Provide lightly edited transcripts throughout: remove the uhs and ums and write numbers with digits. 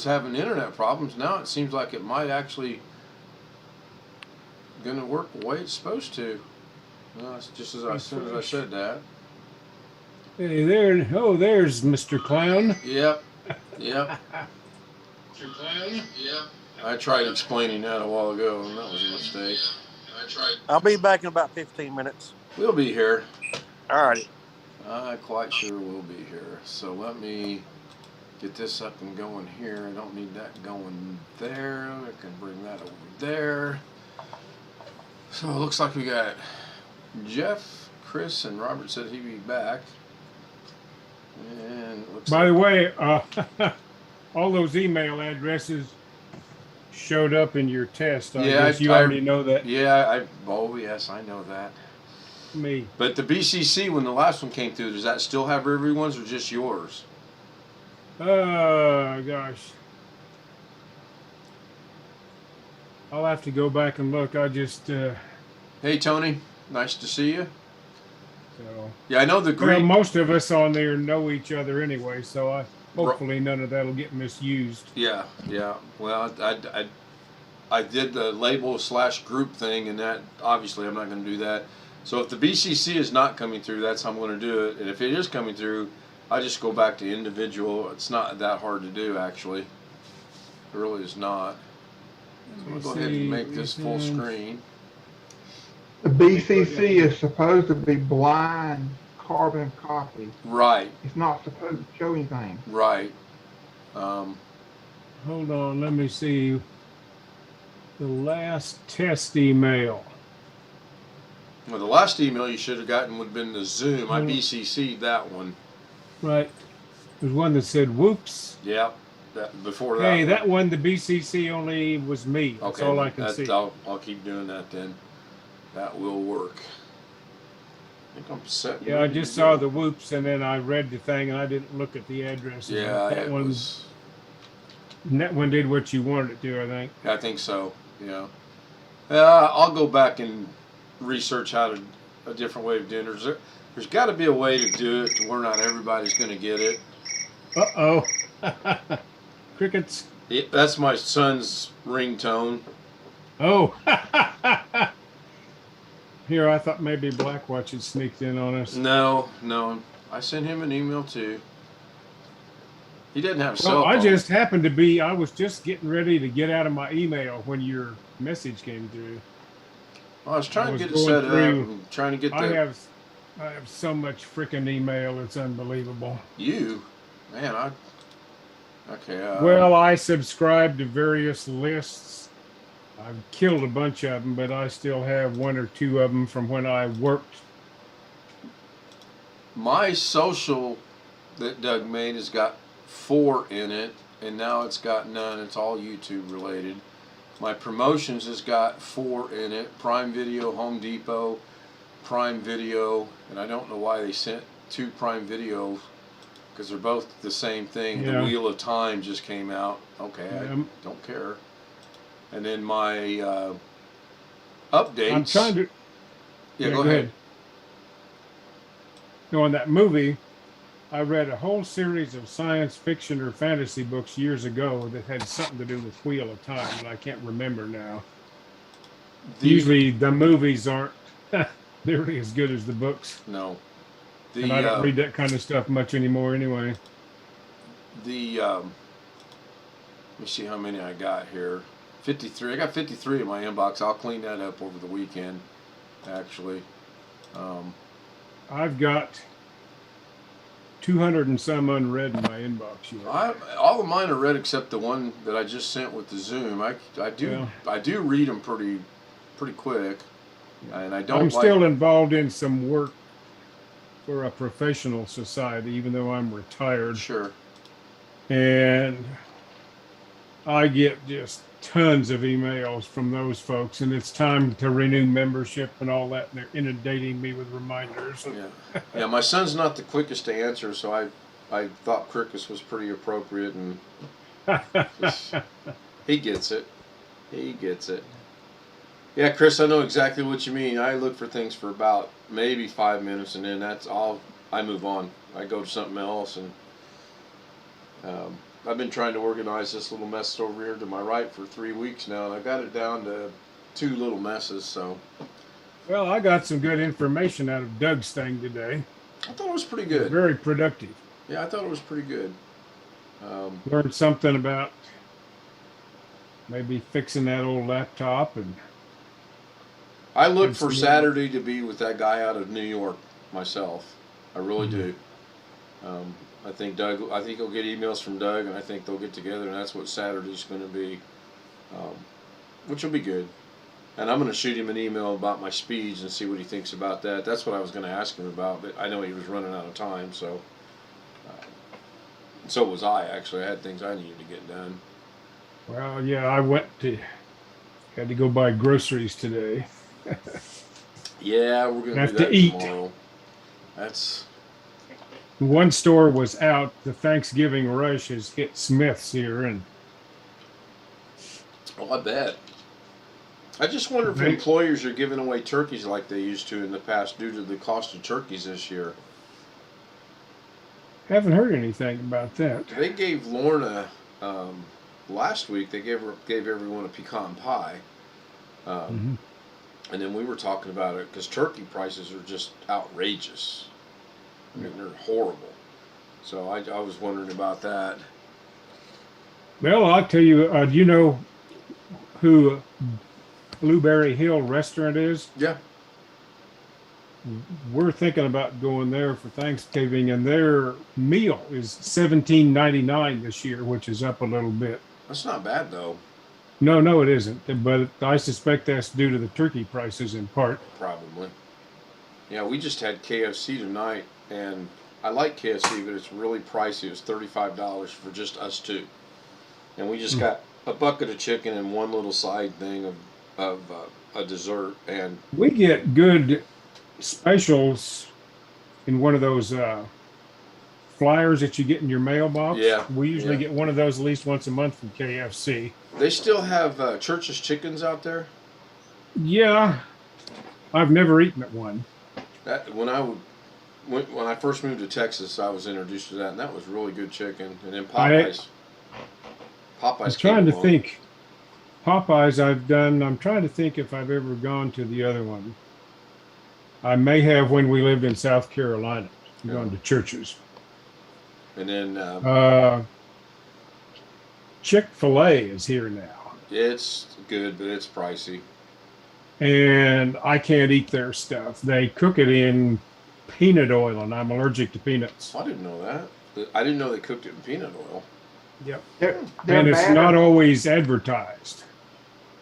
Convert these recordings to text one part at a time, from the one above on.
having internet problems. Now it seems like it might actually going to work the way it's supposed to. Well, it's just as soon as I said that. Hey there! Oh, there's Mr. Clown. Yep. Mr. Clown. Yep. I tried explaining that a while ago, and that was a mistake. I'll be back in about 15 minutes. We'll be here. All righty. I'm quite sure we'll be here. So let me get this up and going here. I don't need that going there. I can bring that over there. So it looks like we got Jeff, Chris, and Robert said he'd be back. And it looks By the way, all those email addresses showed up in your test. I guess you already know that. Yeah, oh yes, I know that. Me. But the BCC, when the last one came through, does that still have everyone's or just yours? Gosh. I'll have to go back and look. I just... Hey, Tony. Nice to see you. So, yeah, I know the green... Well, most of us on there know each other anyway, so hopefully none of that will get misused. Yeah. Well, I did the label/group thing, and that, obviously, I'm not going to do that. So if the BCC is not coming through, that's how I'm going to do it. And if it is coming through, I just go back to individual. It's not that hard to do, actually. It really is not. So I'm going to go ahead and make this full screen. The BCC is supposed to be blind carbon copy. Right. It's not supposed to show anything. Right. Hold on, let me see. The last test email. Well, the last email you should have gotten would have been the Zoom. I BCC'd that one. Right. There's one that said, whoops. Yeah. Before that. Hey, that one, the BCC only was me. That's all I can see. I'll keep doing that then. That will work. I think I'm set. Yeah, I just saw the whoops, and then I read the thing, and I didn't look at the address. Yeah, that one did what you wanted it to, I think. I think so. Yeah. I'll go back and research a different way of doing it. There's got to be a way to do it to where not everybody's going to get it. Uh-oh. Crickets. That's my son's ringtone. Oh. Here, I thought maybe Blackwatch had sneaked in on us. No. I sent him an email too. He didn't have a cell phone. I just happened to be, I was just getting ready to get out of my email when your message came through. I was trying to get it set up. And trying to get I have so much freaking email, it's unbelievable. You? Man, okay. Well, I subscribe to various lists. I've killed a bunch of them, but I still have one or two of them from when I worked. My social that Doug made has got 4 in it, and now it's got none. It's all YouTube related. My promotions has got 4 in it. Prime Video, Home Depot, Prime Video, and I don't know why they sent 2 Prime Videos, because they're both the same thing. Yeah. The Wheel of Time just came out. Okay, I don't care. And then my updates. I'm trying to... Yeah, go ahead. No, on that movie, I read a whole series of science fiction or fantasy books years ago that had something to do with Wheel of Time, and I can't remember now. Usually the movies aren't nearly as good as the books. No. And I don't read that kind of stuff much anymore anyway. Let me see how many I got here. 53. I got 53 in my inbox. I'll clean that up over the weekend, actually. I've got 200 and some unread in my inbox. All of mine are read except the one that I just sent with the Zoom. I do read them pretty quick, and I don't. I'm still involved in some work for a professional society, even though I'm retired. Sure. And I get just tons of emails from those folks, and it's time to renew membership and all that, and they're inundating me with reminders. Yeah, my son's not the quickest to answer, so I thought Crickets was pretty appropriate, and he gets it. Yeah, Chris, I know exactly what you mean. I look for things for about maybe 5 minutes, and then that's all. I move on. I go to something else, and I've been trying to organize this little mess over here to my right for 3 weeks now, and I got it down to 2 little messes. So Well, I got some good information out of Doug's thing today. I thought it was pretty good. Very productive. Yeah, I thought it was pretty good. Learned something about maybe fixing that old laptop, and I look It's for good. Saturday to be with that guy out of New York myself. I really do. I think Doug. I think he'll get emails from Doug, and I think they'll get together, and that's what Saturday's going to be, which will be good. And I'm going to shoot him an email about my speeds and see what he thinks about that. That's what I was going to ask him about, but I know he was running out of time, so. So was I, actually. I had things I needed to get done. well, yeah, I had to go buy groceries today. Yeah, we're going to Have do to that eat. tomorrow. That's. One store was out. The Thanksgiving rush has hit Smith's here, and Oh, I bet. I just wonder if Right. employers are giving away turkeys like they used to in the past due to the cost of turkeys this year. haven't heard anything about that. They gave Lorna last week. They gave everyone a pecan pie, Mhm. and then we were talking about it because turkey prices are just outrageous. I mean, they're horrible. So I was wondering about that. Well, I'll tell you. Do you know who Blueberry Hill Restaurant is? Yeah. We're thinking about going there for Thanksgiving, and their meal is $17.99 this year, which is up a little bit. That's not bad though. No, it isn't. But I suspect that's due to the turkey prices in part. Probably. Yeah, we just had KFC tonight, and I like KFC, but it's really pricey. It was $35 for just us two, and we just got a bucket of chicken and one little side thing of a dessert. And We get good specials in one of those flyers that you get in your mailbox. Yeah, We usually yeah. get one of those at least once a month from KFC. they still have Church's chickens out there. Yeah, I've never eaten at one. That when I first moved to Texas, I was introduced to that, and that was really good chicken. And then Popeyes. I'm Popeyes. trying came to along. think. Popeyes I've done. I'm trying to think if I've ever gone to the other one. I may have when we lived in South Carolina, going to churches. And then Chick-fil-A is here now, it's good, but it's pricey. and I can't eat their stuff. They cook it in peanut oil, and I'm allergic to peanuts. I didn't know that. I didn't know they cooked it in peanut oil. Yep. Their And it's not batter, always advertised.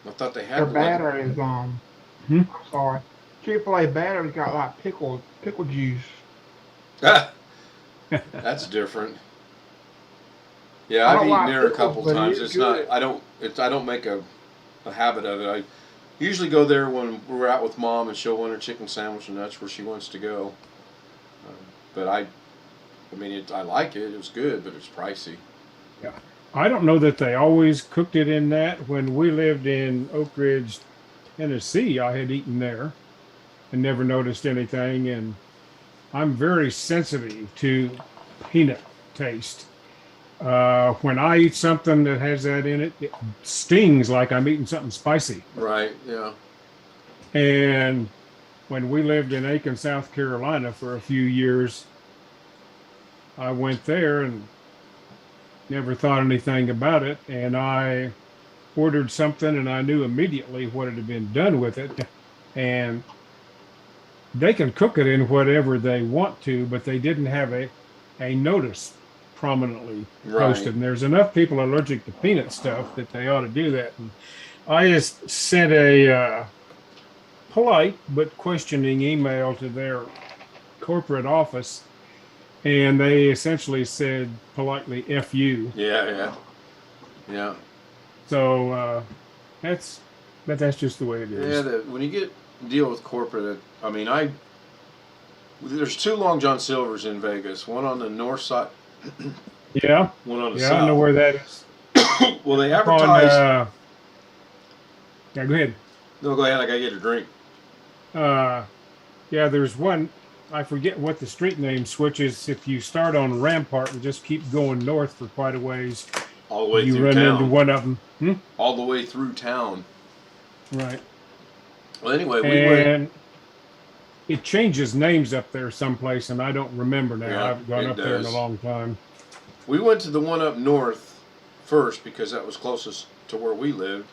I thought they their had batter is Hmm? I'm sorry. Chick-fil-A batter's got like pickle juice. That's different. Yeah, I I've don't eaten like there a pickles, couple but times. it's It's not. good. I don't make a habit of it. I usually go there when we're out with Mom, and she'll want her chicken sandwich, and that's where she wants to go. But I mean, I like it. It was good, but it's pricey. I don't know that they always cooked it in that. When we lived in Oak Ridge, Tennessee, I had eaten there and never noticed anything. And I'm very sensitive to peanut taste. When I eat something that has that in it, it stings like I'm eating something spicy. Right. Yeah. And when we lived in Aiken, South Carolina for a few years, I went there and never thought anything about it. And I ordered something, and I knew immediately what had been done with it. And they can cook it in whatever they want to, but they didn't have a notice prominently posted. Right. And there's enough people allergic to peanut stuff that they ought to do that. And I just sent a polite but questioning email to their corporate office, and they essentially said politely "F you." Yeah. Yeah. Yeah. So that's just the way it is. Yeah. When you deal with corporate, I mean, there's 2 Long John Silvers in Vegas. One on the north side. Yeah, One on the yeah, south. I know where that is. Well, they On, advertise. yeah, go ahead. No, go ahead. I gotta get a drink. Yeah, there's one I forget what the street name switches. If you start on Rampart and just keep going north for quite a ways, All the way you through run town. into one of them. All the way through town. Right. Well, anyway, we went. And it changes names up there someplace, and I don't remember now. Yeah, I haven't gone it up there in a does. long time. We went to the one up north first because that was closest to where we lived.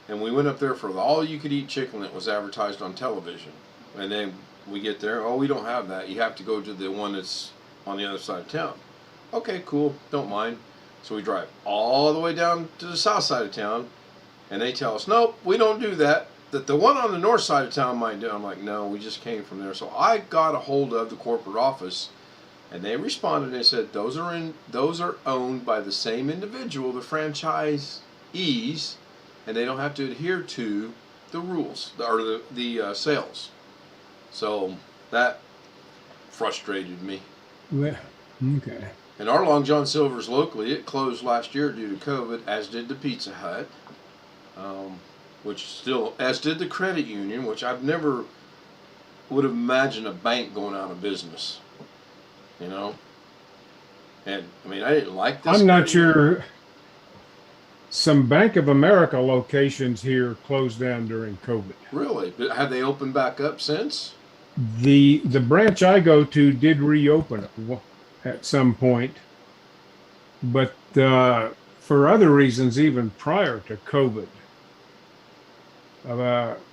And we went up there for the all-you-could-eat chicken that was advertised on television. And then we get there, oh, we don't have that. You have to go to the one that's on the other side of town. Okay, cool, don't mind. So we drive all the way down to the south side of town, and they tell us, nope, we don't do that. That the one on the north side of town might do. I'm like, no, we just came from there. So I got a hold of the corporate office, and they responded. They said those are owned by the same individual, the franchisees, and they don't have to adhere to the rules or the sales. So that frustrated me. Well, okay. And our Long John Silver's locally, it closed last year due to COVID, as did the Pizza Hut. Which still, as did the credit union, which I've never would have imagined a bank going out of business, you know. And I mean, I didn't like this. I'm not sure. Some Bank of America locations here closed down during COVID. Really, but have they opened back up since? The branch I go to did reopen at some point, but for other reasons, even prior to COVID.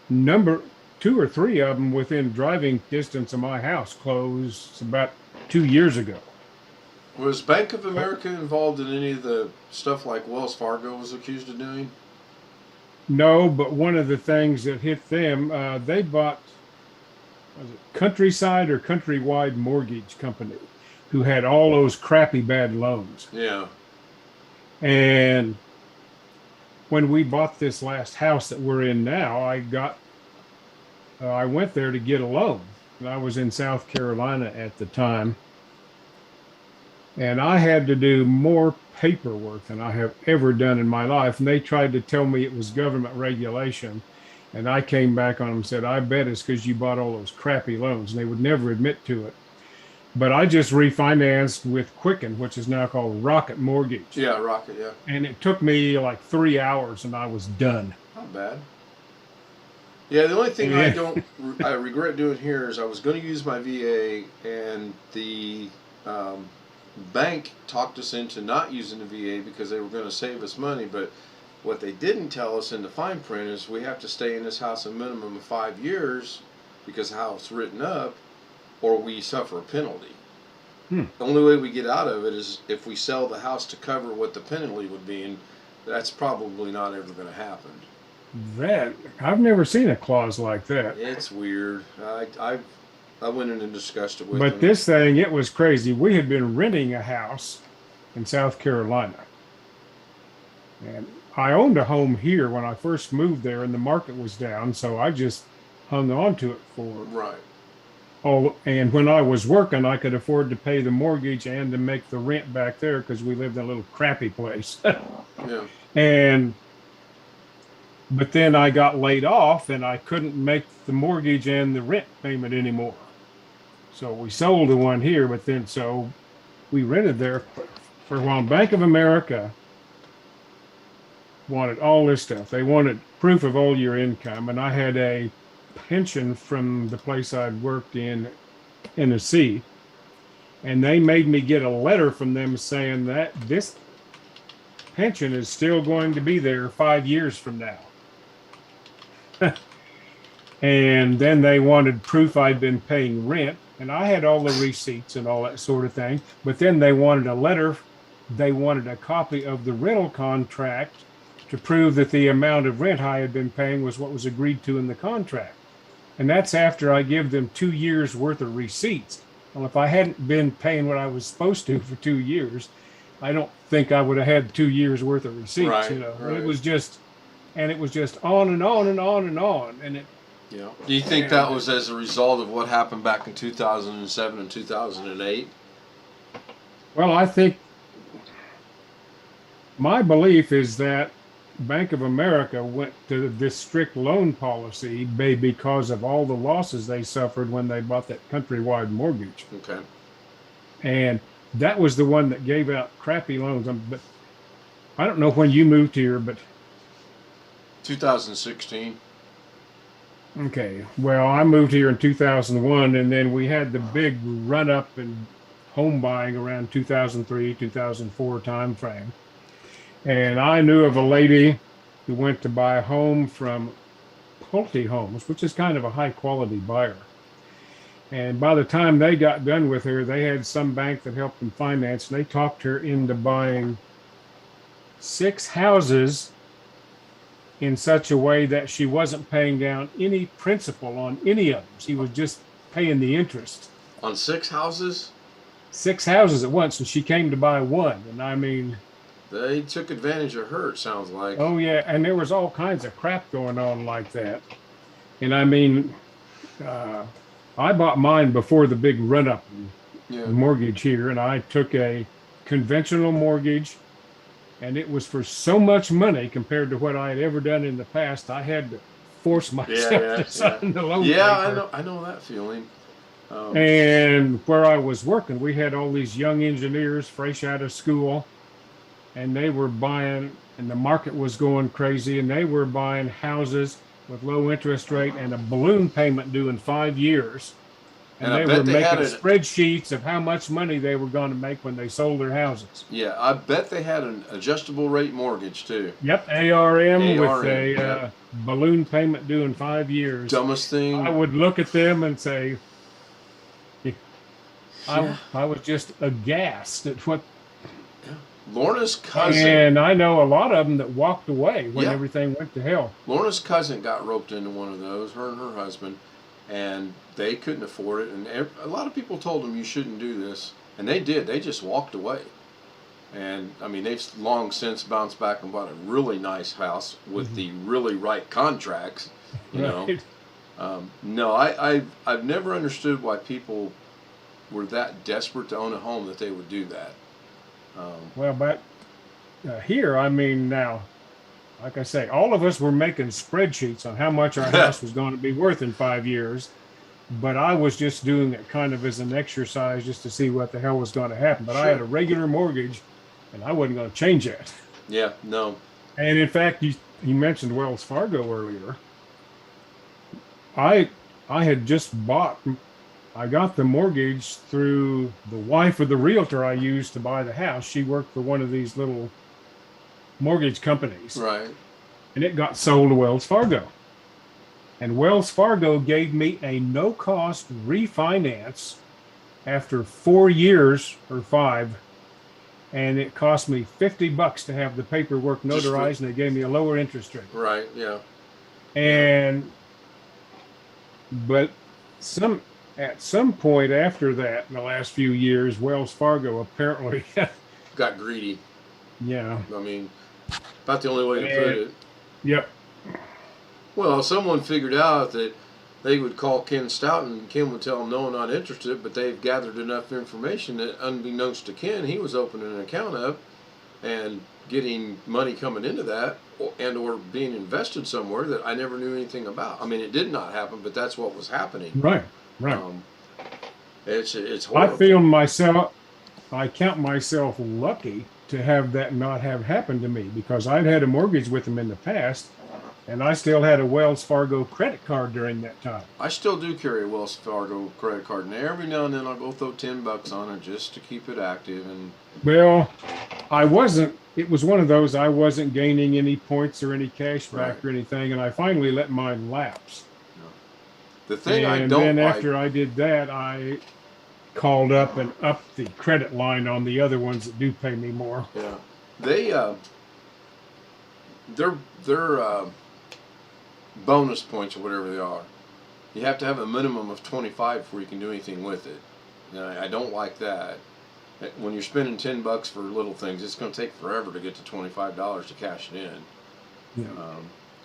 Number 2 or 3 of them within driving distance of my house closed about 2 years ago. Was Bank of America involved in any of the stuff like Wells Fargo was accused of doing? No, but one of the things that hit them, they bought, was it Countryside or Countrywide Mortgage Company, who had all those crappy bad loans. Yeah. And when we bought this last house that we're in now, I went there to get a loan. And I was in South Carolina at the time. And I had to do more paperwork than I have ever done in my life. And they tried to tell me it was government regulation. And I came back on them and said, I bet it's because you bought all those crappy loans. And they would never admit to it. But I just refinanced with Quicken, which is now called Rocket Mortgage. Yeah, Rocket, yeah. And it took me like 3 hours and I was done. Not bad. Yeah, the only thing I regret doing here is I was going to use my VA, and the bank talked us into not using the VA because they were going to save us money. But what they didn't tell us in the fine print is we have to stay in this house a minimum of 5 years because of how it's written up, or we suffer a penalty. The only way we get out of it is if we sell the house to cover what the penalty would be, and that's probably not ever going to happen. That I've never seen a clause like that. It's weird. I went in and discussed it with But them. this thing, it was crazy. We had been renting a house in South Carolina. And I owned a home here when I first moved there, and the market was down, so I just hung on to it for Right. and when I was working, I could afford to pay the mortgage and to make the rent back there because we lived in a little crappy place. Yeah. But then I got laid off and I couldn't make the mortgage and the rent payment anymore. So we sold the one here, but then so we rented there for a while. Bank of America wanted all this stuff. They wanted proof of all your income, and I had a pension from the place I'd worked in Tennessee, and they made me get a letter from them saying that this pension is still going to be there 5 years from now. And then they wanted proof I'd been paying rent, and I had all the receipts and all that sort of thing. But then they wanted a letter. They wanted a copy of the rental contract to prove that the amount of rent I had been paying was what was agreed to in the contract. And that's after I give them 2 years worth of receipts. Well, if I hadn't been paying what I was supposed to for 2 years, I don't think I would have had 2 years worth of receipts. Right, you know, right. It was just on and on and on and on. And it, Yeah. Do you think that was as a result of what happened back in 2007 and 2008? well, I think my belief is that Bank of America went to this strict loan policy because of all the losses they suffered when they bought that countrywide mortgage. Okay. And that was the one that gave out crappy loans. But I don't know when you moved here, but 2016. okay. Well, I moved here in 2001, and then we had the big run up in home buying around 2003, 2004 time frame. And I knew of a lady who went to buy a home from Pulte Homes, which is kind of a high quality buyer. And by the time they got done with her, they had some bank that helped them finance, and they talked her into buying 6 houses in such a way that she wasn't paying down any principal on any of them. She was just paying the interest. On 6 houses? 6 houses at once, and she came to buy one. And I mean, they took advantage of her, it sounds like. Oh, yeah. And there was all kinds of crap going on like that. And I mean, I bought mine before the big run up in mortgage here, and I took a conventional mortgage, and it was for so much money compared to what I had ever done in the past. I had to force myself to sign the loan paper. I know that feeling. And where I was working, we had all these young engineers fresh out of school, and they were buying, and the market was going crazy, and they were buying houses with low interest rate and a balloon payment due in 5 years. And they were making spreadsheets of how much money they were going to make when they sold their houses. Yeah, I bet they had an adjustable rate mortgage too. Yep, ARM with a balloon payment due in 5 years. Dumbest thing. I would look at them and say, I was just aghast at what. Lorna's cousin. And I know a lot of them that walked away when everything went to hell. Lorna's cousin got roped into one of those, her and her husband, and they couldn't afford it. And a lot of people told them you shouldn't do this, and they did. They just walked away. And I mean, they've long since bounced back and bought a really nice house with the really right contracts. You know, no, I've never understood why people were that desperate to own a home that they would do that. Well, but here, I mean, now, like I say, all of us were making spreadsheets on how much our house was going to be worth in 5 years. But I was just doing it kind of as an exercise just to see what the hell was going to happen. But I had a regular mortgage, and I wasn't going to change that. Yeah, no. And in fact, you mentioned Wells Fargo earlier. I had just bought. I got the mortgage through the wife of the realtor I used to buy the house. She worked for one of these little mortgage companies. Right. And it got sold to Wells Fargo. And Wells Fargo gave me a no-cost refinance after 4 years or 5. And it cost me $50 to have the paperwork notarized, and they gave me a lower interest rate. Right, yeah. And, but at some point after that, in the last few years, Wells Fargo apparently got greedy. Yeah. I mean, about the only way to put it. Yep. Well, someone figured out that they would call Ken Stout, and Ken would tell them, no, I'm not interested, but they've gathered enough information that, unbeknownst to Ken, he was opening an account up and getting money coming into that or being invested somewhere that I never knew anything about. I mean, it did not happen, but that's what was happening. Right. Right. It's horrible. I count myself lucky to have that not have happened to me, because I'd had a mortgage with them in the past, and I still had a Wells Fargo credit card during that time. I still do carry a Wells Fargo credit card, and every now and then I'll go throw $10 on it just to keep it active. And well, it was one of those, I wasn't gaining any points or any cash back or anything, and I finally let mine lapse. The thing and then after I did that, I called up and upped the credit line on the other ones that do pay me more. Yeah, they're bonus points or whatever they are. You have to have a minimum of 25 before you can do anything with it. And I don't like that. When you're spending $10 for little things, it's going to take forever to get to $25 to cash it in. Yeah.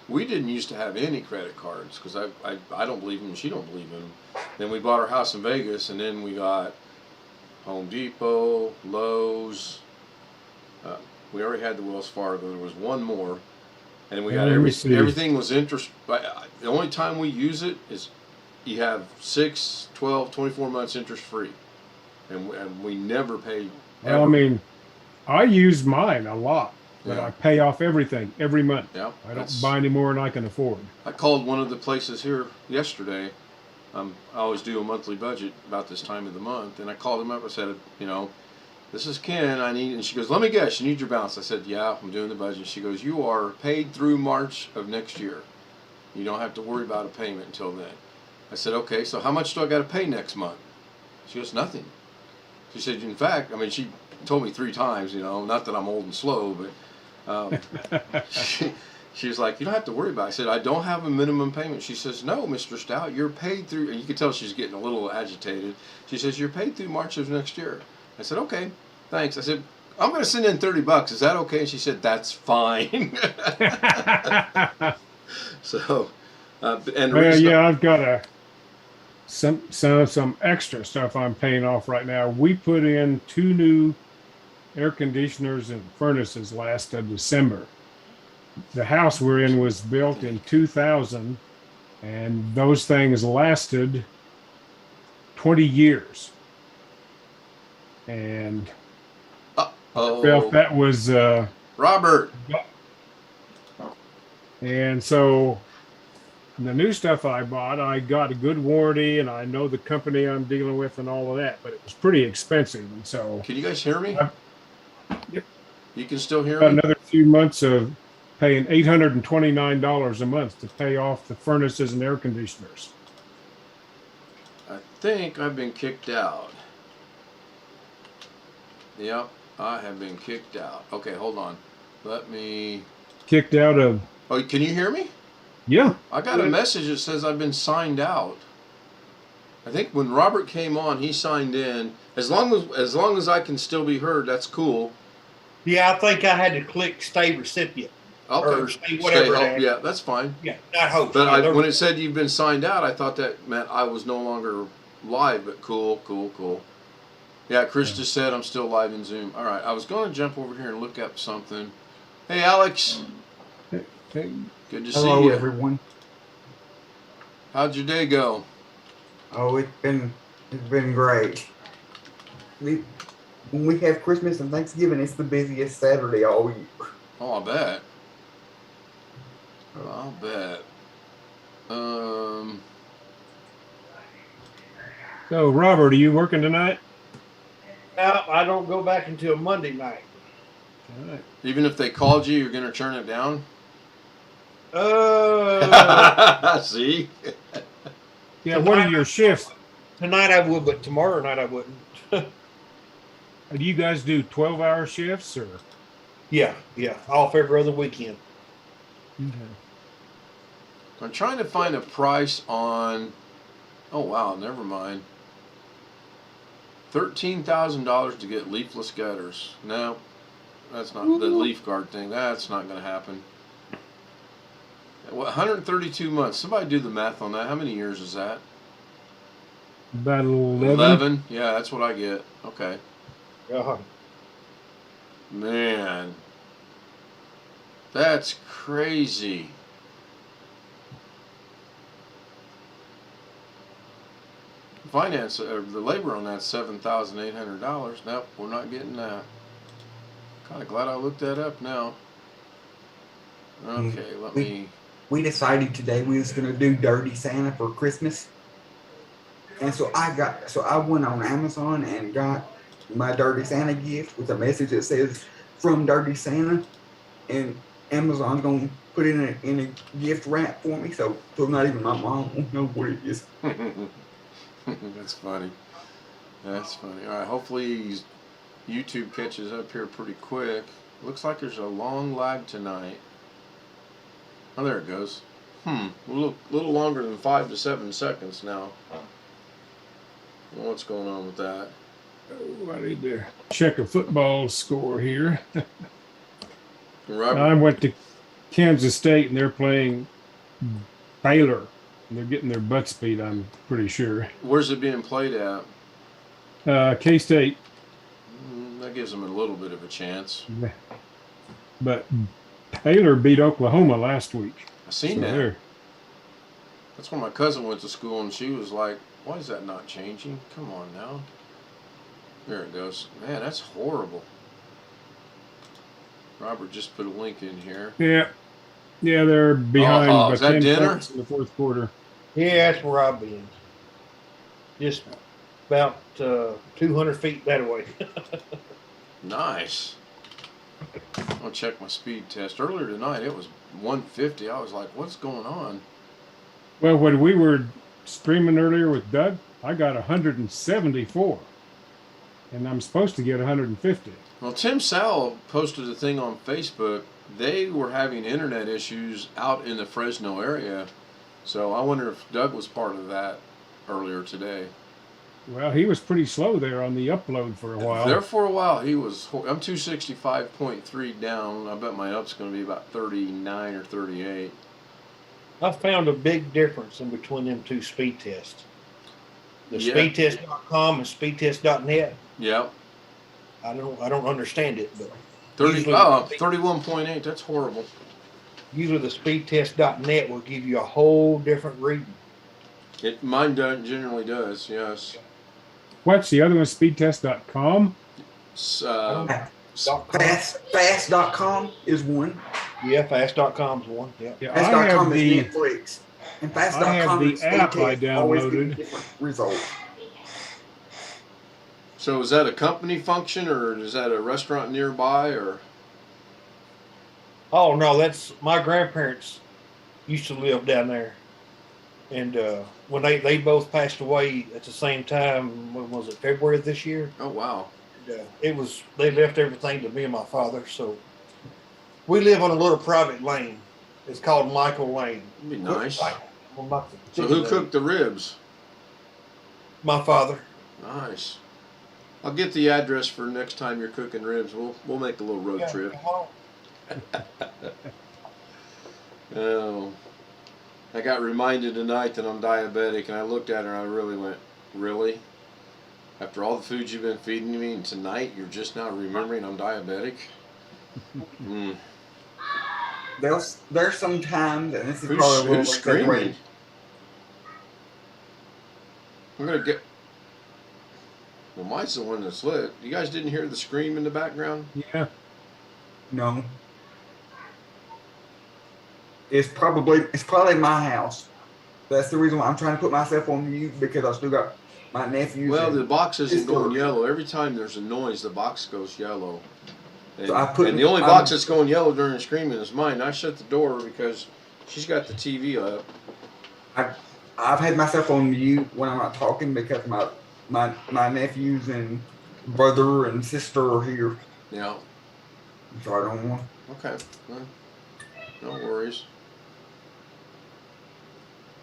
We didn't used to have any credit cards because I don't believe in them, she don't believe in them. Then we bought our house in Vegas, and then we got Home Depot, Lowe's. We already had the Wells Fargo. There was one more, and we Yeah, got let me see. everything was interest. The only time we use it is you have 6, 12, 24 months interest free, and we never pay. Well, I ever. mean, I use mine a lot, but Yeah. I pay off everything every month. Yeah, I don't buy any more than I can afford. I called one of the places here yesterday. I always do a monthly budget about this time of the month, and I called them up. I said, this is Ken. I need, and she goes, let me guess, you need your balance. I said, yeah, I'm doing the budget. She goes, you are paid through March of next year. You don't have to worry about a payment until then. I said, okay, so how much do I got to pay next month? She goes, nothing. She said, in fact, I mean, she told me 3 times, not that I'm old and slow, but she was like, you don't have to worry about it. I said, I don't have a minimum payment. She says, no, Mr. Stout, you're paid through, and you could tell she's getting a little agitated. She says, you're paid through March of next year. I said, okay, thanks. I said, I'm going to send in $30. Is that okay? And she said, that's fine. So, and Well, yeah, I've got some extra stuff I'm paying off right now. We put in 2 new air conditioners and furnaces last of December. The house we're in was built in 2000, and those things lasted 20 years. And I felt that was Robert. And so the new stuff I bought, I got a good warranty, and I know the company I'm dealing with and all of that, but it was pretty expensive. And so, can you guys hear me? Yep. You can still hear me? Another few months of paying $829 a month to pay off the furnaces and air conditioners. I think I've been kicked out. Yep, I have been kicked out. Okay, hold on. Let me... Kicked out of... Oh, can you hear me? Yeah. I got a message that says I've been signed out. I think when Robert came on, he signed in. As long as I can still be heard, that's cool. Yeah, I think I had to click stay recipient. Okay. Or stay whatever. Yeah, that's fine. Yeah, not host. But Yeah, when it said you've been signed out, I thought that meant I was no longer live, but cool. Yeah, Chris just said I'm still live in Zoom. All right, I was going to jump over here and look up something. Hey, Alex. Hey. Good to see Hello, you. everyone. How'd your day go? Oh, it's been great. When we have Christmas and Thanksgiving, it's the busiest Saturday all year. Oh, I bet. I'll bet. So, Robert, are you working tonight? No, I don't go back until Monday night. All right. Even if they called you, you're going to turn it down? See? Yeah, what are your shifts? Tonight I would, but tomorrow night I wouldn't. Do you guys do 12-hour shifts or? Yeah, off every other weekend. Okay. I'm trying to find a price on... Oh, wow, never mind. $13,000 to get leafless gutters. No, that's not the leaf guard thing. That's not going to happen. 132 months. Somebody do the math on that. How many years is that? About 11. 11? Yeah, that's what I get. Okay. Uh-huh. Man. That's crazy. Finance, the labor on that's $7,800. Nope, we're not getting that. Kind of glad I looked that up now. Okay, let me... We decided today we was gonna do Dirty Santa for Christmas, and so I went on Amazon and got my Dirty Santa gift with a message that says "From Dirty Santa," and Amazon's gonna put it in a gift wrap for me, so not even my mom won't know what it is. That's funny. That's funny. All right, hopefully YouTube catches up here pretty quick. Looks like there's a long lag tonight. Oh, there it goes. A little longer than 5 to 7 seconds now. What's going on with that? Oh, I need to check a football score here. Robert? I went to Kansas State, and they're playing Baylor. They're getting their butts beat, I'm pretty sure. Where's it being played at? K-State. That gives them a little bit of a chance. But Baylor beat Oklahoma last week. I seen So that. there. That's when my cousin went to school, and she was like, "Why is that not changing? Come on now." There it goes. Man, that's horrible. Robert just put a link in here. Yeah. Yeah, they're behind by is that 10 dinner? points in the fourth quarter. Yeah, that's where I've been. Just about 200 feet that way. Nice. I'll check my speed test. Earlier tonight, it was 150. I was like, what's going on? Well, when we were streaming earlier with Doug, I got 174. And I'm supposed to get 150. Well, Tim Sal posted a thing on Facebook. They were having internet issues out in the Fresno area. So I wonder if Doug was part of that earlier today. Well, he was pretty slow there on the upload for a while. There for a while, he was. I'm 265.3 down. I bet my up's going to be about 39 or 38. I found a big difference in between them two speed tests. The Yeah. speedtest.com and speedtest.net. Yep. I don't understand it, but 31.8. That's horrible. usually the speedtest.net will give you a whole different reading. Mine generally does. Yes. What's the other one? Speedtest.com? Fast.com is one. Yeah, fast.com's one. Yeah. Yeah, I have Fast.com is the Netflix. And I have Fast.com the is app I Speed Test, always downloaded. give different results. So is that a company function, or is that a restaurant nearby, or? Oh no, that's my grandparents used to live down there, and when they both passed away at the same time, when was it, February of this year? Oh wow. They left everything to me and my father, so we live on a little private lane. It's called Michael Lane. That'd be nice. Well, not the So who name. cooked the ribs? My father. Nice. I'll get the address for next time you're cooking ribs. We'll make a little road Yeah, trip. come on. Oh, I got reminded tonight that I'm diabetic, and I looked at her and I really went, really? After all the food you've been feeding me, and tonight you're just now remembering I'm diabetic? Mm. There's some times, and this is Who's, probably a little who's exaggerated. screaming? I'm gonna get. Well, mine's the one that's lit. You guys didn't hear the scream in the background? Yeah. No. It's probably my house. That's the reason why I'm trying to put myself on mute, because I still got my nephews. Well, and the box isn't it's going dark. yellow. Every time there's a noise, the box goes yellow. And, So I put- and the only box that's going yellow during the screaming is mine. I shut the door because she's got the TV up. I've had myself on mute when I'm not talking because my nephews and brother and sister are here, Yeah. so I don't want. Okay. Well, no worries.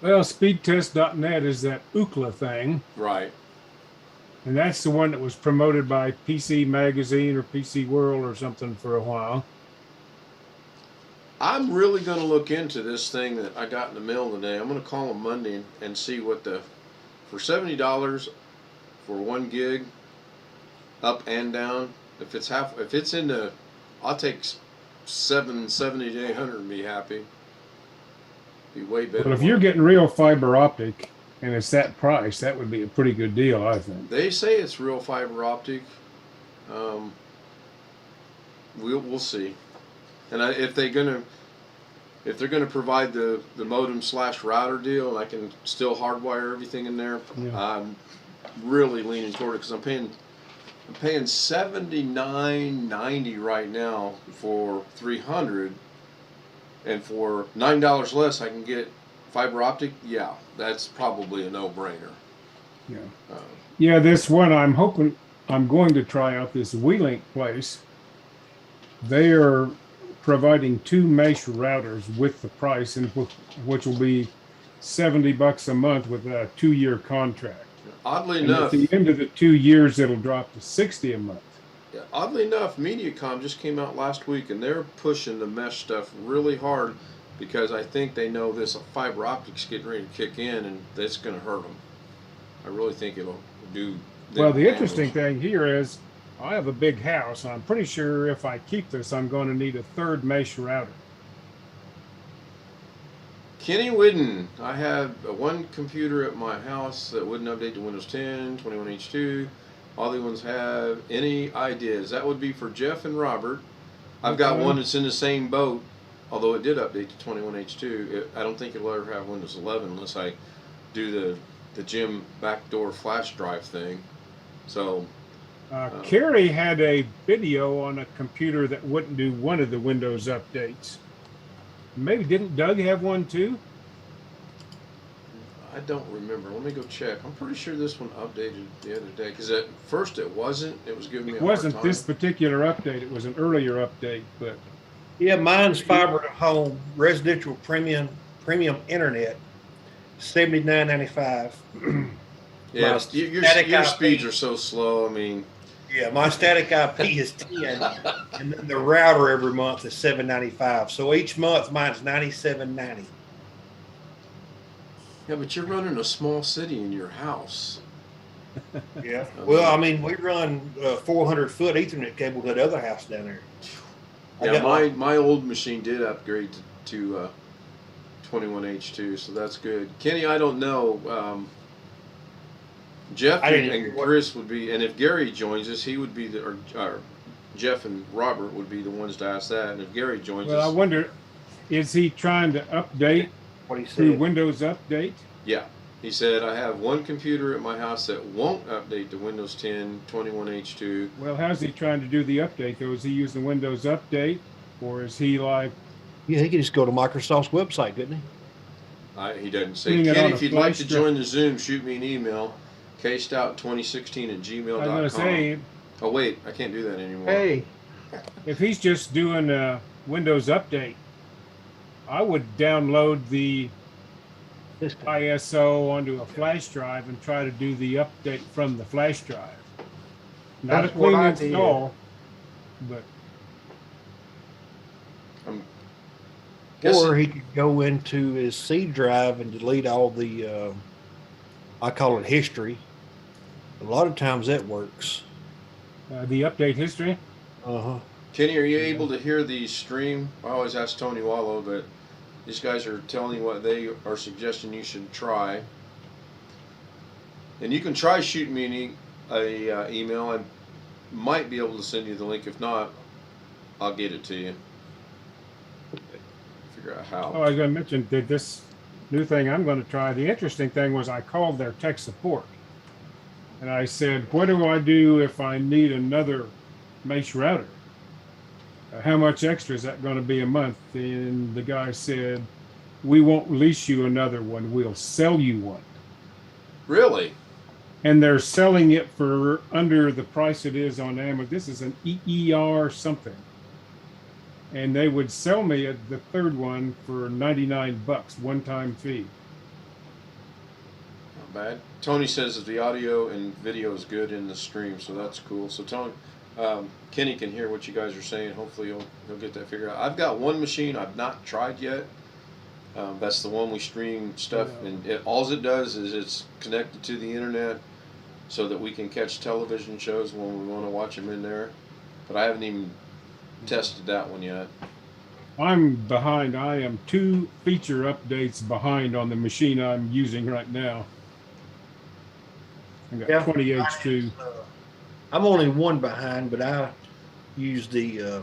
Well, speedtest.net is that Ookla thing. Right. And that's the one that was promoted by PC Magazine or PC World or something for a while. I'm really going to look into this thing that I got in the mail today. I'm going to call them Monday and see what for $70 for 1 gig, up and down. If it's in the, I'll take 770 to 800 and be happy. Be way better. But if you're getting real fiber optic and it's that price, that would be a pretty good deal, I think. They say it's real fiber optic. We'll see. And if they're gonna provide the modem / router deal, and I can still hardwire everything in there, Yeah. I'm really leaning toward it because I'm paying $79.90 right now for 300, and for $9 less I can get fiber optic. Yeah, that's probably a no-brainer. Yeah. Uh, Yeah, this one I'm going to try out this WeLink place. They are providing 2 mesh routers with the price, and which will be $70 a month with a 2-year contract. Oddly And enough, at the end of the 2 years, it'll drop to $60 a month. yeah, oddly enough, MediaCom just came out last week, and they're pushing the mesh stuff really hard because I think they know this fiber optics getting ready to kick in, and that's going to hurt them. I really think it'll do. Well, the damage. interesting thing here is I have a big house, and I'm pretty sure if I keep this, I'm going to need a 3rd mesh router. Kenny Whidden. I have one computer at my house that wouldn't update to Windows 10, 21H2. All the ones have any ideas. That would be for Jeff and Robert. I've got one that's in the same boat, although it did update to 21H2. I don't think it'll ever have Windows 11 unless I do the Jim backdoor flash drive thing. So Carrie had a video on a computer that wouldn't do one of the Windows updates. Maybe didn't Doug have one too? I don't remember. Let me go check. I'm pretty sure this one updated the other day because at first it wasn't. It was giving me a hard Wasn't time. this particular update? It was an earlier update, but Yeah, mine's fiber to home, residential premium internet, $79.95. Yeah, My your static IP. speeds are so slow. I mean, Yeah, my static IP is 10, and then the router every month is $7.95. So each month mine's $97.90. yeah, but you're running a small city in your house. Yeah. Well, I mean, we run 400-foot Ethernet cable to the other house down there. I Yeah, got my old machine did upgrade to 21H2, so that's good. Kenny, I don't know. Jeff I didn't and hear what- Chris would be, and if Gary joins us, he would be or Jeff and Robert would be the ones to ask that. And if Gary joins well, I us, wonder, is he trying to update What he through said. Windows Update? yeah, he said I have one computer at my house that won't update to Windows 10, 21H2. Well, how's he trying to do the update though? Is he using Windows Update, or is he like Yeah, he could just go to Microsoft's website, couldn't he? He doesn't say. Putting it Kenny, on if a you'd like flash to drive. join the Zoom, shoot me an email, kstout2016@gmail.com. I was going to say, Oh wait, I can't do that anymore. Hey, if he's just doing a Windows Update, I would download the ISO onto a flash drive and try to do the update from the flash drive. Not That's a what clean I did. install, but Guess Or he could go into his C drive and delete all the, I call it history. A lot of times that works. the update history. Uh-huh. Kenny, are you able to hear the stream? I always ask Tony Wallow, but these guys are telling you what they are suggesting you should try. And you can try shooting me an email. I might be able to send you the link. If not, I'll get it to you. Figure out how. Oh, I was going to mention that this new thing I'm going to try. The interesting thing was I called their tech support and I said, what do I do if I need another mesh router? How much extra is that going to be a month? And the guy said, we won't lease you another one. We'll sell you one. Really? And they're selling it for under the price it is on Amazon. This is an EER something. And they would sell me the third one for $99, one-time fee. Not bad. Tony says that the audio and video is good in the stream, so that's cool. So Tony, Kenny can hear what you guys are saying. Hopefully he'll get that figured out. I've got one machine I've not tried yet. That's the one we stream stuff, and all it does is it's connected to the internet so that we can catch television shows when we want to watch them in there. But I haven't even tested that one yet. I'm behind. I am 2 feature updates behind on the machine I'm using right now. I got Yeah. 20H2. I'm only one behind, but I use the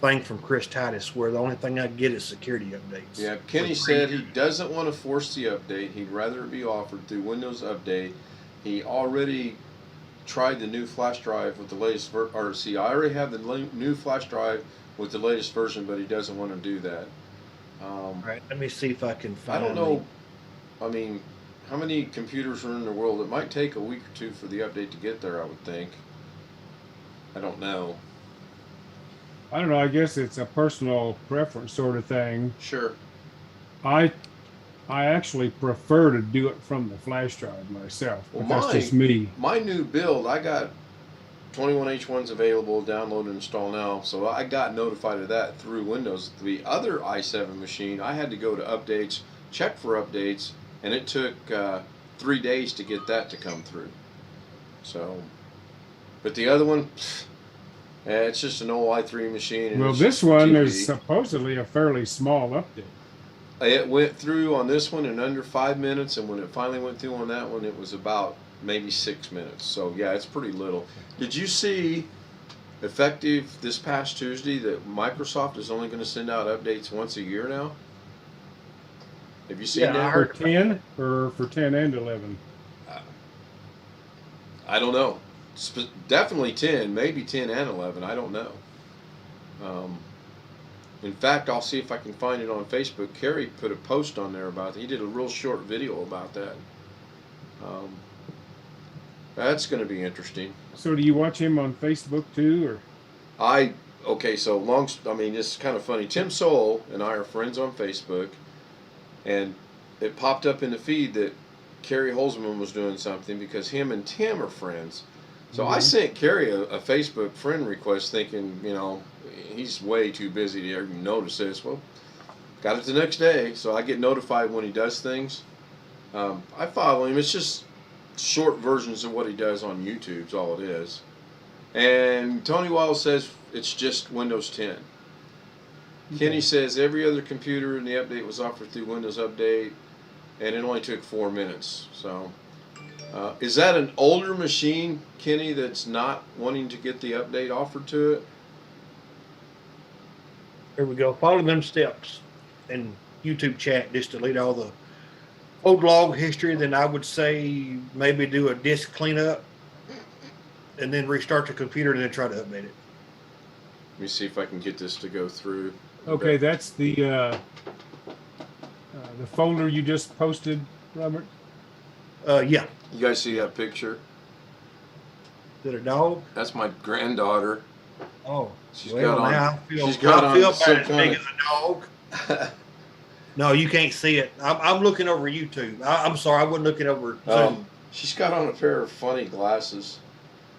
thing from Chris Titus where the only thing I get is security updates. Yeah, Kenny said he doesn't want to force the update. He'd rather it be offered through Windows Update. He already tried the new flash drive with the latest I already have the new flash drive with the latest version, but he doesn't want to do that. All right, let me see if I can I find don't know. I mean, how many computers are in the world? It might take a week or two for the update to get there, I would think. I don't know. I don't know. I guess it's a personal preference sort of thing. Sure. I actually prefer to do it from the flash drive myself. Well, But that's just me. My new build, I got 21H1s available, download and install now. So I got notified of that through Windows. The other i7 machine, I had to go to updates, check for updates, and it took 3 days to get that to come through. So, but the other one, it's just an old i3 machine. And Well, it's this one GP. is supposedly a fairly small update. It went through on this one in under 5 minutes, and when it finally went through on that one, it was about maybe 6 minutes. So yeah, it's pretty little. Did you see, effective this past Tuesday, that Microsoft is only going to send out updates once a year now? Have you seen Yeah, I that? For heard. 10 or for 10 and 11? I don't know. Definitely 10, maybe 10 and 11. I don't know. In fact, I'll see if I can find it on Facebook. Kerry put a post on there about it. He did a real short video about that. That's going to be interesting. So do you watch him on Facebook too, or? Okay, so I mean, it's kind of funny. Tim Sowell and I are friends on Facebook, and it popped up in the feed that Kerry Holzman was doing something because him and Tim are friends. So I sent Kerry a Facebook friend request thinking, he's way too busy to even notice this. Well, got it the next day, so I get notified when he does things. I follow him. It's just short versions of what he does on YouTube is all it is. And Tony Wiles says it's just Windows 10. Okay. Kenny says every other computer in the update was offered through Windows Update, and it only took 4 minutes. So, is that an older machine, Kenny, that's not wanting to get the update offered to it? There we go. Follow them steps in YouTube chat. Just delete all the old log history. Then I would say maybe do a disk cleanup and then restart the computer and then try to update it. Let me see if I can get this to go through. Okay, that's the folder you just posted, Robert. Yeah. You guys see that picture? Is it a dog? That's my granddaughter. Oh. She's Well, got on. now She's got on about some as big as a dog. No, you can't see it. I'm looking over YouTube. I'm sorry, I wasn't looking over Zoom. She's got on a pair of funny glasses.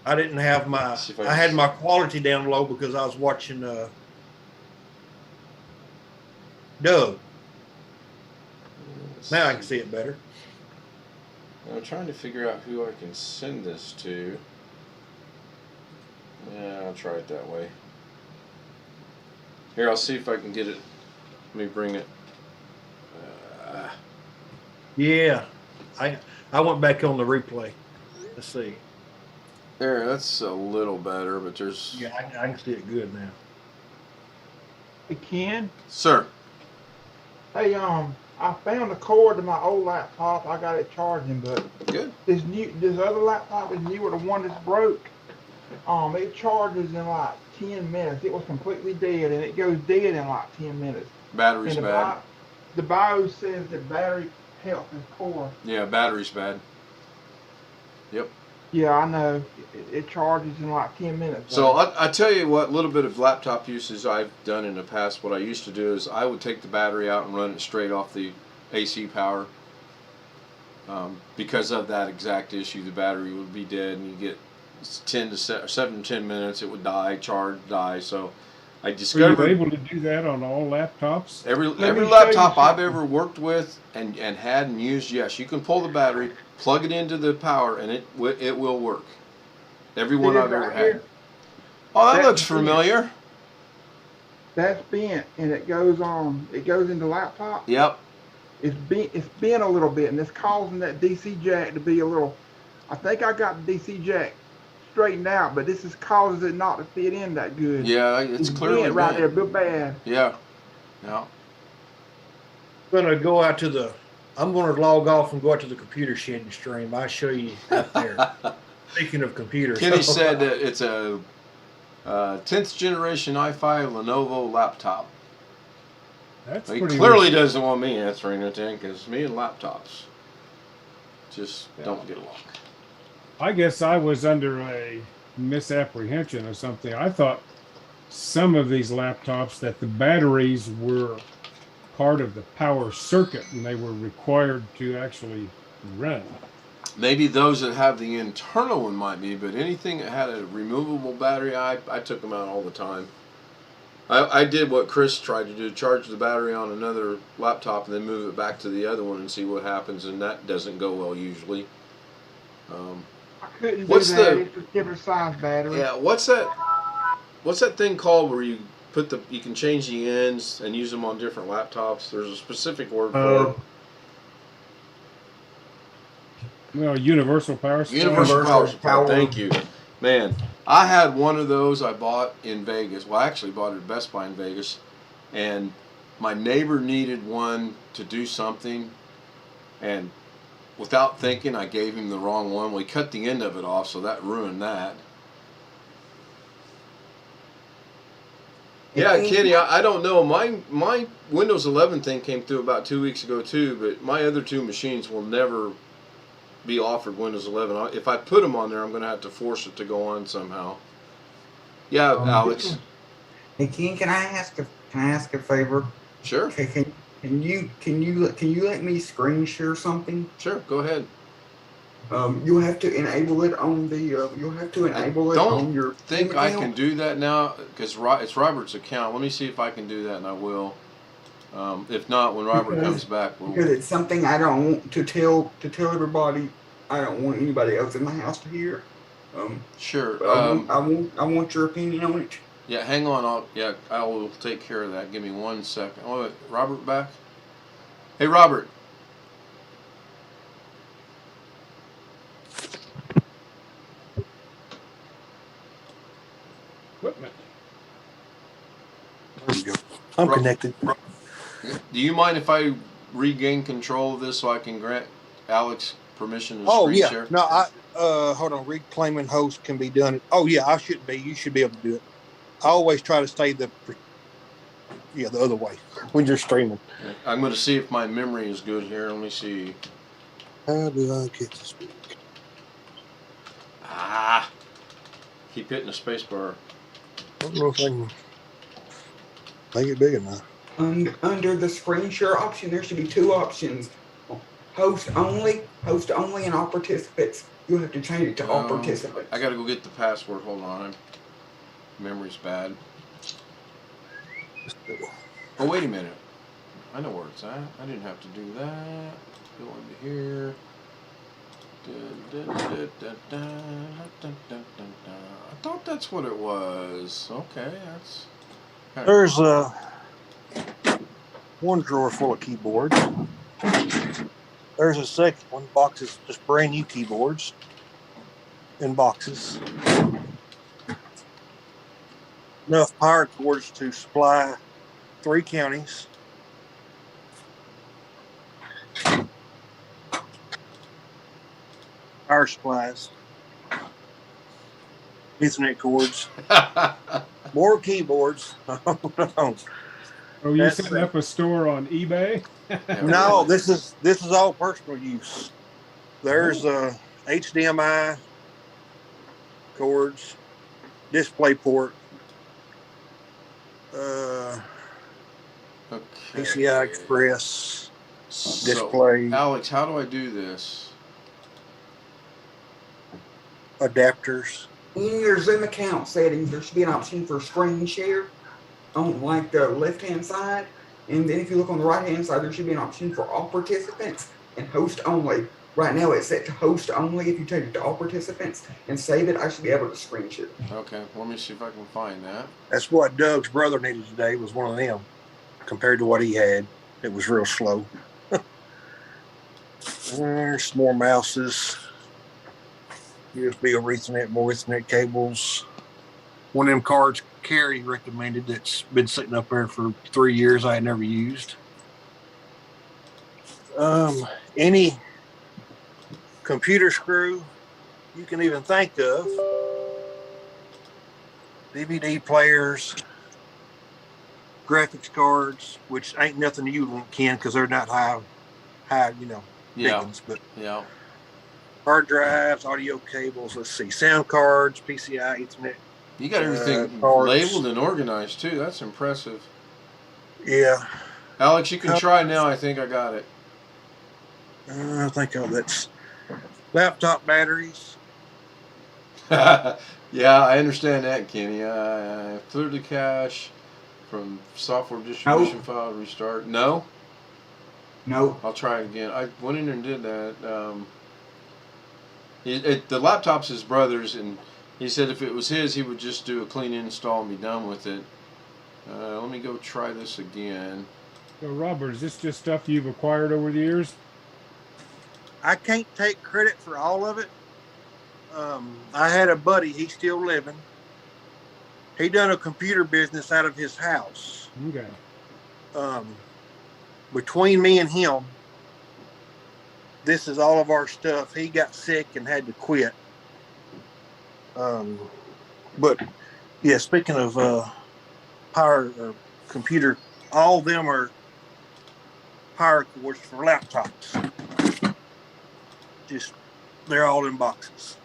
I didn't have my. I had my quality down low because I was watching Doug. Now I can see it better. I'm trying to figure out who I can send this to. Yeah, I'll try it that way. Here, I'll see if I can get it. Let me bring it. Yeah, I went back on the replay. Let's see. There, that's a little better, but there's. Yeah, I can see it good now. Hey, Ken. Sir. Hey, I found a cord to my old laptop. I got it charging, but Good. this other laptop is newer, the one that's broke. It charges in like 10 minutes. It was completely dead, and it goes dead in like 10 minutes. Battery's And bad. The BIOS says that battery health is poor. Yeah, battery's bad. Yep. Yeah, I know. It charges in like 10 minutes. So I tell you what, little bit of laptop uses I've done in the past. What I used to do is I would take the battery out and run it straight off the AC power. Because of that exact issue, the battery would be dead, and you get 7 to 10 minutes, it would die, charge, die. So I discovered. Were you able to do that on all laptops? Every me laptop show you I've ever worked with and had and used, yes, you can pull the battery, plug it into the power, and it will work. Every one I've ever had. Oh, that looks familiar. That's bent, and it goes into the laptop. Yep. It's bent a little bit, and it's causing that DC jack to be a little. I think I got the DC jack straightened out, but this causes it not to fit in that good. Yeah, it's clearly bent right there, bent. real bad. Yeah. Yeah. I'm gonna go out to I'm gonna log off and go out to the computer shed and stream. I'll show you out there. Speaking of computers, Kenny said that it's a 10th generation i5 Lenovo laptop. That's He pretty clearly doesn't want me answering it then, because me and laptops just don't get along. I guess I was under a misapprehension or something. I thought some of these laptops that the batteries were part of the power circuit and they were required to actually run. Maybe those that have the internal one might be, but anything that had a removable battery, I took them out all the time. I did what Chris tried to do, charge the battery on another laptop and then move it back to the other one and see what happens, and that doesn't go well usually. I couldn't What's do that. the- It's a different size battery. Yeah, what's that thing called where you you can change the ends and use them on different laptops. There's a specific word for it. Well, universal power supply. Universal power supply. Power. Thank you, man. I had one of those I bought in Vegas. Well, I actually bought it at Best Buy in Vegas, and my neighbor needed one to do something, and without thinking, I gave him the wrong one. We cut the end of it off, so that ruined that. Yeah, Kenny, I don't know. My Windows 11 thing came through about 2 weeks ago too, but my other two machines will never be offered Windows 11. If I put them on there, I'm going to have to force it to go on somehow. Yeah, Alex. Hey, Ken, can I ask a favor? Sure. Okay, can you let me screen share something? Sure. Go ahead. You'll have to enable it on the. You'll have to enable it on your. Think I can account. do that now because it's Robert's account. Let me see if I can do that, and I will. If not, when Robert comes back, because it's something I don't want to tell everybody. I don't want anybody else in my house to hear. Sure. But I want your opinion on it. Yeah, hang on. I will take care of that. Give me 1 second. Oh, wait, Robert back? Hey, Robert. Equipment. There we go. I'm connected. Do you mind if I regain control of this so I can grant Alex permission to Oh screen yeah. share? No, hold on. Reclaiming host can be done. Oh yeah, I should be. You should be able to do it. I always try to stay the other way when you're streaming. I'm going to see if my memory is good here. Let me see. How do I get this? Keep hitting the space bar. I don't know if I can make it big enough. Under the screen share option, there should be two options: host only, and all participants. You'll have to change it to all participants. I got to go get the password. Hold on. Memory's bad. Oh, wait a minute. I know where it's at. I didn't have to do that. Go into here. I thought that's what it was. Okay, that's. There's one drawer full of keyboards. There's a second one, boxes, just brand new keyboards in boxes. Enough power cords to supply 3 counties. Power supplies. Ethernet cords. More keyboards. Oh, you setting up a store on eBay? No, this is all personal use. There's HDMI cords, display port, PCI Express, display. So, Alex, how do I do this? Adapters. In your Zoom account settings, there should be an option for screen share on like the left-hand side. And then if you look on the right-hand side, there should be an option for all participants and host only. Right now it's set to host only. If you change it to all participants and save it, I should be able to screen share. Okay, let me see if I can find that. That's what Doug's brother needed today, was one of them. Compared to what he had, it was real slow. There's some more mouses. USB over Ethernet, more Ethernet cables. One of them cards Carrie recommended that's been sitting up there for 3 years I had never used. Any computer screw you can even think of. DVD players, graphics cards, which ain't nothing to you, Ken, because they're not high, big ones, but Yeah. hard drives, audio cables, let's see, sound cards, PCI, Ethernet. You got everything cards. labeled and organized too. That's impressive. Yeah. Alex, you can try now. I think I got it. I think that's laptop batteries. Yeah, I understand that, Kenny. I cleared the cache from software distribution file restart. No? No. I'll try it again. I went in there and did that. The laptop's his brother's, and he said if it was his, he would just do a clean install and be done with it. Let me go try this again. So, Robert, is this just stuff you've acquired over the years? I can't take credit for all of it. I had a buddy, he's still living. He done a computer business out of his house. Okay. Between me and him, this is all of our stuff. He got sick and had to quit. But yeah, speaking of power computer, all of them are power cords for laptops. Just they're all in boxes.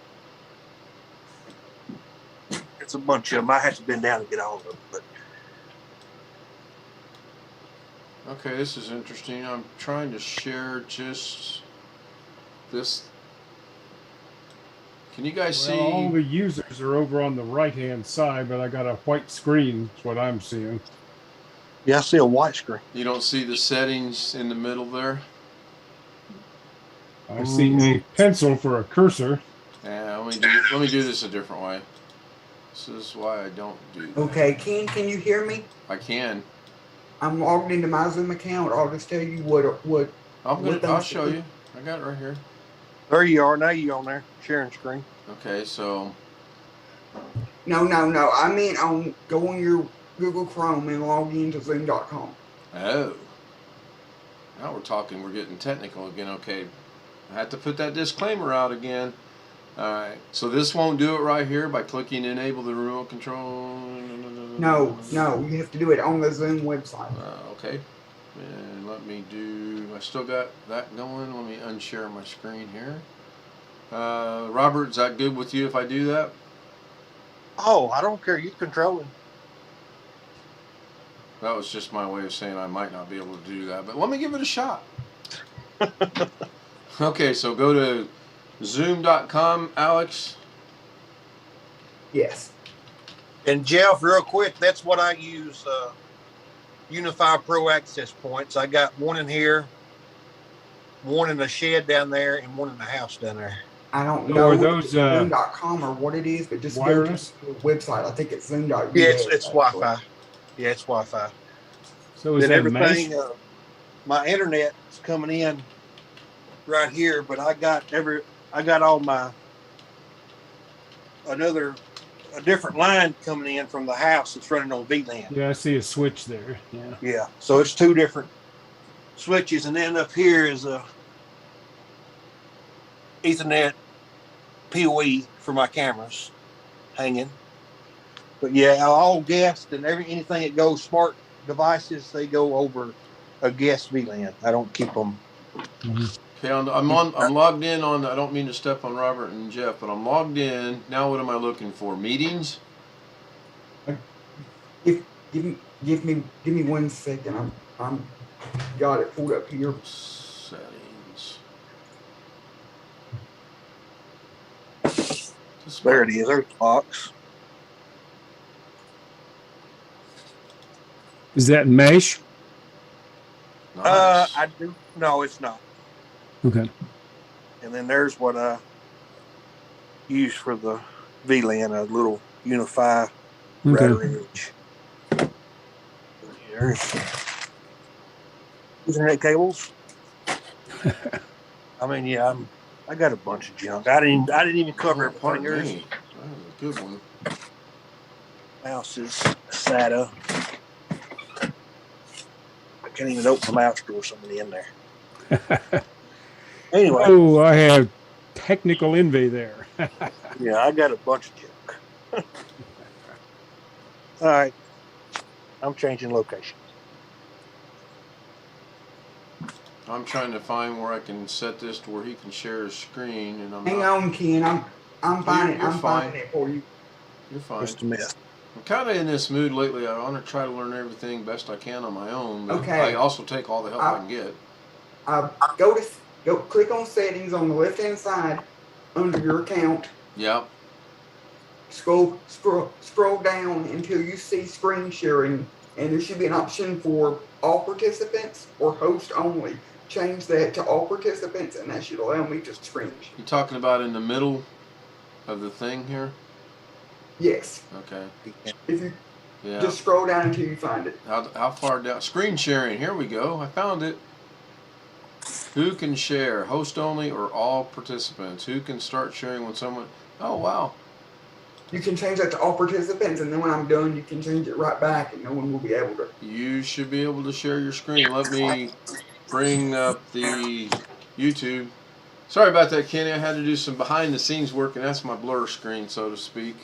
It's a bunch of them. I had to bend down to get all of them, but Okay, this is interesting. I'm trying to share just this. Can you guys Well, see? all the users are over on the right-hand side, but I got a white screen. That's what I'm seeing. yeah, I see a white screen. You don't see the settings in the middle there? I see a pencil for a cursor. Yeah, let me do this a different way. This is why I don't do that. Okay, Ken, can you hear me? I can. I'm logged into my Zoom account. I'll just tell you what. I'll show you. I got it right here. There you are. Now you on there sharing screen. Okay, so No. I mean, go on your Google Chrome and log into Zoom.com. oh, now we're talking. We're getting technical again. Okay, I have to put that disclaimer out again. All right, so this won't do it right here by clicking enable the remote control. No, you have to do it on the Zoom website. Okay, and let me do. I still got that going. Let me unshare my screen here. Robert, is that good with you if I do that? Oh, I don't care. You controlling. That was just my way of saying I might not be able to do that, but let me give it a shot. Okay, so go to zoom.com, Alex. Yes. And Jeff, real quick, that's what I use. Unify Pro access points. I got one in here, one in the shed down there, and one in the house down there. I don't So know are if those, it's Zoom.com or what it is, but just wireless? go to the website. I think it's Zoom.us. Yeah, it's Wi-Fi. Yeah, it's Wi-Fi. So is Then that everything, mesh? my internet is coming in right here, but I got all my a different line coming in from the house that's running on VLAN. Yeah, I see a switch there. Yeah. Yeah, so it's two different switches, and then up here is a Ethernet PoE for my cameras hanging. But yeah, all guest and anything that goes smart devices, they go over a guest VLAN. I don't keep them. Okay, I'm logged in on. I don't mean to step on Robert and Jeff, but I'm logged in now. What am I looking for? Meetings. Give me 1 second. I'm got it pulled up here. Settings. There it is. There's the box. Is that mesh? Nice. I do. No, it's not. Okay. And then there's what I use for the VLAN, a little Unify router image. There's Ethernet cables. I mean, yeah, I got a bunch of junk. I didn't even cover everything. Pardon Yours me. That was a good one. mouse is SATA. I can't even open the mouse drawer. Somebody in there. Anyway. Oh, I have technical envy there. Yeah, I got a bunch of junk. All right. I'm changing location. I'm trying to find where I can set this to where he can share his screen, and Hang on, Ken. I'm finding You're I'm fine. finding it for you. You're fine. Just a mess. I'm kind of in this mood lately. I want to try to learn everything best I can on my own. But Okay. I also take all the help I can get. Go click on settings on the left hand side under your account. Yep. Scroll down until you see screen sharing, and there should be an option for all participants or host only. Change that to all participants, and that should allow me to screen share. You talking about in the middle of the thing here? Yes. Okay. If Yeah. Just scroll down until you find it. How far down? Screen sharing. Here we go. I found it. Who can share? Host only or all participants? Who can start sharing when someone? Oh wow. You can change that to all participants, and then when I'm done, you can change it right back, and no one will be able to. You should be able to share your screen. Let me bring up the YouTube. Sorry about that, Kenny. I had to do some behind the scenes work, and that's my blur screen, so to speak.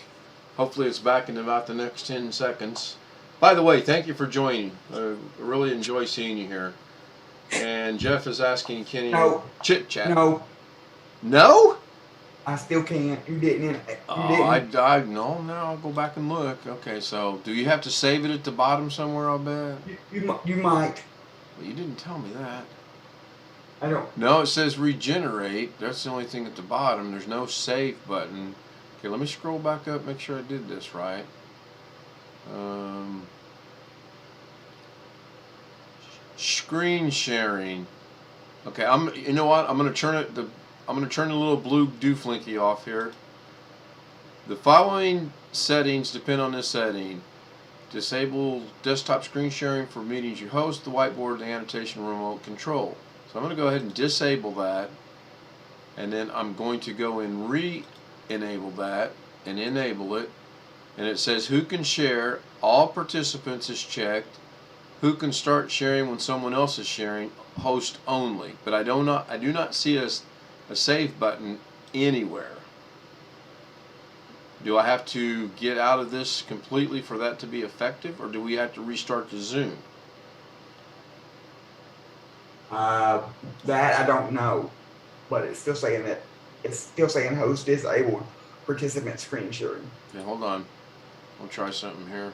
Hopefully it's back in about the next 10 seconds. By the way, thank you for joining. I really enjoy seeing you here. And Jeff is asking Kenny No. chit chat. No, No? I still can't. You didn't. You Oh, didn't. no, I'll go back and look. Okay, so do you have to save it at the bottom somewhere, I'll bet? You might. Well, you didn't tell me that. I don't. No, it says regenerate. That's the only thing at the bottom. There's no save button. Okay, let me scroll back up, make sure I did this right. Screen sharing. Okay, you know what? I'm gonna turn it. I'm gonna turn the little blue dooflinky off here. The following settings depend on this setting. Disable desktop screen sharing for meetings you host, the whiteboard, the annotation remote control. So I'm going to go ahead and disable that, and then I'm going to go and re-enable that and enable it. And it says who can share, all participants is checked, who can start sharing when someone else is sharing, host only. But I do not see a save button anywhere. Do I have to get out of this completely for that to be effective, or do we have to restart the Zoom? That I don't know, but it's still saying that host disabled participant screen sharing. Okay, hold on. I'll try something here.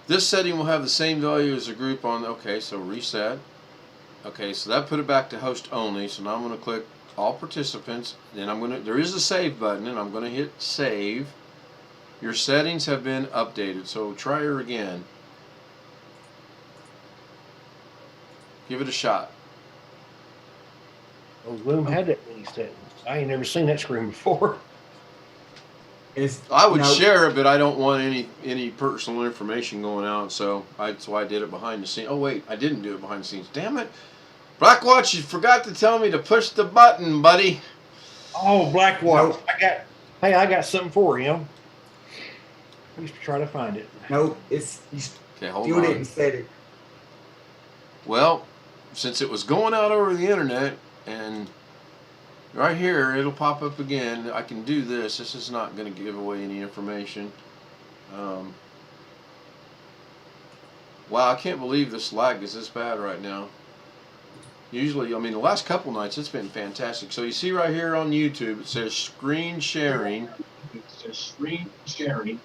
This setting will have the same value as the group on. Okay, so reset. Okay, so that put it back to host only. So now I'm going to click all participants. Then there is a save button, and I'm going to hit save. Your settings have been updated. So try her again. Give it a shot. Oh, Zoom had that many settings. I ain't never seen that screen before. I would share it, but I don't want any personal information going out, so that's why I did it behind the scenes. Oh wait, I didn't do it behind the scenes. Damn it, Blackwatch! You forgot to tell me to push the button, buddy. Oh, Blackwatch! Nope. I got something for you. I used to try to find it. No, you hold still on. didn't set it. Well, since it was going out over the internet, and right here it'll pop up again. I can do this. This is not going to give away any information. Wow, I can't believe this lag is this bad right now. Usually, I mean, the last couple nights it's been fantastic. So you see right here on YouTube, it says screen sharing. It says screen sharing.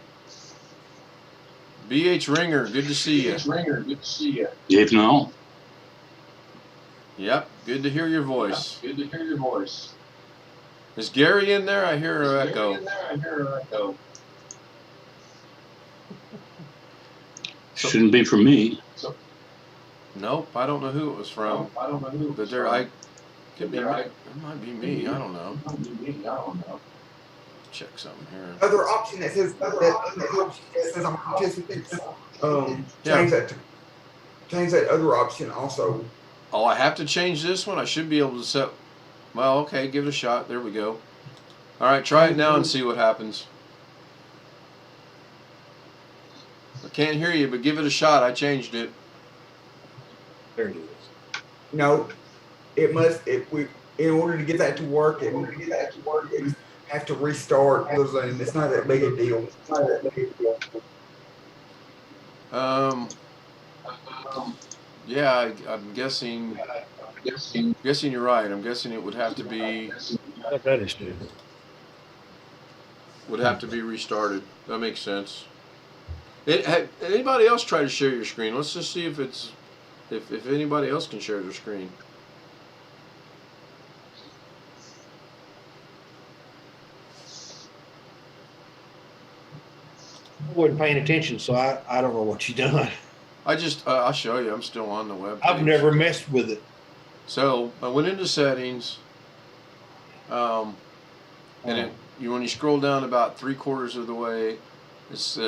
BH Ringer, good to see you. BH Ringer, good to see you. Dave, no. Yep, good to hear your voice. Good to hear your voice. Is Gary in there? I hear an echo. Gary in there? I hear an echo. Shouldn't be from me. Nope, I don't know who it was from. I don't know who. But there, could be. It might be me. I don't know. It might be me. I don't know. Check something here. Other option that says on participants. Change that other option also. Oh, I have to change this one? I should be able to set... Well, okay, give it a shot. There we go. All right, try it now and see what happens. I can't hear you, but give it a shot. I changed it. There it is. No, it must. In order to get that to work, you have to restart the Zoom. It's not that big a deal. Yeah, I'm guessing you're right. I'm guessing it would have to be That is true. restarted. That makes sense. Anybody else try to share your screen? Let's just see if anybody else can share their screen. I wasn't paying attention, so I don't know what you done. I'll show you. I'm still on the web page. I've never messed with it. So I went into settings, and when you scroll down about 3/4 of the way, it's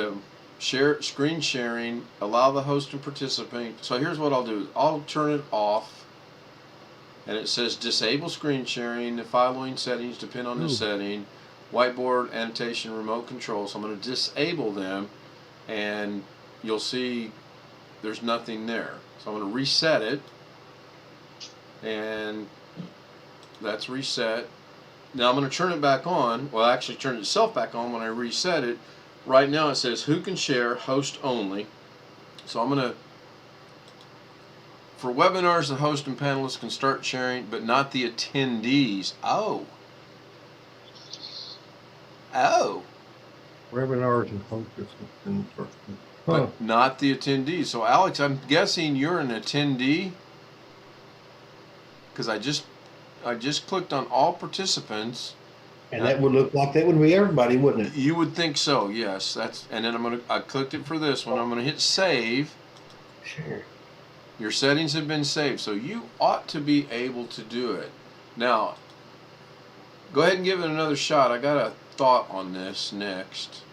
share screen sharing, allow the host and participant. So here's what I'll do. I'll turn it off, and it says disable screen sharing. The following settings depend on the Ooh. setting. Whiteboard, annotation, remote control. So I'm going to disable them, and you'll see there's nothing there. So I'm going to reset it, and that's reset. Now I'm going to turn it back on. Well, actually turn itself back on when I reset it. Right now it says who can share, host only. So I'm going to, for webinars, the host and panelists can start sharing, but not the attendees. Oh. Webinars and focus. But not the attendees. So Alex, I'm guessing you're an attendee, because I just clicked on all participants. And that would look like that would be everybody, wouldn't it? You would think so, yes. That's, and then I clicked it for this one. I'm gonna hit save. Sure. Your settings have been saved, so you ought to be able to do it. Now, go ahead and give it another shot. I got a thought on this next.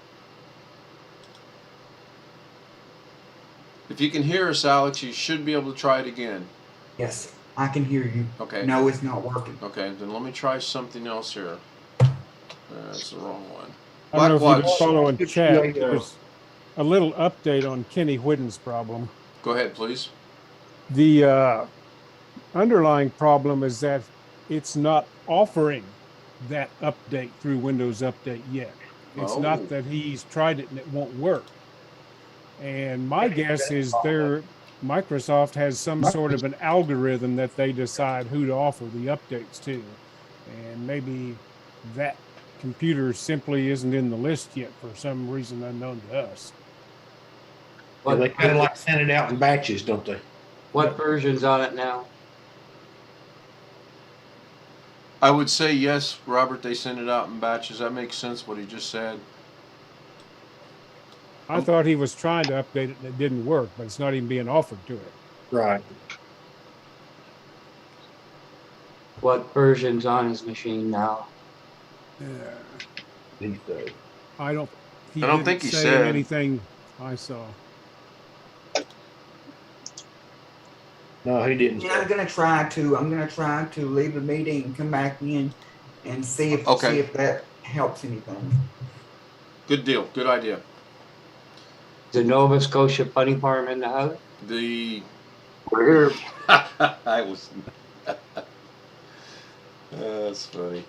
If you can hear us, Alex, you should be able to try it again. Yes, I can hear you. Okay. No, it's not working. Okay, then let me try something else here. That's the wrong one. I don't know if you've been Blackwatch. following Yeah, chat. yeah. There's a little update on Kenny Whidden's problem. Go ahead, please. The underlying problem is that it's not offering that update through Windows Update yet. It's Oh. not that he's tried it and it won't work. And my guess is Microsoft has some sort of an algorithm that they decide who to offer the updates to. And maybe that computer simply isn't in the list yet for some reason unknown to us. Yeah, they kind of like send it out in batches, don't they? What version's on it now? I would say yes, Robert, they send it out in batches. That makes sense what he just said. I thought he was trying to update it and it didn't work, but it's not even being offered to it. Right. What version's on his machine now? These days. I don't don't think he say said. anything I saw. No, he didn't. Yeah, I'm gonna try to leave the meeting and come back in and see if Okay. that helps anything. Good deal. Good idea. The Nova Scotia Funny Farm in the house? The We're here. I was. That's funny.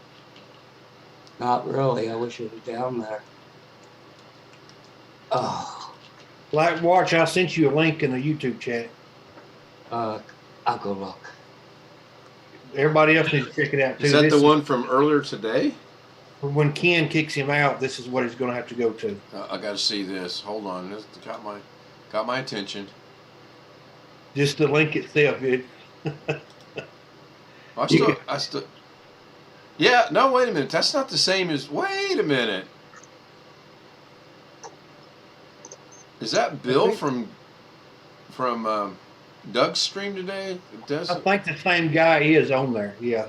Not really. I wish it was down there. Oh, Like, watch, I sent you a link in the YouTube chat. I'll go look. Everybody else needs to check it out too. Is that This the one from earlier today? When Ken kicks him out, this is what he's going to have to go to. I got to see this. Hold on. This got my attention. Just the link itself. I still. Yeah. No. Wait a minute. That's not the same as. Wait a minute. Is that Bill from Doug's stream today? I think the same guy is on there. Yeah.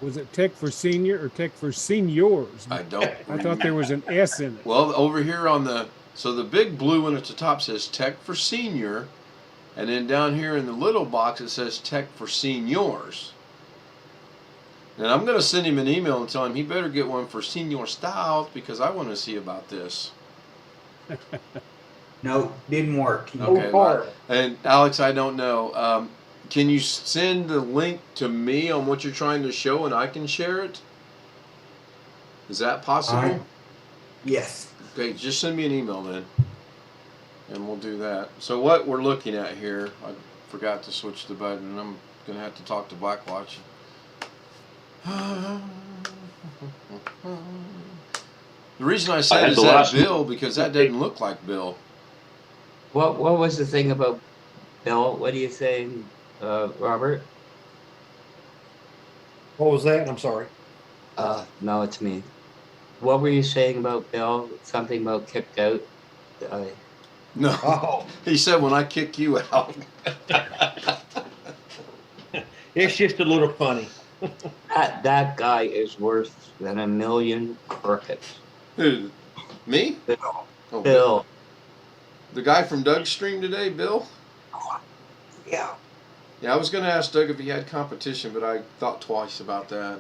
Was it Tech for Senior or Tech for Seniors? I don't. I thought there was an S in it. Well, over here on the big blue one at the top says Tech for Senior, and then down here in the little box it says Tech for Seniors. And I'm going to send him an email and tell him he better get one for Senior Styles because I want to see about this. No, didn't work. Okay. And Alex, I don't know. Can you send the link to me on what you're trying to show and I can share it? Is that possible? Yes. Okay, just send me an email then. And we'll do that. So what we're looking at here, I forgot to switch the button. I'm going to have to talk to Blackwatch. The reason I said is that Bill, because that didn't look like Bill. What was the thing about Bill? What do you say, Robert? What was that? I'm sorry. No, it's me. What were you saying about Bill? Something about kicked out? No, Oh, he said when I kick you out. it's just a little funny. That guy is worse than a million crickets. Who? Me? Bill. Oh, Bill. The guy from Doug's stream today, Bill? Yeah. Yeah, I was going to ask Doug if he had competition, but I thought twice about that.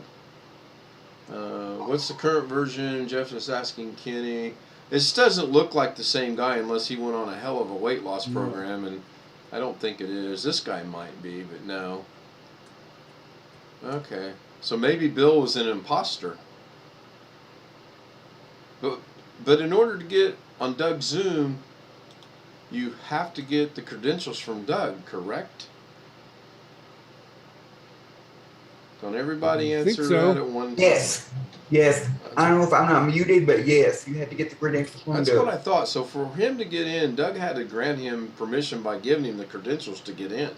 What's the current version? Jeff is asking Kenny. This doesn't look like the same guy unless he went on a hell of a weight loss No. program, and I don't think it is. This guy might be, but no. Okay, so maybe Bill was an imposter. But in order to get on Doug's Zoom, you have to get the credentials from Doug, correct? Don't everybody I think answer so. that at one time? Yes. Yes. I don't know if I'm not muted, but yes, you had to get the credentials from That's Doug. what I thought. So for him to get in, Doug had to grant him permission by giving him the credentials to get in.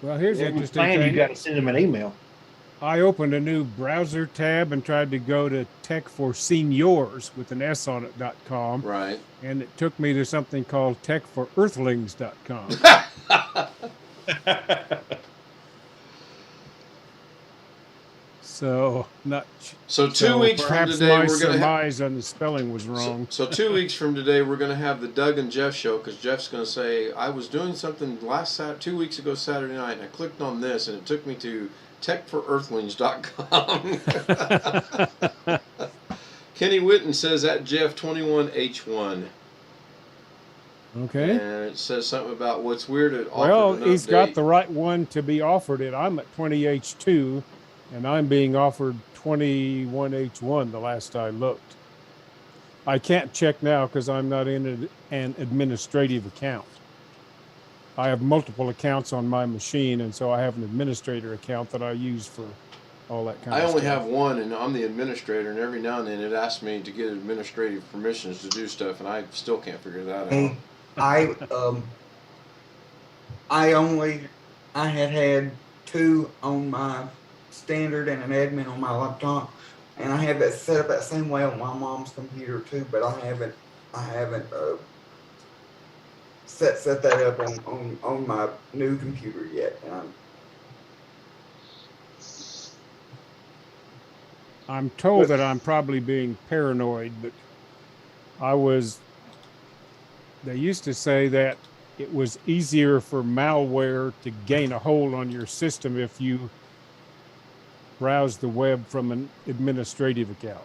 Well, here's the Every interesting plan, you thing. got to send them an email. I opened a new browser tab and tried to go to techforseniors with an S on it.com, Right. and it took me to something called techforearthlings.com. So not. So 2 weeks from perhaps today, my we're going to have. surmise on the spelling was wrong. So 2 weeks from today, we're going to have the Doug and Jeff show because Jeff's going to say, I was doing something 2 weeks ago Saturday night, and I clicked on this, and it took me to techforearthlings.com. Kenny Witten says at Jeff21H1. Okay. And it says something about what's weird at Well, offered an he's got update. the right one to be offered it. I'm at 20H2, and I'm being offered 21H1 the last I looked. I can't check now because I'm not in an administrative account. I have multiple accounts on my machine, and so I have an administrator account that I use for all that kind I of only stuff. have one, and I'm the administrator, and every now and then it asks me to get administrative permissions to do stuff, and I still can't figure that out. Hey, I had two on my standard and an admin on my laptop, and I have that set up that same way on my mom's computer too, but I haven't set that up on my new computer yet. I'm told that I'm probably being paranoid, but they used to say that it was easier for malware to gain a hold on your system if you browse the web from an administrative account.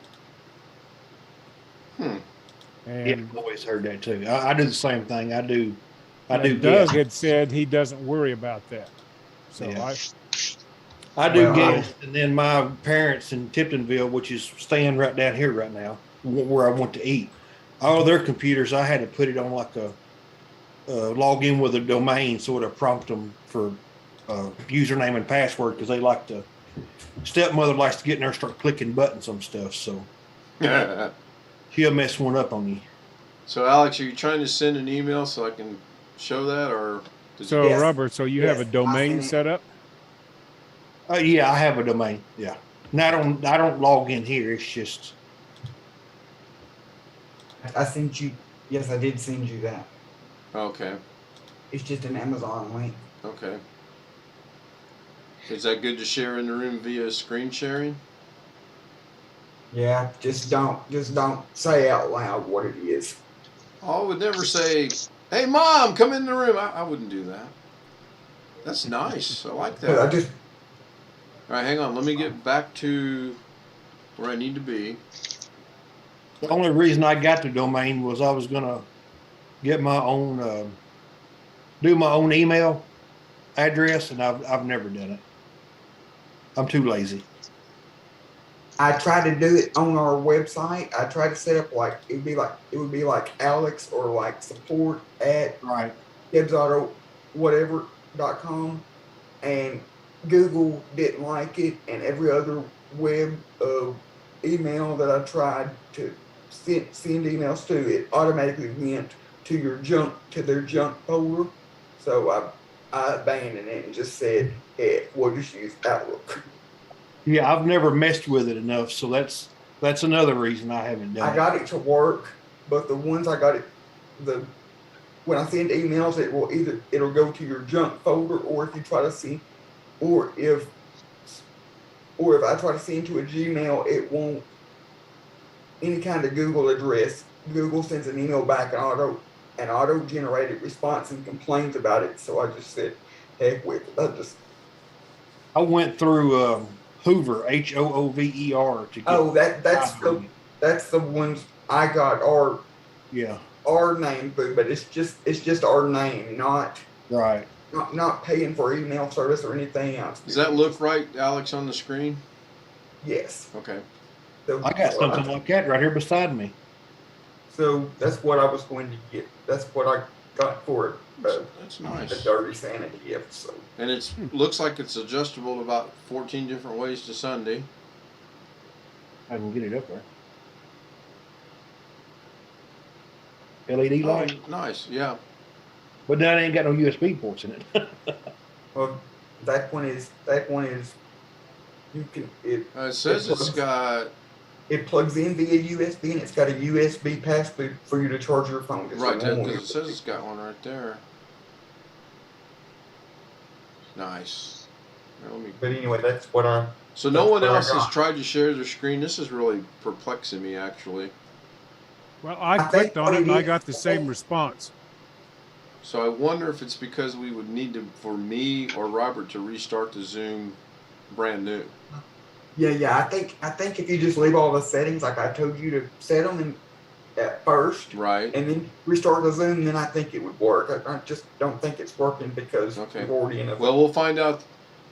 And Yeah, I've always heard that too. I do the same thing. I do. Doug guess. had said he doesn't worry about that. So Yeah. I do Well, guess, and then my parents in Tiptonville, which is staying right down here right now, where I went to eat, all their computers, I had to put it on like a log in with a domain, so it'll prompt them for username and password because they like to. Stepmother likes to get in there and start clicking buttons on stuff, so she'll mess one up on you. So, Alex, are you trying to send an email so I can show that, or? So Yes. Robert, so you have a Yes, domain set up? Yeah, I have a domain. Yeah, now I don't log in here. It's just I sent you. Yes, I did send you that. Okay. It's just an Amazon link. Okay. Is that good to share in the room via screen sharing? Yeah, just don't say out loud what it is. I would never say, "Hey, Mom, come in the room." I wouldn't do that. That's nice. I like that. But I just All right, hang on. Let me get back to where I need to be. the only reason I got the domain was I was gonna get my own, do my own email address, and I've never done it. I'm too lazy. I tried to do it on our website. I tried to set up like it would be like Alex or like support at Right. gibbsauto.com, and Google didn't like it, and every other web email that I tried to send emails to, it automatically went to their junk folder. So I abandoned it and just said, "Hey, we'll just use Outlook." Yeah, I've never messed with it enough, so that's another reason I haven't done I got it to work, but the ones I got it, when I send emails, it'll go to your junk folder, or if you try to see, or if I try to send to a Gmail, it won't any kind of Google address, Google sends an email back an auto-generated response and complains about it. So I just said, heck with it. I went through Hoover, Hoover, to get. That's the ones I got Yeah, our name through, but it's just our name, not right. not paying for email service or anything else. Does that look right, Alex, on the screen? Yes. Okay. So, I got something like that right here beside me. So that's what I was going to get. That's what I got for That's the nice. Dirty Santa gift. So And it looks like it's adjustable to about 14 different ways to Sunday. I can get it up there. LED light, Oh, nice. Yeah. but that ain't got no USB ports in it. well, that one is you can It says it's got it plugs in via USB and it's got a USB pass-through for you to charge your phone. It's right a there normal because it says USB. it's got one right there. Nice. Here, let me. But anyway, that's what I. So no one what I else has got. tried to share their screen. This is really perplexing me, actually. Well, I think clicked on what it and it I is- got the same response. So I wonder if it's because we would need to, for me or Robert, to restart the Zoom brand new. Yeah. I think if you just leave all the settings like I told you to set them at first, Right. and then restart the Zoom, then I think it would work. I just don't think it's working because Okay. we're already in a. Well, we'll find out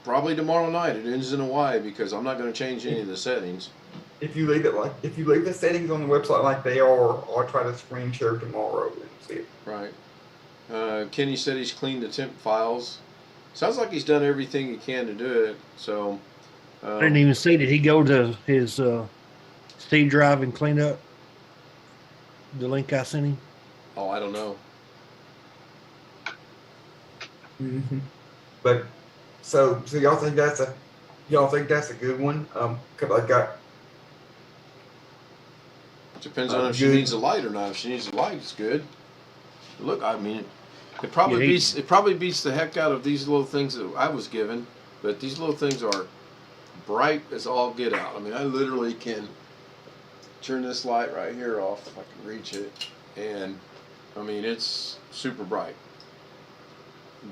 probably tomorrow night. It ends in a Y because I'm not going to change any of the settings. If you leave the settings on the website like they are, I'll try to screen share tomorrow and see it. Right. Kenny said he's cleaned the temp files. Sounds like he's done everything he can to do it. So. I didn't even see. Did he go to his C drive and clean up the link I sent him? Oh, I don't know. Mm-hmm. But so y'all think that's a good one? Cause I got. Depends on if she Good. needs a light or not. If she needs a light, it's good. Look, I mean, it probably Yeah, beats the heck out of these little things that I was given. But these little things are bright as all get out. I mean, I literally can turn this light right here off if I can reach it, and I mean it's super bright.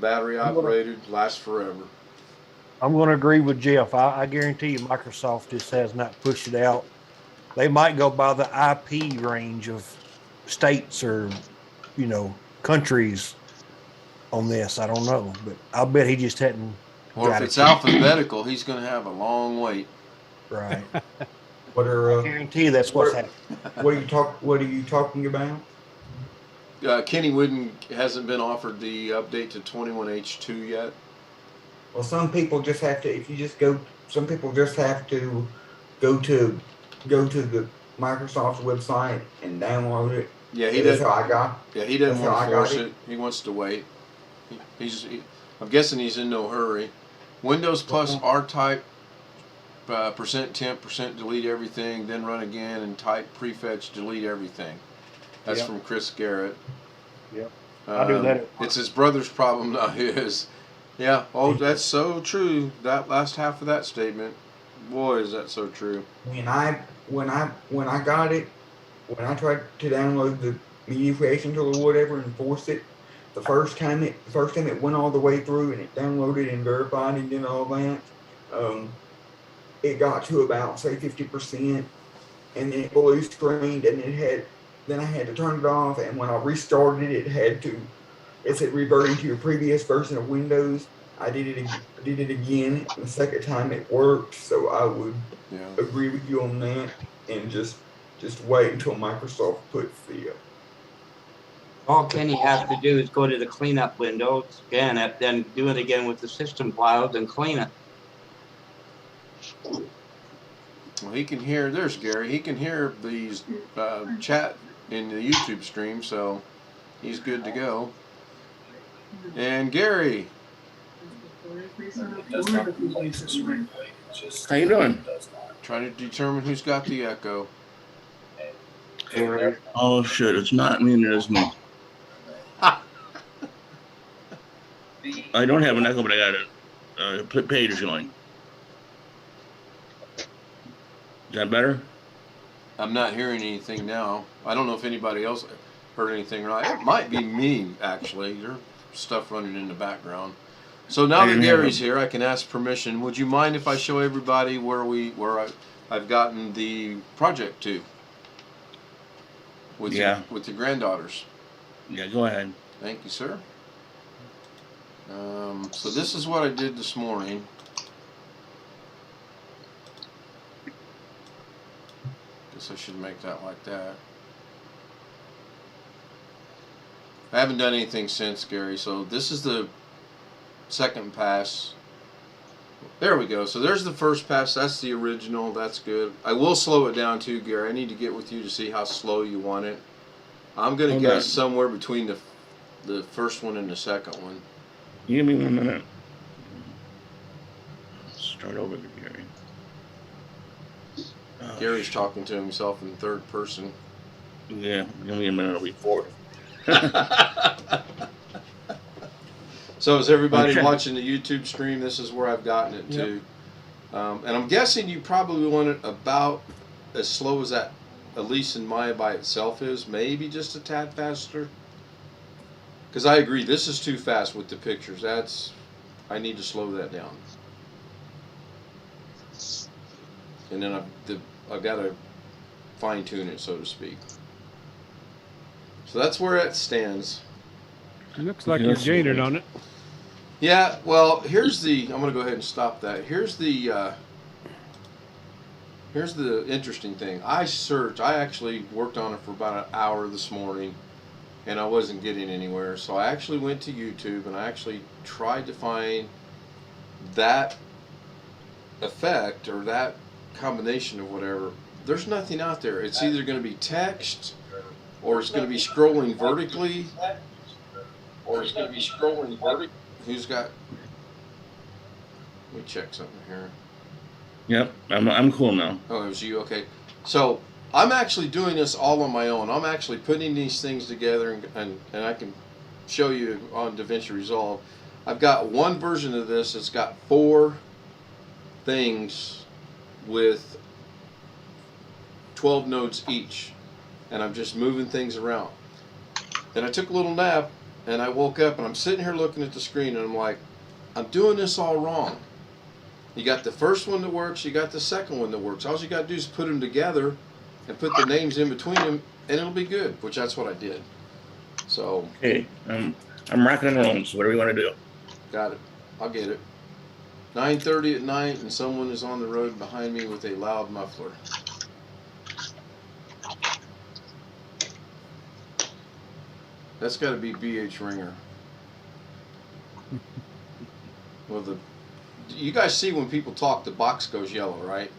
Battery operated, lasts forever. I'm going to agree with Jeff. I guarantee you Microsoft just has not pushed it out. They might go by the IP range of states or, countries on this. I don't know, but I'll bet he just hadn't. Or if it's alphabetical, he's going to have a long wait. Right. What are I guarantee you that's what's happening. What are you talking about? Kenny Wooden hasn't been offered the update to 21H2 yet. Well, some people just have to. If you just go, some people just have to go to the Microsoft's website and download it. Yeah, he That's does. how I got. Yeah, he doesn't That's want how to I got force it. it. He wants to wait. I'm guessing he's in no hurry. Windows plus R-type %temp %delete everything, then run again and type prefetch delete everything. That's Yep. from Chris Garrett. Yep. I do that. It's his brother's problem, not his. Yeah. Oh, that's so true. That last half of that statement, boy, is that so true. When I got it, when I tried to download the media creation tool or whatever and force it, the first time it went all the way through and it downloaded and verified and did all that, it got to about say 50%, and then it blue screened and then I had to turn it off, and when I restarted it said reverting to your previous version of Windows. I did it again. The second time it worked, so I would agree with you on that, and just wait until Microsoft puts the. All Kenny has to do is go to the cleanup window, scan it, then do it again with the system files and clean it. Well, he can hear. There's Gary. He can hear these chat in the YouTube stream, so he's good to go. And Gary. How you doing? Trying to determine who's got the echo. Oh shit! It's not me. It is me. I don't have an echo, but I got a page going. Is that better? I'm not hearing anything now. I don't know if anybody else heard anything or not. It might be me, actually. There's stuff running in the background. So now that Gary's here, I can ask permission. Would you mind if I show everybody where I've gotten the project to? With with the granddaughters. Yeah, go ahead. Thank you, sir. So this is what I did this morning. Guess I should make that like that. I haven't done anything since, Gary, so this is the second pass. There we go. So there's the first pass. That's the original. That's good. I will slow it down too, Gary. I need to get with you to see how slow you want it. I'm going to guess somewhere between the first one and the second one. Give me 1 minute. Start over, Gary. Gary's talking to himself in third person. Yeah, give me a minute. I'll be forward. So is everybody watching the YouTube stream? This is where I've gotten it to. And I'm guessing you probably want it about as slow as that Elise and Maya by itself is. Maybe just a tad faster. Because I agree, this is too fast with the pictures. I need to slow that down. And then I've got to fine tune it, so to speak. So that's where it stands. It looks like you're jaded on it. Yeah, well, I'm going to go ahead and stop that. Here's the interesting thing. I actually worked on it for about an hour this morning, and I wasn't getting anywhere. So I actually went to YouTube, and I actually tried to find that effect or that combination of whatever. There's nothing out there. It's either going to be text, or it's going to be scrolling vertically, Who's got? Let me check something here. Yep, I'm cool now. Oh, it was you. Okay. So I'm actually doing this all on my own. I'm actually putting these things together, and I can show you on Davinci Resolve. I've got one version of this that's got 4 things with 12 nodes each, and I'm just moving things around. Then I took a little nap, and I woke up, and I'm sitting here looking at the screen, and I'm like, I'm doing this all wrong. You got the first one that works, you got the second one that works. All you got to do is put them together and put the names in between them, and it'll be good, which that's what I did. So. Okay, I'm rocking and rolling, so what do we want to do? Got it. I'll get it. 9:30 at night, and someone is on the road behind me with a loud muffler. That's got to be BH Ringer. Well, you guys see when people talk, the box goes yellow, right?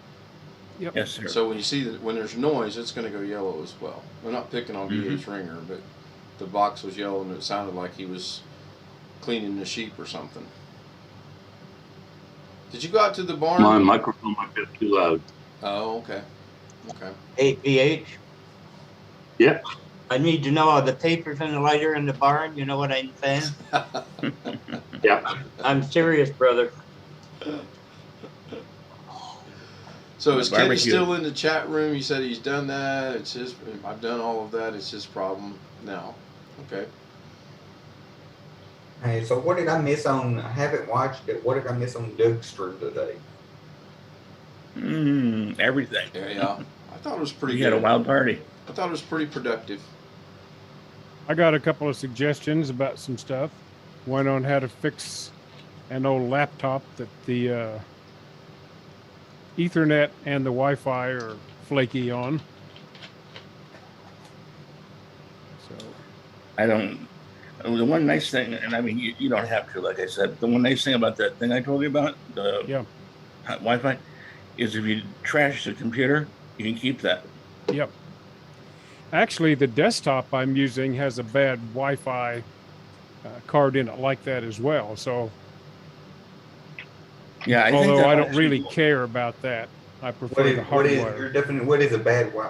Yep. Yes, sir. So when you see that when there's noise, it's going to go yellow as well. We're not picking on BH Ringer, but the box was yellow, and it sounded like he was cleaning the sheep or something. Did you go out to the barn? My microphone might be too loud. Oh, okay. Okay. Hey, PH, Yep. I need to know are the papers in the lighter in the barn. You know what I'm saying? Yep. I'm serious, brother. So is Kenny Barbecue. still in the chat room? He said he's done that. It's his. I've done all of that. It's his problem now. Okay. Hey, so what did I miss on? I haven't watched it. What did I miss on Doug's stream today? Everything. Yeah. I thought it was pretty We good. had a wild party. I thought it was pretty productive. I got a couple of suggestions about some stuff. One on how to fix an old laptop that the Ethernet and the Wi-Fi are flaky on. So I don't. The one nice thing, and I mean, you don't have to, like I said, the one nice thing about that thing I told you about, the Wi-Fi, is if you trash the computer, you can keep that. Yep. Actually, the desktop I'm using has a bad Wi-Fi card in it like that as well. So, Yeah, I think although that I don't actually- really care about that, I prefer What is the what is hardware. your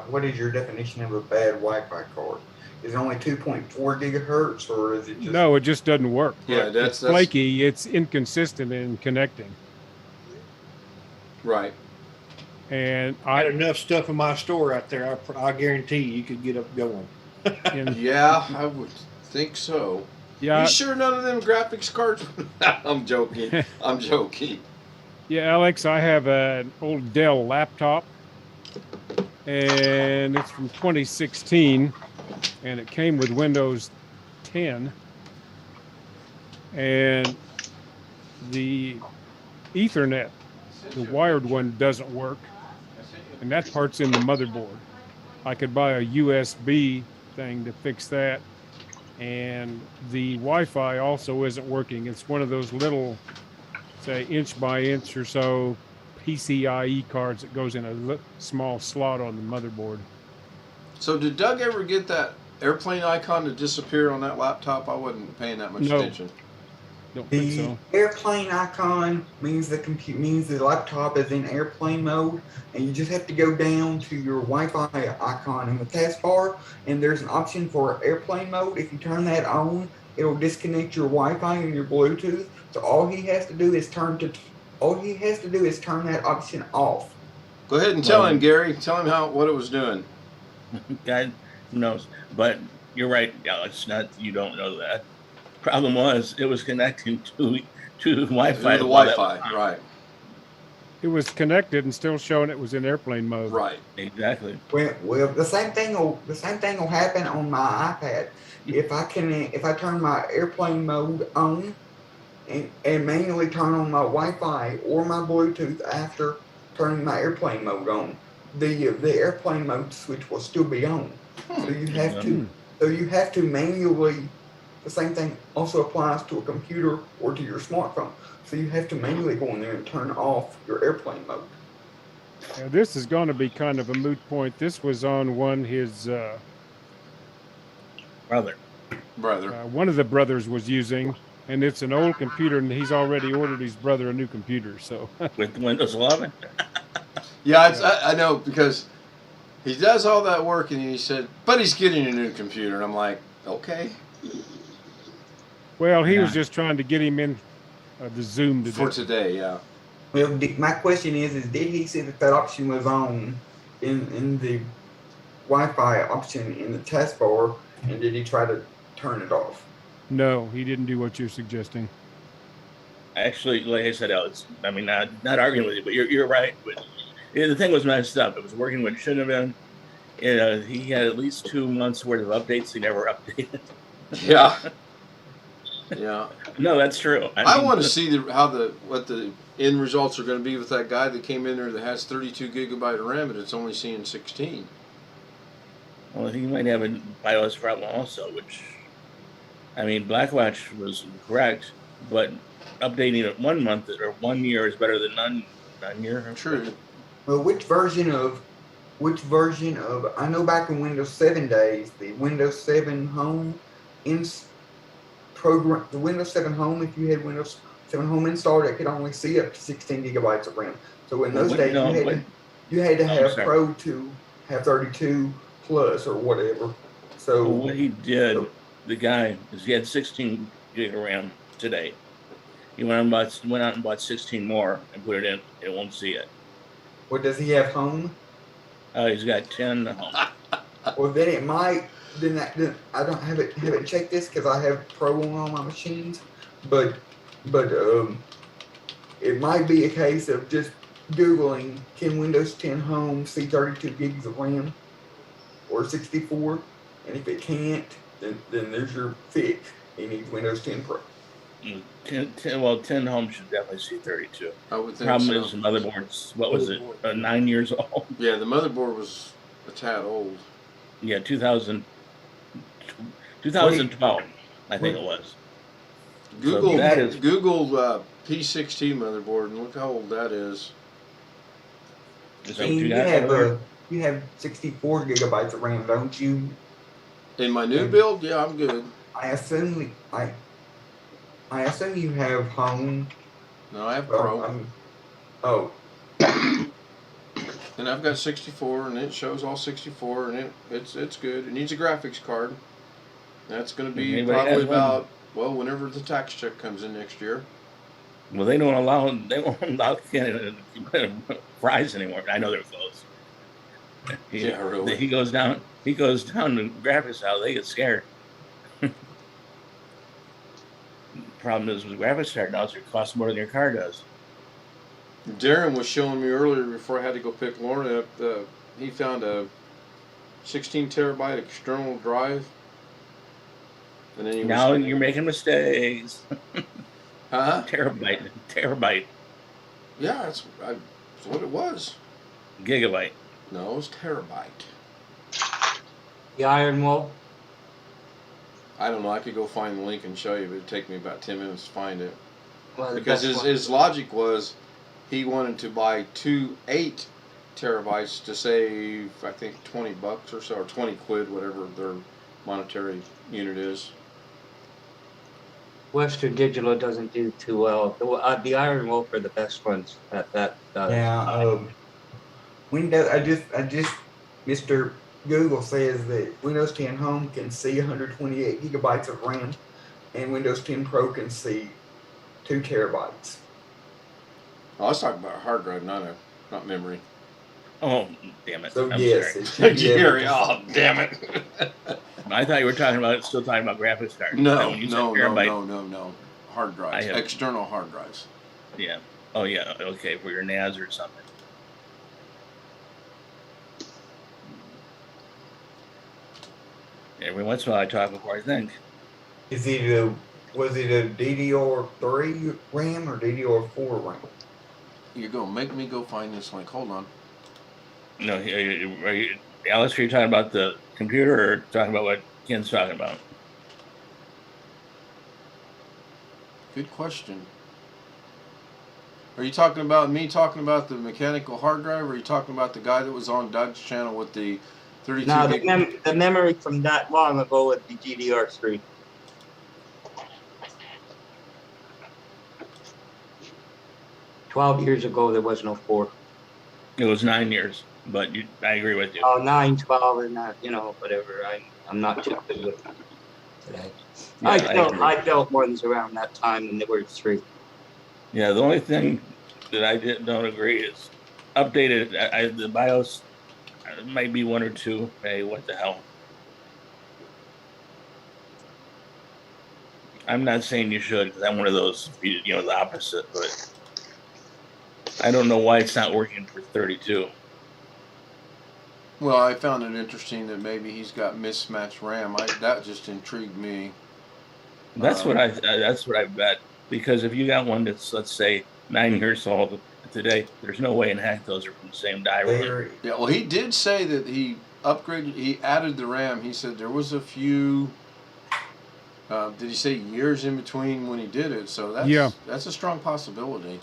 what is your definition of a bad Wi-Fi card? Is it only 2.4 gigahertz, or is it just No, it just doesn't work. Yeah, It's flaky. It's inconsistent in connecting. Right. And I had enough stuff in my store out there. I guarantee you could get up going. Yeah, I would think so. Yeah. You sure none of them graphics cards? I'm joking. I'm joking. Yeah, Alex, I have an old Dell laptop, and it's from 2016, and it came with Windows 10, and the Ethernet, the wired one, doesn't work, and that part's in the motherboard. I could buy a USB thing to fix that, and the Wi-Fi also isn't working. It's one of those little, say, inch by inch or so PCIe cards that goes in a small slot on the motherboard. So did Doug ever get that airplane icon to disappear on that laptop? I wasn't paying that much attention. Don't think The so. airplane icon means the laptop is in airplane mode, and you just have to go down to your Wi-Fi icon in the taskbar, and there's an option for airplane mode. If you turn that on, it'll disconnect your Wi-Fi and your Bluetooth. So all he has to do is turn that option off. Go ahead and tell him, Gary. Tell him what it was doing. God knows, but you're right, Alex. Not you don't know that. Problem was, it was connecting to Wi-Fi. The Wi-Fi, right? It was connected and still showing it was in airplane mode. Right. Exactly. Well, the same thing will happen on my iPad. If I turn my airplane mode on and manually turn on my Wi-Fi or my Bluetooth after turning my airplane mode on, the airplane mode switch will still be on. So you have to manually. The same thing also applies to a computer or to your smartphone. So you have to manually go in there and turn off your airplane mode. Now, this is going to be kind of a moot point. This was on his brother. One of the brothers was using, and it's an old computer, and he's already ordered his brother a new computer. So with Windows 11. Yeah, I know, because he does all that work, and he said, but he's getting a new computer, and I'm like, okay. Well, he was just trying to get him in the Zoom today. Yeah. Well, my question is did he see that option was on in the Wi-Fi option in the taskbar, and did he try to turn it off? No, he didn't do what you're suggesting. Actually, like I said, Alex, I mean, not arguing with you, but you're right. But the thing was messed up. It was working when it shouldn't have been. He had at least 2 months worth of updates he never updated. Yeah. Yeah. No, that's true. I want to see what the end results are going to be with that guy that came in there that has 32 gigabyte of RAM and it's only seeing 16. Well, he might have a BIOS problem also, which, I mean, Blackwatch was correct, but updating it 1 month or 1 year is better than none year. True. Well, which version of I know back in Windows 7 days, the Windows 7 Home program, the Windows 7 Home, if you had Windows 7 Home installed, it could only see up to 16 gigabytes of RAM. So in those days, you had to have Pro to have 32 plus or whatever. So what he did, the guy, is he had 16 gig of RAM today. He went out and bought 16 more and put it in. It won't see it. What does he have home? He's got 10 home. Well, then it might. Then I don't haven't checked this because I have Pro on all my machines, but it might be a case of just Googling, can Windows 10 Home see 32 gigs of RAM or 64? And if it can't, then there's your fix. He needs Windows 10 Pro. 10 Home should definitely see 32. I would think Problem so. is the motherboard's, what was it, 9 years old? Yeah, the motherboard was a tad old. Yeah, 2012, I think it was. Google So Google P16 motherboard and look how old that is. You have 64 gigabytes of RAM, don't you? In my new build, yeah, I'm good. I assume you have Home. No, I have Pro. And I've got 64, and it shows all 64, and it's good. It needs a graphics card. That's going to be probably about, whenever the tax check comes in next year. Well, they won't allow fries anymore. I know they're closed. Yeah, really. He goes down to graphics aisle, they get scared. Problem is with graphics card now, it costs more than your car does. Darren was showing me earlier before I had to go pick Lauren up. He found a 16 terabyte external drive, and then he Now was. you're making mistakes. Huh? Terabyte. Yeah, that's what it was. Gigabyte. No, it was terabyte. The Iron Wolf. I don't know. I could go find the link and show you, but it'd take me about 10 minutes to find it. Well, Because his logic was he wanted to buy 2 8 terabytes to save, I think, $20 or so, or 20 quid, whatever their monetary unit is. Western Digital doesn't do too well. The Iron Wolf are the best ones at that. Now, Windows, I just, Mr. Google says that Windows 10 Home can see 128 gigabytes of RAM, and Windows 10 Pro can see 2 terabytes. Oh, I was talking about a hard drive, not memory. Oh, damn it. So I'm yes, sorry. it should be Jerry, able to oh, damn it. I thought you were still talking about graphics cards. No, When you said no. terabyte, Hard drives. External hard drives. Yeah. Oh, yeah. Okay, for your NAS or something. Every once in a while I talk before I think. Was it a DDR3 RAM or DDR4 RAM? You're going to make me go find this link. Hold on. No, Alice, are you talking about the computer or talking about what Ken's talking about? Good question. Are you talking about me talking about the mechanical hard drive, or are you talking about the guy that was on Doug's channel with the 32 No, gig? the memory from that long ago would be GDR3. "12 years ago, there was no 4. It was 9 years, but I agree with you. Oh, 9, 12, and that, whatever. I'm not too good with today. Yeah, I built ones around that time, and they were 3. Yeah, the only thing that I don't agree is updated. The BIOS might be 1 or 2. Hey, what the hell? I'm not saying you should, because I'm one of those, the opposite, but I don't know why it's not working for 32. Well, I found it interesting that maybe he's got mismatched RAM. That just intrigued me. That's what I bet. Because if you got one that's, let's say, 9 years old today, there's no way in heck those are from the same die run. Yeah, well, he did say that he added the RAM. He said there was a few. Did he say years in between when he did it? So that's a strong possibility.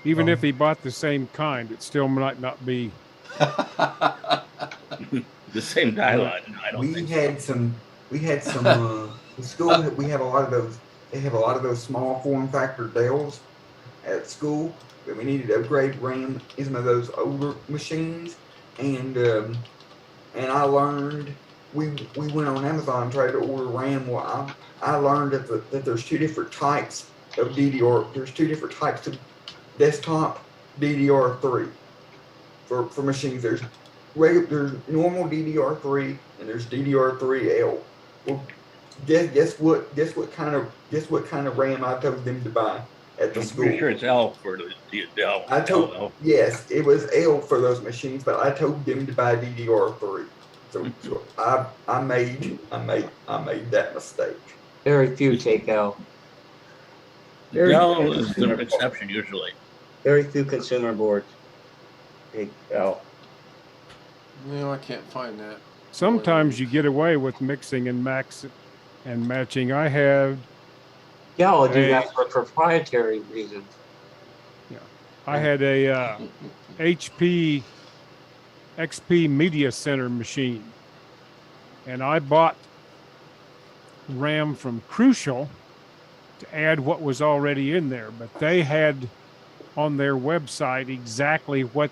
Even if he bought the same kind, it still might not be the same die line. I don't think we had some in school. We have a lot of those. They have a lot of those small form factor Dells at school, but we needed to upgrade RAM in some of those older machines, and I learned we went on Amazon and tried to order RAM. Well, I learned that there's 2 different types of DDR. There's 2 different types of desktop DDR3 for machines. There's normal DDR3 and there's DDR3L. Well, guess what kind of RAM I told them to buy at the school? I'm pretty sure it's L for the L. Yes, it was L for those machines, but I told them to buy DDR3. So I made that mistake. Very few take L. L is the exception usually. Very few consumer boards take L. No, I can't find that. Sometimes you get away with mixing and matching. I have. Yeah, I'll do that for proprietary reasons. Yeah, I had a HP XP Media Center machine, and I bought RAM from Crucial to add what was already in there, but they had on their website exactly what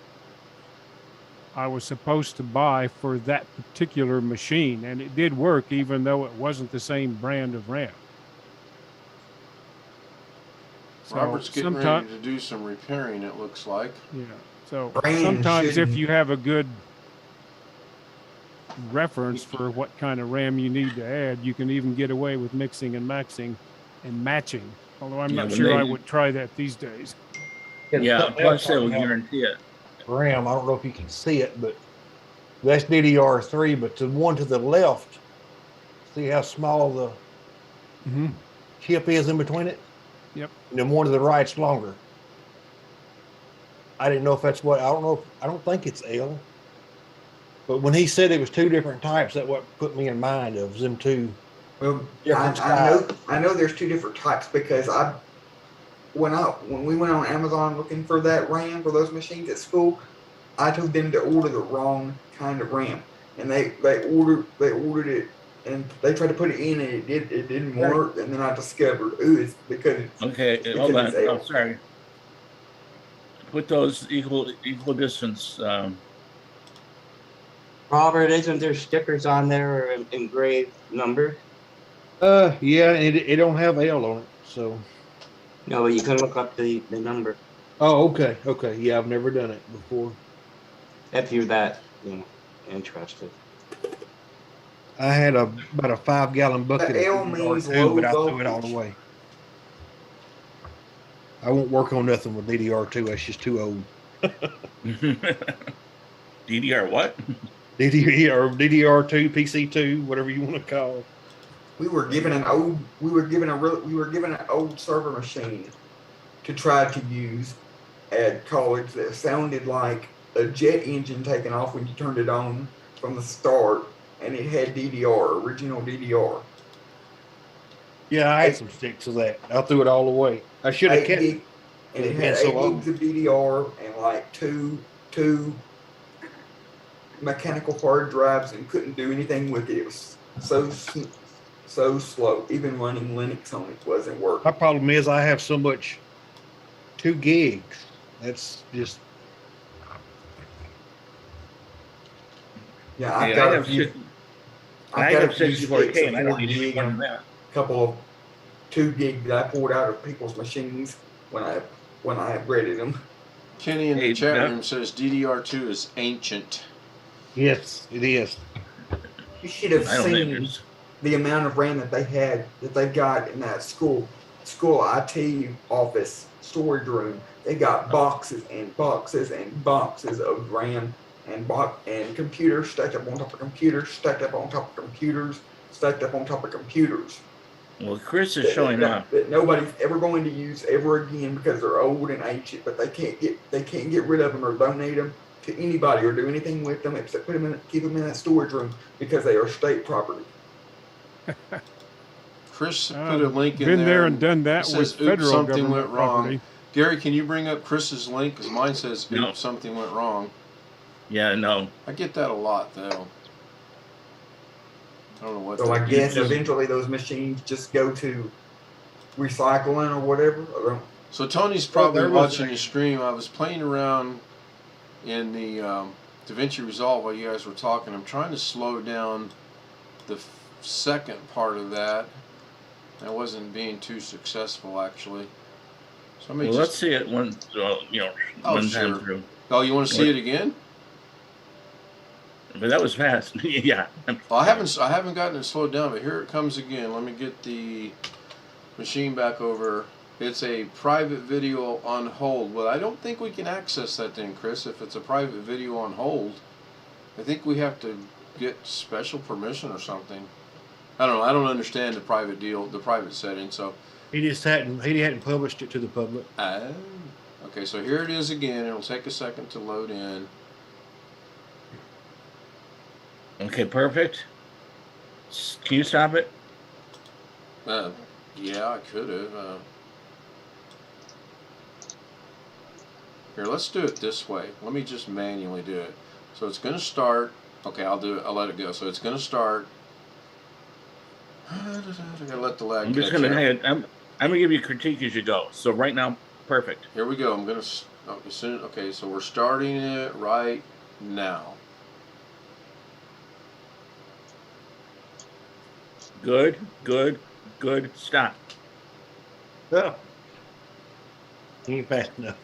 I was supposed to buy for that particular machine, and it did work even though it wasn't the same brand of RAM. So Robert's getting ready sometimes, to do some repairing, it looks like. yeah. So Brand sometimes if shouldn't- you have a good reference for what kind of RAM you need to add, you can even get away with mixing and maxing and matching. Although I'm Yeah, not when sure they- I would try that these days. And Yeah, something plus else they will talking about guarantee it. RAM, I don't know if you can see it, but that's DDR3, but the one to the left, see how small the Mm-hmm. chip is in between it? Yep. And then one to the right's longer. I didn't know if that's what, I don't know, I don't think it's L. But when he said it was two different types, that what put me in mind of them two Well, different I know there's two different types because when we went on Amazon looking for that RAM for those machines at school, I told them to order the wrong kind of RAM, and they ordered it, and they tried to put it in, and it didn't work, and then I discovered, it's because Okay, it's hold on. because it's Oh, L. sorry. Put those equal distance. Robert, isn't there stickers on there or engraved numbers? Yeah, it don't have L on it, so. No, but you can look up the number Oh, okay. Yeah, I've never done it before. if you're that interested. I had about a 5-gallon bucket The L of means DDR2, but I low threw it all voltage. away. I won't work on nothing with DDR2. That's just too old. DDR what? DDR2, PC2, whatever you want to call it. We were given an old server machine to try to use at college that sounded like a jet engine taking off when you turned it on from the start, and it had DDR, original DDR. Yeah, I had some sticks of that. I threw it all away. I should have 8 kept gig, it. and it It's had been so 8 long. gigs of DDR and like two mechanical hard drives, and couldn't do anything with it. It was so slow. Even running Linux on it wasn't working. My problem is I have so much 2 gigs. That's just Yeah, I've Yeah, got I a have few. six- I've I got have a few 64K, sticks of and I don't 4 need any gig more than and that. a couple of 2 gig that I pulled out of people's machines when I upgraded them. Kenny in Hey, the chat Beth? room says DDR2 is ancient. yes, it is. You should have I don't think seen it's. the amount of RAM that they got in that school IT office storage room. They got boxes and boxes and boxes of RAM and computers stacked up on top of computers, stacked up on top of computers, stacked up on top of computers. Well, Chris is showing off. That nobody's ever going to use ever again because they're old and ancient, but they can't get rid of them or donate them to anybody or do anything with them except keep them in that storage room because they are state property. Chris put a link in Been there. there and done it that says, with "Oops, federal something government went wrong." property. Gary, can you bring up Chris's link? Because mine says, "Oops, No. something went wrong." Yeah, no. I get that a lot, though. I don't know what. So I that guess is. eventually those machines just go to recycling or whatever. I don't. So Tony's probably there was watching the stream. I was playing around in the Davinci Resolve while you guys were talking. I'm trying to slow down the second part of that. I wasn't being too successful, actually. So Well, let's see it one time sure. through. Oh, you want to see it again? But that was fast. Yeah. Well, I haven't gotten it slowed down, but here it comes again. Let me get the machine back over. It's a private video on hold. Well, I don't think we can access that then, Chris. If it's a private video on hold, I think we have to get special permission or something. I don't know. I don't understand the private setting. So He hadn't published it to the public. okay. So here it is again. It'll take a second to load in. Okay, perfect. Can you stop it? Yeah, I could have. Here, let's do it this way. Let me just manually do it. So it's going to start. Okay, I'll do it. I'll let it go. So it's going to start. I gotta let the lag. I'm just gonna. Hey, I'm gonna give you critique as you go. So right now, perfect. Here we go. I'm gonna. Okay, so we're starting it right now. Good. Stop. Yeah. Ain't fast enough.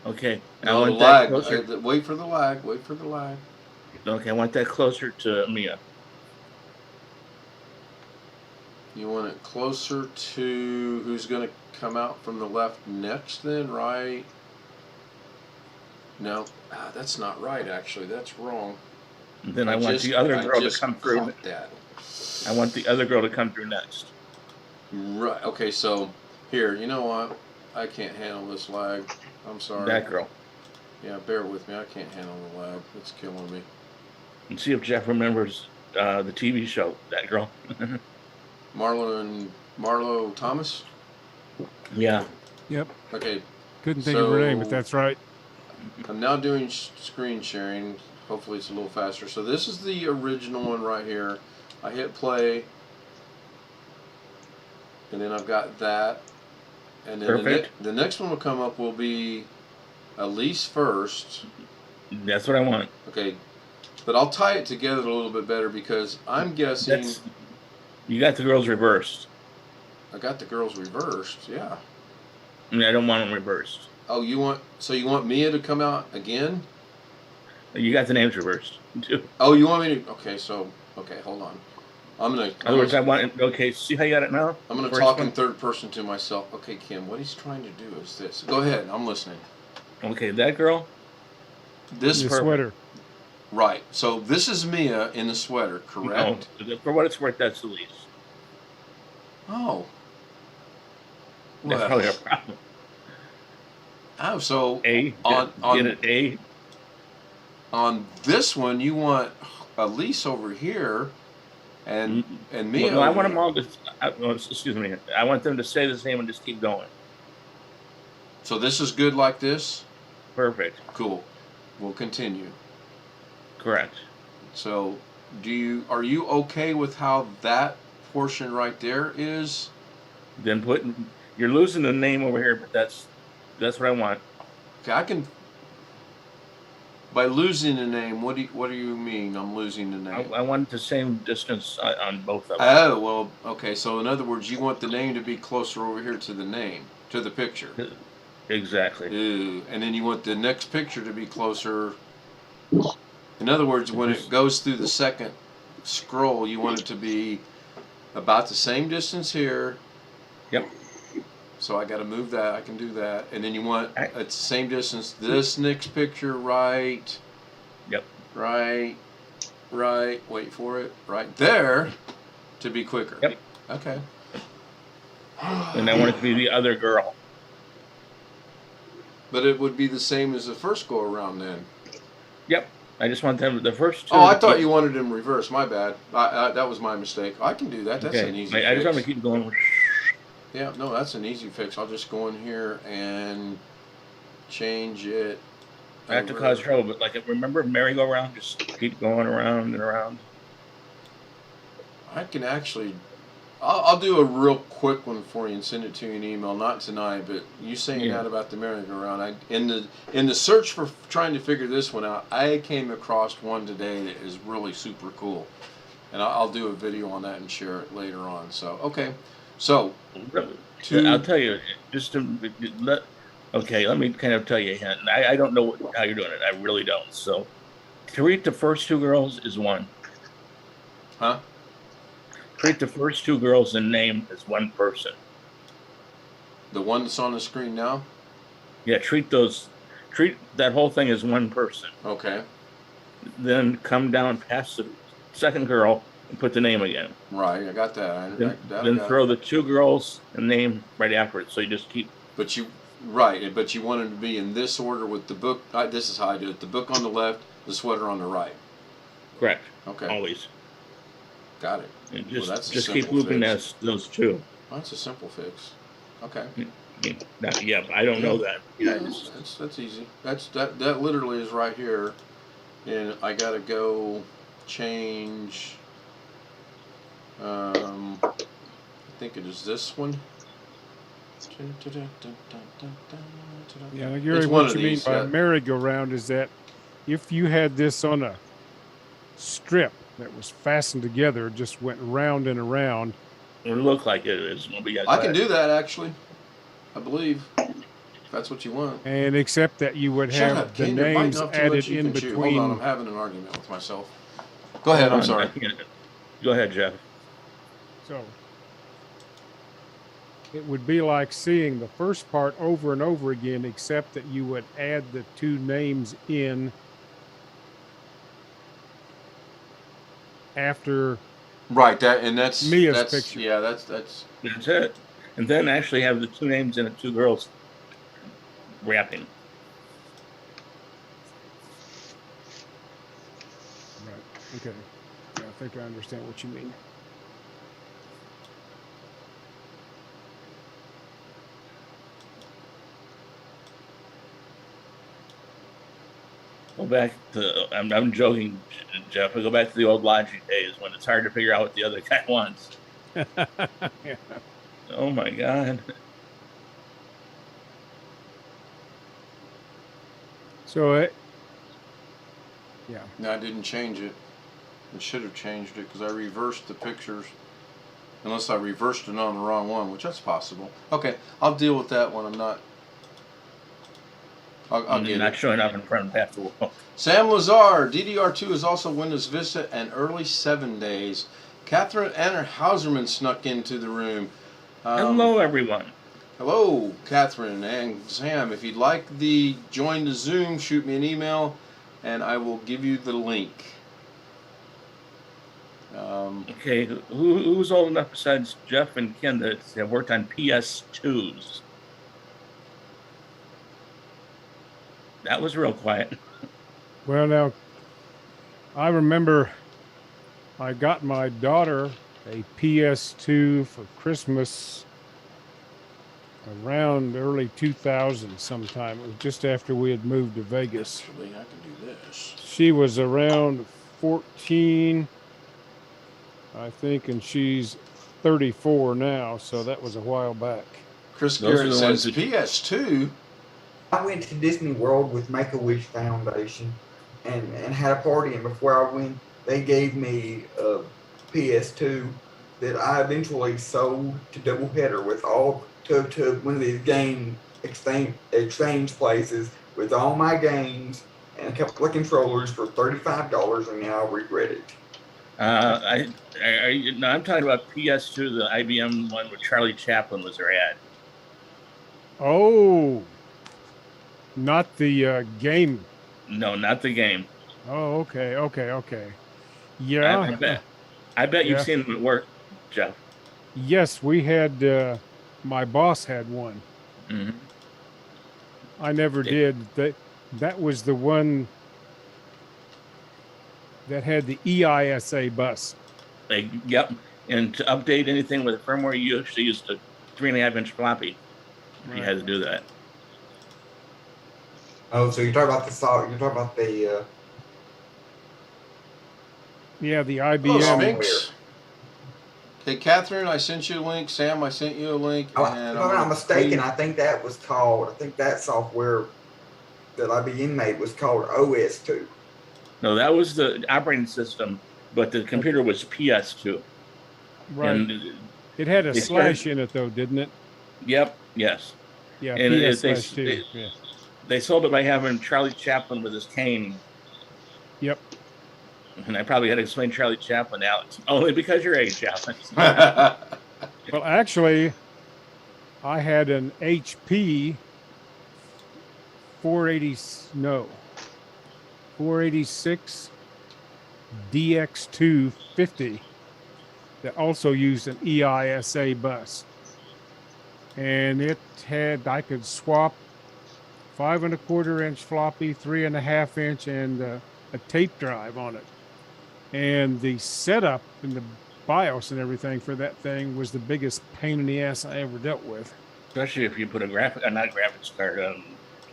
Okay. I No, the want that lag. closer. Wait for the lag. Wait for the lag. Okay, I want that closer to Mia. You want it closer to who's going to come out from the left next, then, right? No, that's not right. Actually, that's wrong. Then I want the other girl to come through. Caught that. I want the other girl to come through next. Right. Okay. So here, you know what? I can't handle this lag. I'm sorry. That girl. Yeah, bear with me. I can't handle the lag. It's killing me. And see if Jeff remembers the TV show. That girl. Marlo Thomas. Yeah. Yep. Okay. Couldn't think of her name, but that's right. I'm now doing screen sharing. Hopefully it's a little faster. So this is the original one right here. I hit play, and then I've got that, and then the next one will come up will be Elise first. That's what I want. Okay, but I'll tie it together a little bit better because I'm guessing you got the girls reversed. I got the girls reversed. Yeah. I mean, I don't want them reversed. Oh, you want Mia to come out again? You got the names reversed too. Oh, you want me to? Okay, hold on. In other words, I want it. Okay, see how you got it now? I'm going to talk in third person to myself. Okay, Kim, what he's trying to do is this. Go ahead, I'm listening. Okay, that girl. This sweater. Right. So this is Mia in the sweater, correct? No, for what it's worth, that's Elise. Oh. That's probably a problem. Oh, so get it, A. On this one, you want Elise over here, and Mia. No, I want them all to. Excuse me. I want them to stay the same and just keep going. So this is good like this. Perfect. Cool. We'll continue. Correct. So, are you okay with how that portion right there is? Then you're losing the name over here, but that's what I want. Okay, I can. By losing the name, what do you mean? I'm losing the name. I want the same distance on both of them. Oh well, okay. So in other words, you want the name to be closer over here to the name, to the picture. Exactly. Ooh, and then you want the next picture to be closer. In other words, when it goes through the second scroll, you want it to be about the same distance here. Yep. So I got to move that. I can do that. And then you want at the same distance this next picture right. Yep. Right. Wait for it. Right there to be quicker. Yep. Okay. And I want it to be the other girl. But it would be the same as the first go around then. Yep. I just want them the first two. Oh, I thought you wanted them reversed. My bad. That was my mistake. I can do that. That's an easy fix. I just want to keep going. Yeah, no, that's an easy fix. I'll just go in here and change it. I have to cause trouble, but remember merry-go-round? Just keep going around and around. I can actually, I'll do a real quick one for you and send it to you in email. Not tonight, but you saying that about the merry-go-round. In the search for trying to figure this one out, I came across one today that is really super cool, and I'll do a video on that and share it later on. So okay. So, I'll tell you, just let me kind of tell you a hint. I don't know how you're doing it. I really don't. So, treat the first two girls as one. Huh? Treat the first two girls and name as one person. The one that's on the screen now? Yeah, treat that whole thing as one person. Okay. Then come down past the second girl and put the name again. Right, I got that. Then throw the two girls and name right after it. So you just keep. But you want it to be in this order with the book. This is how I do it. The book on the left, the sweater on the right. Correct. Okay. Always. Got it. And just keep looping those two. That's a simple fix. Okay. Yeah, I don't know that. Yeah, that's easy. That literally is right here, and I gotta go change. I think it is this one. Yeah, Gary, what you mean by merry-go-round is that if you had this on a strip that was fastened together, just went round and around. It would look like it is. I can do that actually. I believe. If that's what you want. And except that you would Shut have up, the Ken. You're biting names off too much added you in can chew. Hold on, I'm between. having an argument with myself. Go ahead, I'm sorry. Go ahead, Jeff. So it would be like seeing the first part over and over again, except that you would add the two names in after Right, that's Mia's picture. Yeah, that's it. And then actually have the two names in it, two girls rapping. Right. Okay. Yeah, I think I understand what you mean. Go back to, I'm joking, Jeff. I go back to the old logic days when it's hard to figure out what the other guy wants. Yeah. Oh my God. So yeah. No, I didn't change it. I should have changed it because I reversed the pictures. Unless I reversed it on the wrong one, which that's possible. Okay, I'll deal with that when I'm not. I'll get not it. showing up in front of half the world. Sam Lazar, DDR2 is also Windows Vista and early 7 days. Catherine Anner Hauserman snuck into the room. Hello, everyone. Hello, Catherine and Sam. If you'd like the join the Zoom, shoot me an email, and I will give you the link. Okay, who's old enough besides Jeff and Ken that have worked on PS2s? That was real quiet. Well, now, I remember I got my daughter a PS2 for Christmas around early 2000 sometime. It was just after we had moved to Vegas. Actually, I can do this. She was around 14, I think, and she's 34 now, so that was a while back. Chris Garrett says PS2. I went to Disney World with Make-A-Wish Foundation and had a party, and before I went, they gave me a PS2 that I eventually sold to Doubleheader with all to one of these game exchange places with all my games and a couple of controllers for $35, and now I regret it. I'm talking about PS2, the IBM one where Charlie Chaplin was their ad. Oh, not the game. No, not the game. Oh, okay. Yeah. I bet you've seen them at work, Jeff. Yes, we had, my boss had one. Mm-hmm. I never did. That was the one that had the EISA bus. Yep. And to update anything with firmware, you actually used a 3.5-inch floppy. Right. You had to do that. Oh, so you're talking about the salt? You're talking about the? Yeah, the IBM. Oh, Sphinx. Okay, Catherine, I sent you a link. Sam, I sent you a link. Oh, if I'm not mistaken, I think that was called. I think that software that IBM made was called OS2. No, that was the operating system, but the computer was PS2. Right. And it had a slash in it, though, didn't it? Yep. Yes. Yeah. And PS2. They sold it by having Charlie Chaplin with his cane. Yep. And I probably had to explain Charlie Chaplin out only because you're age, Chaplin. Well, actually, I had an HP 486 DX250 that also used an EISA bus. And it had, I could swap 5 1/4 inch floppy, 3.5 inch, and a tape drive on it. And the setup and the BIOS and everything for that thing was the biggest pain in the ass I ever dealt with. Especially if you put a graphics card,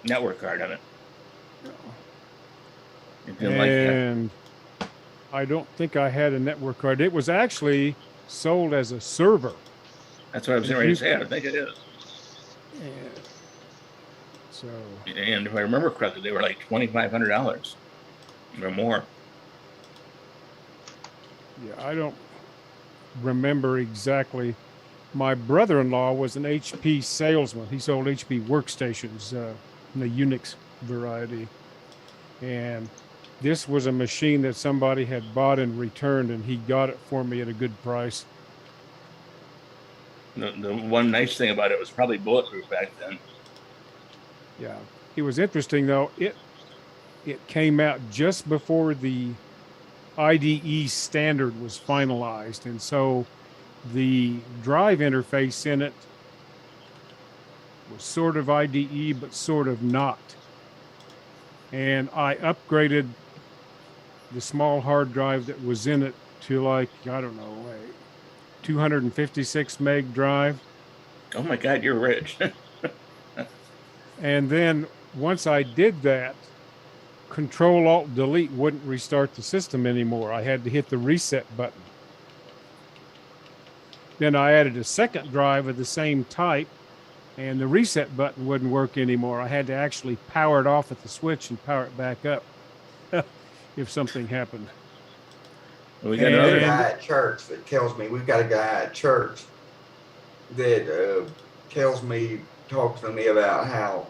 network card on it. And I don't think I had a network card. It was actually sold as a server. That's what I was ready to say. I think it is. And if I remember correctly, they were like $2,500 or more. Yeah, I don't remember exactly. my brother-in-law was an HP salesman. He sold HP workstations in the Unix variety. And this was a machine that somebody had bought and returned, and he got it for me at a good price. The one nice thing about it was probably bulletproof back then. Yeah. It was interesting, though. It came out just before the IDE standard was finalized. And so the drive interface in it was sort of IDE, but sort of not. And I upgraded the small hard drive that was in it to, like, I don't know, a 256 meg drive. Oh my God, you're rich. And then once I did that, Control Alt Delete wouldn't restart the system anymore. I had to hit the reset button. Then I added a second drive of the same type, and the reset button wouldn't work anymore. I had to actually power it off at the switch and power it back up if something happened. We got Another another guy at church that tells me, we've got a guy at church that talks to me about how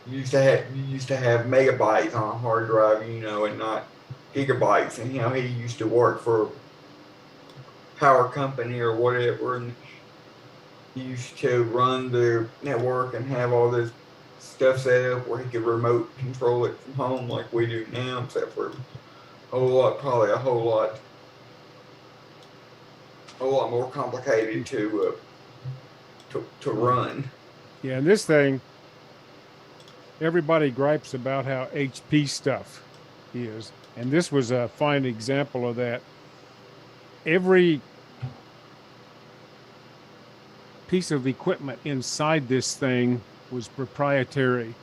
you used to have megabytes on a hard drive, you know, and not gigabytes, and you know, he used to work for a power company or whatever, and he used to run their network and have all this stuff set up where he could remote control it from home like we do now, except for a whole lot more complicated to run. Yeah, and this thing, everybody gripes about how HP stuff is, and this was a fine example of that. Every piece of equipment inside this thing was proprietary.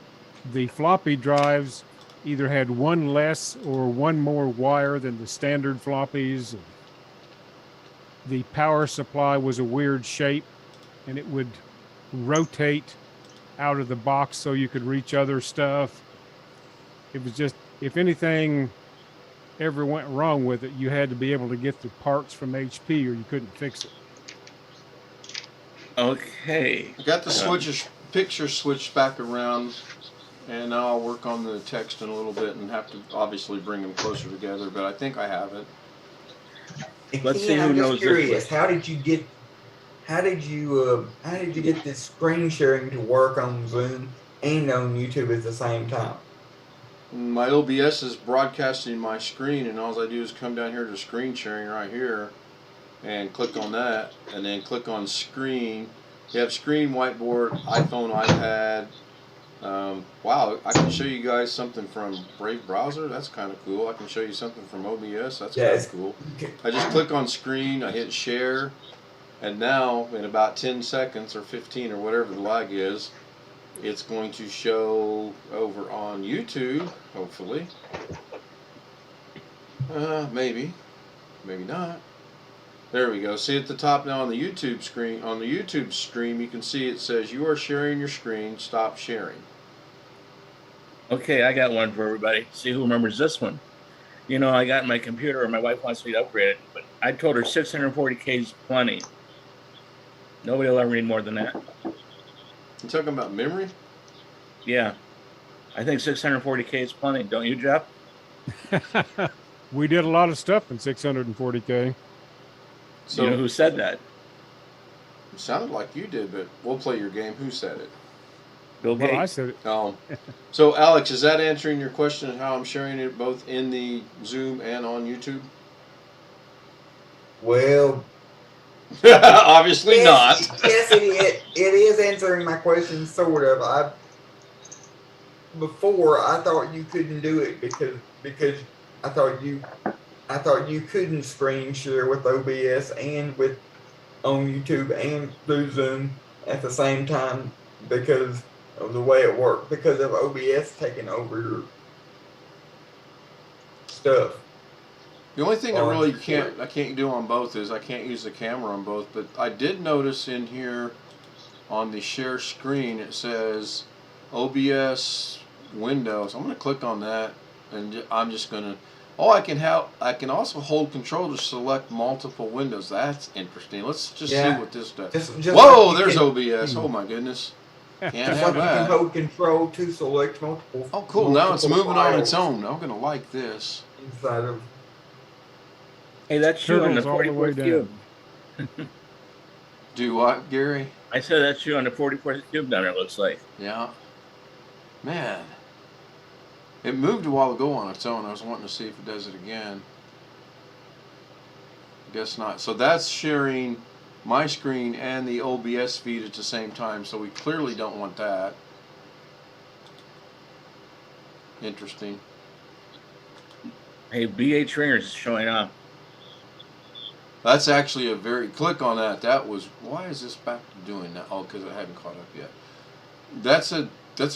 The floppy drives either had one less or one more wire than the standard floppies. The power supply was a weird shape, and it would rotate out of the box so you could reach other stuff. It was just, if anything ever went wrong with it, you had to be able to get the parts from HP or you couldn't fix it. Okay. I got the picture switched back around, and now I'll work on the text in a little bit and have to obviously bring them closer together, but I think I have it. Let's see who I'm knows just curious, this. how did you get this screen sharing to work on Zoom and on YouTube at the same time? My OBS is broadcasting my screen, and all I do is come down here to screen sharing right here and click on that, and then click on screen. You have screen, whiteboard, iPhone, iPad. Wow, I can show you guys something from Brave Browser. That's kind of cool. I can show you something from OBS. That's kind of cool. I just click on screen, I hit share, and now in about 10 seconds or 15 or whatever the lag is, it's going to show over on YouTube, hopefully. Maybe not. There we go. See at the top now on the YouTube screen, on the YouTube stream, you can see it says you are sharing your screen, stop sharing. Okay, I got one for everybody. See who remembers this one. You know, I got my computer, and my wife wants me to upgrade it, but I told her 640K is plenty. Nobody will ever need more than that. You talking about memory? Yeah. I think 640K is plenty. Don't you, Jeff? We did a lot of stuff in 640K. So, you know who said that? It sounded like you did, but we'll play your game. Who said it? Bill Gates. Well, I said it. So, Alex, is that answering your question of how I'm sharing it both in the Zoom and on YouTube? Well, obviously not. Yes, it is answering my question, sort of. Before I thought you couldn't do it because I thought you couldn't screen share with OBS and with on YouTube and through Zoom at the same time because of the way it worked, because of OBS taking over your stuff. The only thing I can't do on both is I can't use the camera on both, but I did notice in here on the share screen it says OBS window, so I'm going to click on that, and I'm just going to Oh, I can also hold control to select multiple windows. That's interesting. Let's just see what this does. Just Whoa, like there's can, OBS. Oh my goodness. Can't just have like you can that. hold control to select multiple. Oh, cool. Now it's multiple moving on its files own. I'm going to like this. inside of. Hey, that's you on the Turtles all the way 44th cube. down. Do what, Gary? I said that's you on the 44th cube down there, it looks like. Yeah. Man. It moved a while ago on its own. I was wanting to see if it does it again. Guess not. So that's sharing my screen and the OBS feed at the same time. So we clearly don't want that. Interesting. Hey, BH Ringers is showing up. That's actually a very, click on that. That was, why is this back to doing that? Oh, because it hadn't caught up yet. That's a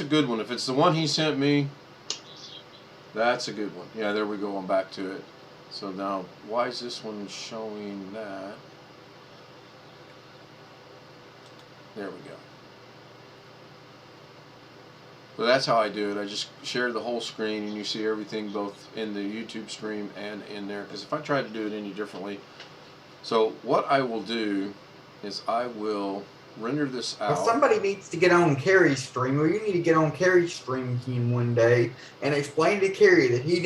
good one. If it's the one he sent me, that's a good one. Yeah, there we go. I'm back to it. So now, why is this one showing that? There we go. So that's how I do it. I just share the whole screen and you see everything both in the YouTube stream and in there. Because if I try to do it any differently, so what I will do is I will render this out. Well, somebody needs to get on Carrie's stream, or you need to get on Carrie's stream team one day and explain to Carrie that he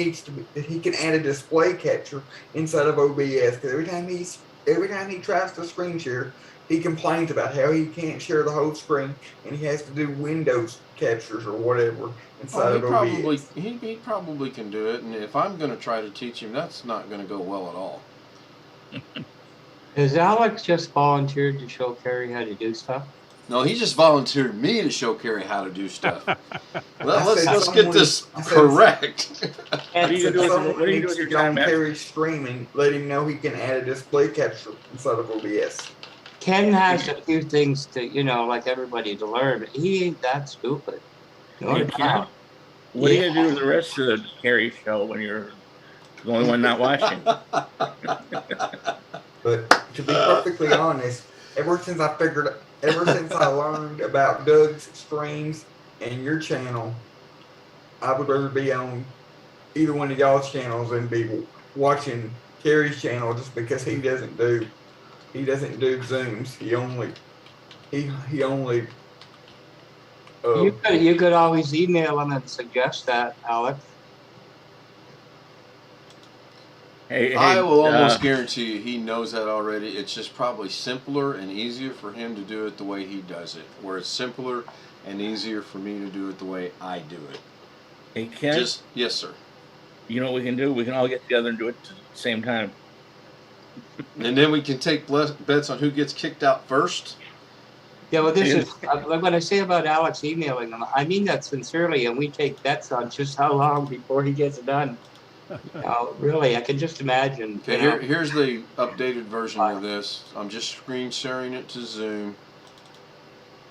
can add a display capture inside of OBS. Because every time he tries to screen share, he complains about how he can't share the whole screen and he has to do Windows captures or whatever inside of OBS. He probably can do it, and if I'm going to try to teach him, that's not going to go well at all. Has Alex just volunteered to show Carrie how to do stuff? No, he just volunteered me to show Carrie how to do stuff. Let's get this correct. What are you doing with your time, man? Carrie's stream and let him know he can add a display capture inside of OBS. Ken has a few things to, like everybody to learn, but he ain't that stupid. No Hey, doubt. What are you going to do with the rest of the Carrie show when you're the only one not watching? But to be perfectly honest, ever since I learned about Doug's streams and your channel, I would rather be on either one of y'all's channels and be watching Carrie's channel just because he doesn't do Zooms. He only You could always email him and suggest that, Alex. Hey, I will almost guarantee you he knows that already. It's just probably simpler and easier for him to do it the way he does it, where it's simpler and easier for me to do it the way I do it. Hey, Ken? Yes, sir. You know what we can do? We can all get together and do it at the same time. And then we can take bets on who gets kicked out first. Yeah, well, this is what I say about Alex emailing him. I mean that sincerely, and we take bets on just how long before he gets it done. Really, I can just imagine. Okay, here's the updated version of this. I'm just screen sharing it to Zoom.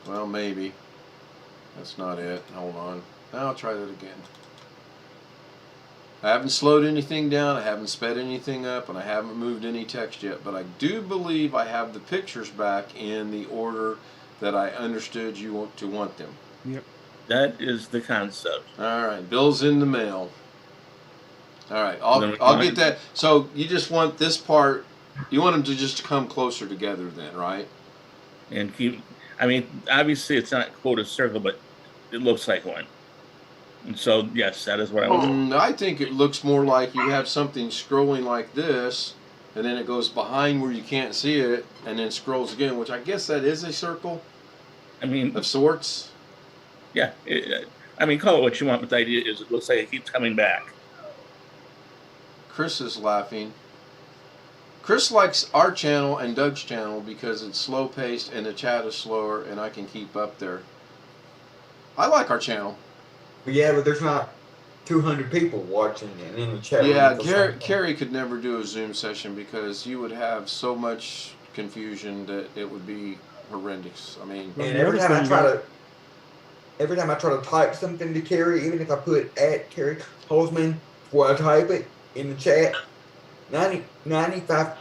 Well, maybe. That's not it. Hold on. I'll try that again. I haven't slowed anything down, I haven't sped anything up, and I haven't moved any text yet, but I do believe I have the pictures back in the order that I understood you want them. Yep. That is the concept. All right, bill's in the mail. All right, I'll get that. So you just want this part, you want them to just come closer together then, right? And obviously it's not quote a circle, but it looks like one. And so, yes, that is what I want. I think it looks more like you have something scrolling like this, and then it goes behind where you can't see it, and then scrolls again, which I guess that is a circle. Of sorts. Yeah. Call it what you want, but the idea is it looks like it keeps coming back. Chris is laughing. Chris likes our channel and Doug's channel because it's slow paced and the chat is slower and I can keep up there. I like our channel. Yeah, but there's not 200 people watching and in the chat. Yeah, Carrie could never do a Zoom session because you would have so much confusion that it would be horrendous. I mean, and every time I try to type something to Carrie, even if I put @Carrie Holzman before I type it in the chat, 95%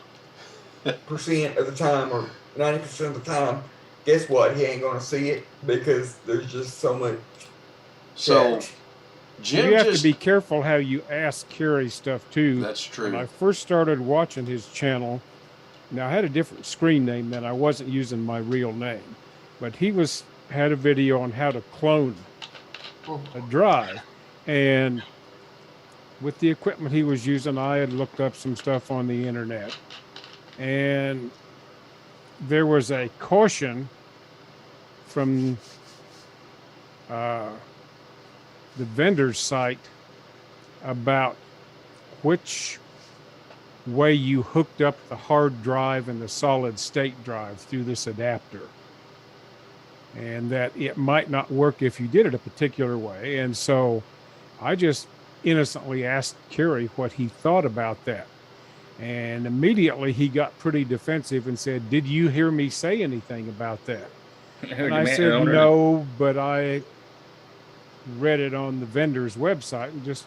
of the time or 90% of the time, guess what? He ain't gonna see it because there's just so much. So Jim You have just to be careful how you ask Kerry stuff too. that's When I true. first started watching his channel, now I had a different screen name then. I wasn't using my real name, but he had a video on how to clone a drive, and with the equipment he was using, I had looked up some stuff on the internet, and there was a caution from the vendor's site about which way you hooked up the hard drive and the solid state drive through this adapter, and that it might not work if you did it a particular way. And so I just innocently asked Kerry what he thought about that. And immediately he got pretty defensive and said, "Did you hear me say anything about that?" And I said, "No, but I read it on the vendor's website and just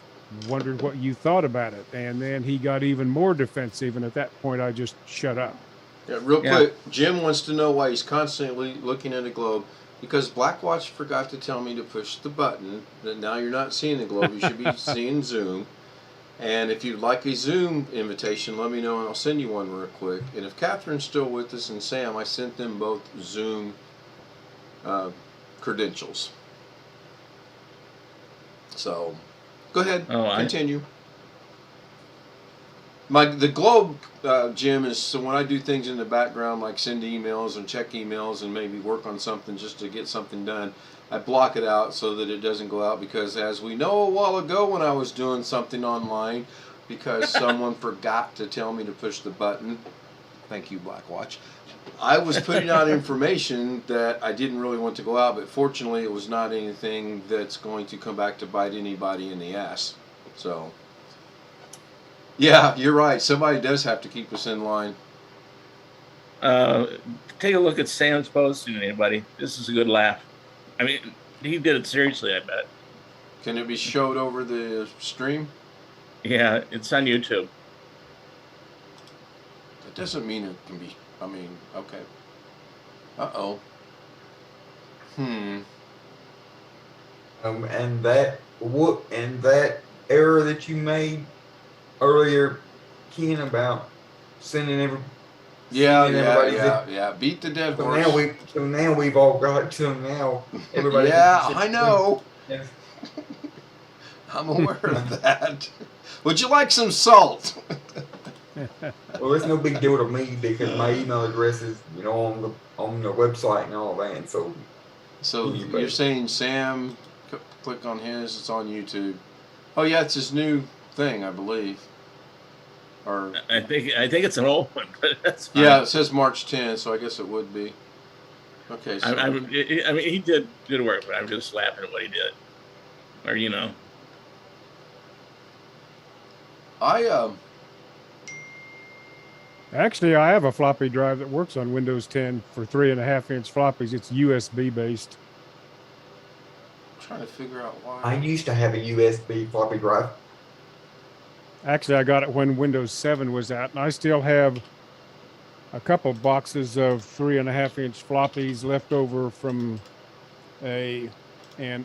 wondered what you thought about it." And then he got even more defensive, and at that point I just shut up. Yeah, real quick, Jim wants to know why he's constantly looking at a globe. Because Blackwatch forgot to tell me to push the button. That now you're not seeing the globe. You should be seeing Zoom. And if you'd like a Zoom invitation, let me know and I'll send you one real quick. And if Catherine's still with us and Sam, I sent them both Zoom credentials. So, go ahead, continue. The globe, Jim, is so when I do things in the background, like send emails and check emails and maybe work on something just to get something done, I block it out so that it doesn't go out, because as we know a while ago when I was doing something online, because someone forgot to tell me to push the button, thank you, Blackwatch, I was putting out information that I didn't really want to go out, but fortunately it was not anything that's going to come back to bite anybody in the ass. So, yeah, you're right. Somebody does have to keep us in line. Take a look at Sam's post, anybody. This is a good laugh. I mean, he did it seriously, I bet. Can it be showed over the stream? Yeah, it's on YouTube. That doesn't mean it can be, I mean, okay. Uh-oh. And that error that you made earlier, Ken, about sending everybody. Yeah. Beat the dead horse. So now we've all got to now. Everybody. Yeah, I know. Yeah. I'm aware of that. Would you like some salt? Well, it's no big deal to me because my email address is, on the website and all that. So you're saying Sam, click on his. It's on YouTube. Oh yeah, it's his new thing, I believe. Or I think it's an old one, but that's fine. Yeah, it says March 10th, so I guess it would be. Okay. So I mean, he did good work, but I'm just laughing at what he did. Or Actually, I have a floppy drive that works on Windows 10 for 3.5-inch floppies. It's USB based. I'm trying to figure out why. I used to have a USB floppy drive. Actually, I got it when Windows 7 was out, and I still have a couple boxes of 3.5-inch floppies left over from an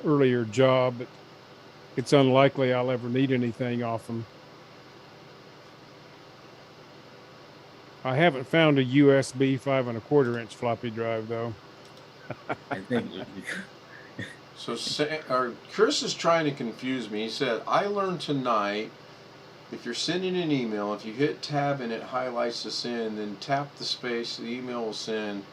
earlier job. But it's unlikely I'll ever need anything off them. I haven't found a USB 5.25-inch floppy drive though. I think. So Chris is trying to confuse me. He said, "I learned tonight, if you're sending an email, if you hit tab and it highlights the send, then tap the space, the email will send.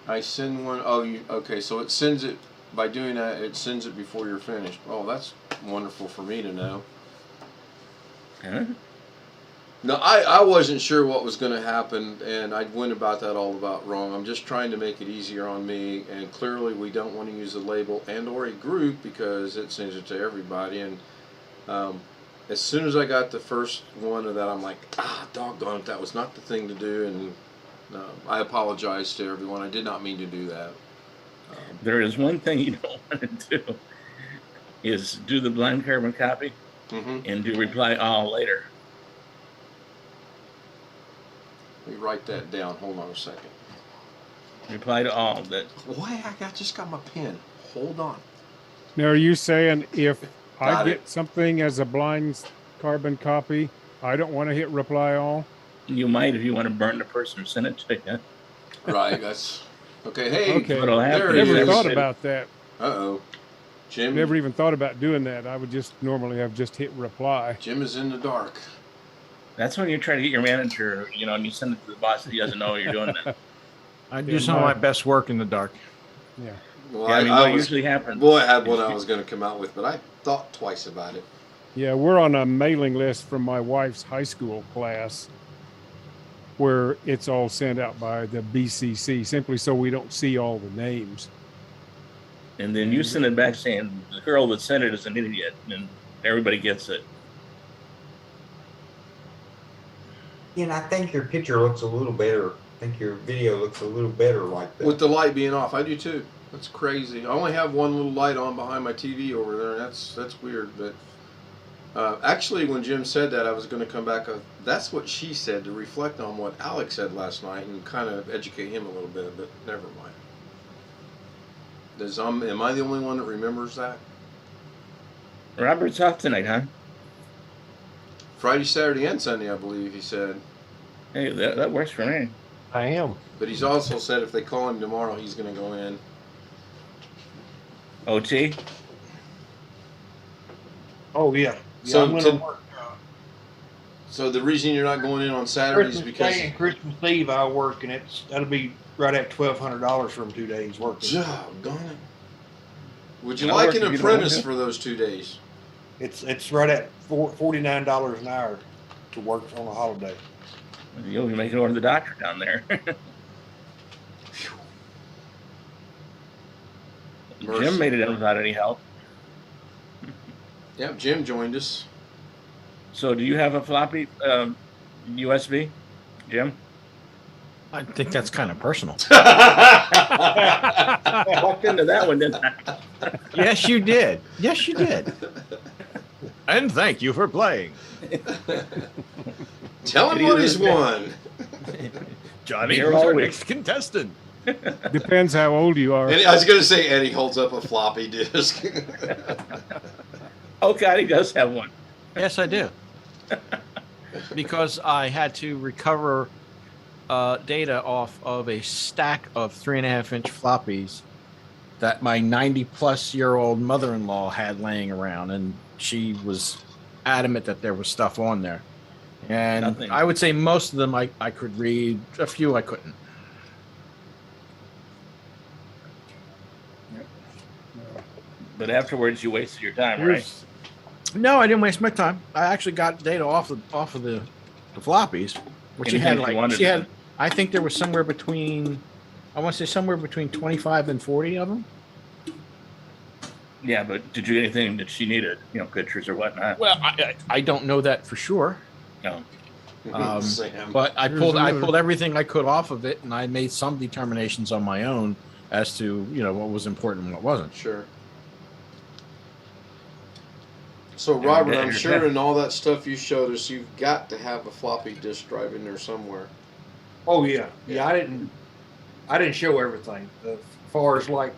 I send one." Oh, okay, so it sends it, by doing that, it sends it before you're finished. Oh, that's wonderful for me to know. Huh? No, I wasn't sure what was going to happen, and I went about that all about wrong. I'm just trying to make it easier on me, and clearly we don't want to use a label and or a group because it sends it to everybody. And as soon as I got the first one of that, I'm like, doggone it, that was not the thing to do, and I apologize to everyone. I did not mean to do that. There is one thing you don't want to do, is do the blind carbon copy and do reply all later. Let me write that down. Hold on a second. Reply to all. That. Why? I just got my pen. Hold on. Now, are you saying if I Got get it. something as a blind carbon copy. I don't want to hit reply all. You might if you want to burn the person who sent it to you. Right. That's okay. Hey, Okay. What'll there happen it is Never is. thought everybody- about that. Uh-oh. Jim. Never even thought about doing that. I would just normally have just hit reply. Jim is in the dark. That's when you try to get your manager, and you send it to the boss that he doesn't know you're doing that. I do some of my best work in the dark. Yeah. Well, Yeah, I mean, I what was, usually happens. boy, I had one is I you- was going to come out with, but I thought twice about it. Yeah, we're on a mailing list from my wife's high school class where it's all sent out by the BCC simply so we don't see all the names. And then you send it back saying the girl that sent it is an idiot, and everybody gets it. And I think your picture looks a little better. I think your video looks a little better like that. With the light being off, I do too. That's crazy. I only have one little light on behind my TV over there, and that's weird. But actually, when Jim said that, I was going to come back. That's what she said, to reflect on what Alex said last night and kind of educate him a little bit. But never mind. Am I the only one that remembers that? Robert's off tonight, huh? Friday, Saturday, and Sunday, I believe he said. Hey, that works for me. I am. But he's also said if they call him tomorrow, he's going to go in. OT? Oh yeah. So I'm to- gonna work So the reason you're not going in on Saturdays Christmas because Day and Christmas Eve. I work, and that'll be right at $1,200 from 2 days working. Doggone it. Would you Can I like work an if you don't apprentice want to? for those 2 days? It's right at $49 an hour to work on a holiday. You'll be making over to the doctor down there. Mercy. Jim made it in without any help. Yep, Jim joined us. So, do you have a floppy USB, Jim? I think that's kind of personal. I walked into that one, didn't I? Yes, you did. Yes, you did. And thank you for playing. Tell him what he's won. Johnny, Here who's our always. next contestant? Depends how old you are. And I was going to say Eddie holds up a floppy disk. Oh, God, he does have one. Yes, I do. Because I had to recover data off of a stack of 3.5-inch floppies that my 90-plus-year-old mother-in-law had laying around, and she was adamant that there was stuff on there. And Nothing. I would say most of them I could read. A few I couldn't. But afterwards, you wasted your time, right? Here's, No, I didn't waste my time. I actually got data off of the floppies, which she Anything had you wanted she had. to- I think there was somewhere between, I want to say somewhere between 25 and 40 of them. Yeah, but did you get anything that she needed? Pictures or whatnot? Well, I don't know that for sure, No. Sam. but I Here's pulled another. everything I could off of it, and I made some determinations on my own as to what was important and what wasn't. Sure. So, Yeah, Robert, yeah, I'm you're sure dead. in all that stuff you showed us, you've got to have a floppy disk drive in there somewhere. Oh yeah, yeah. I didn't show everything. As far as like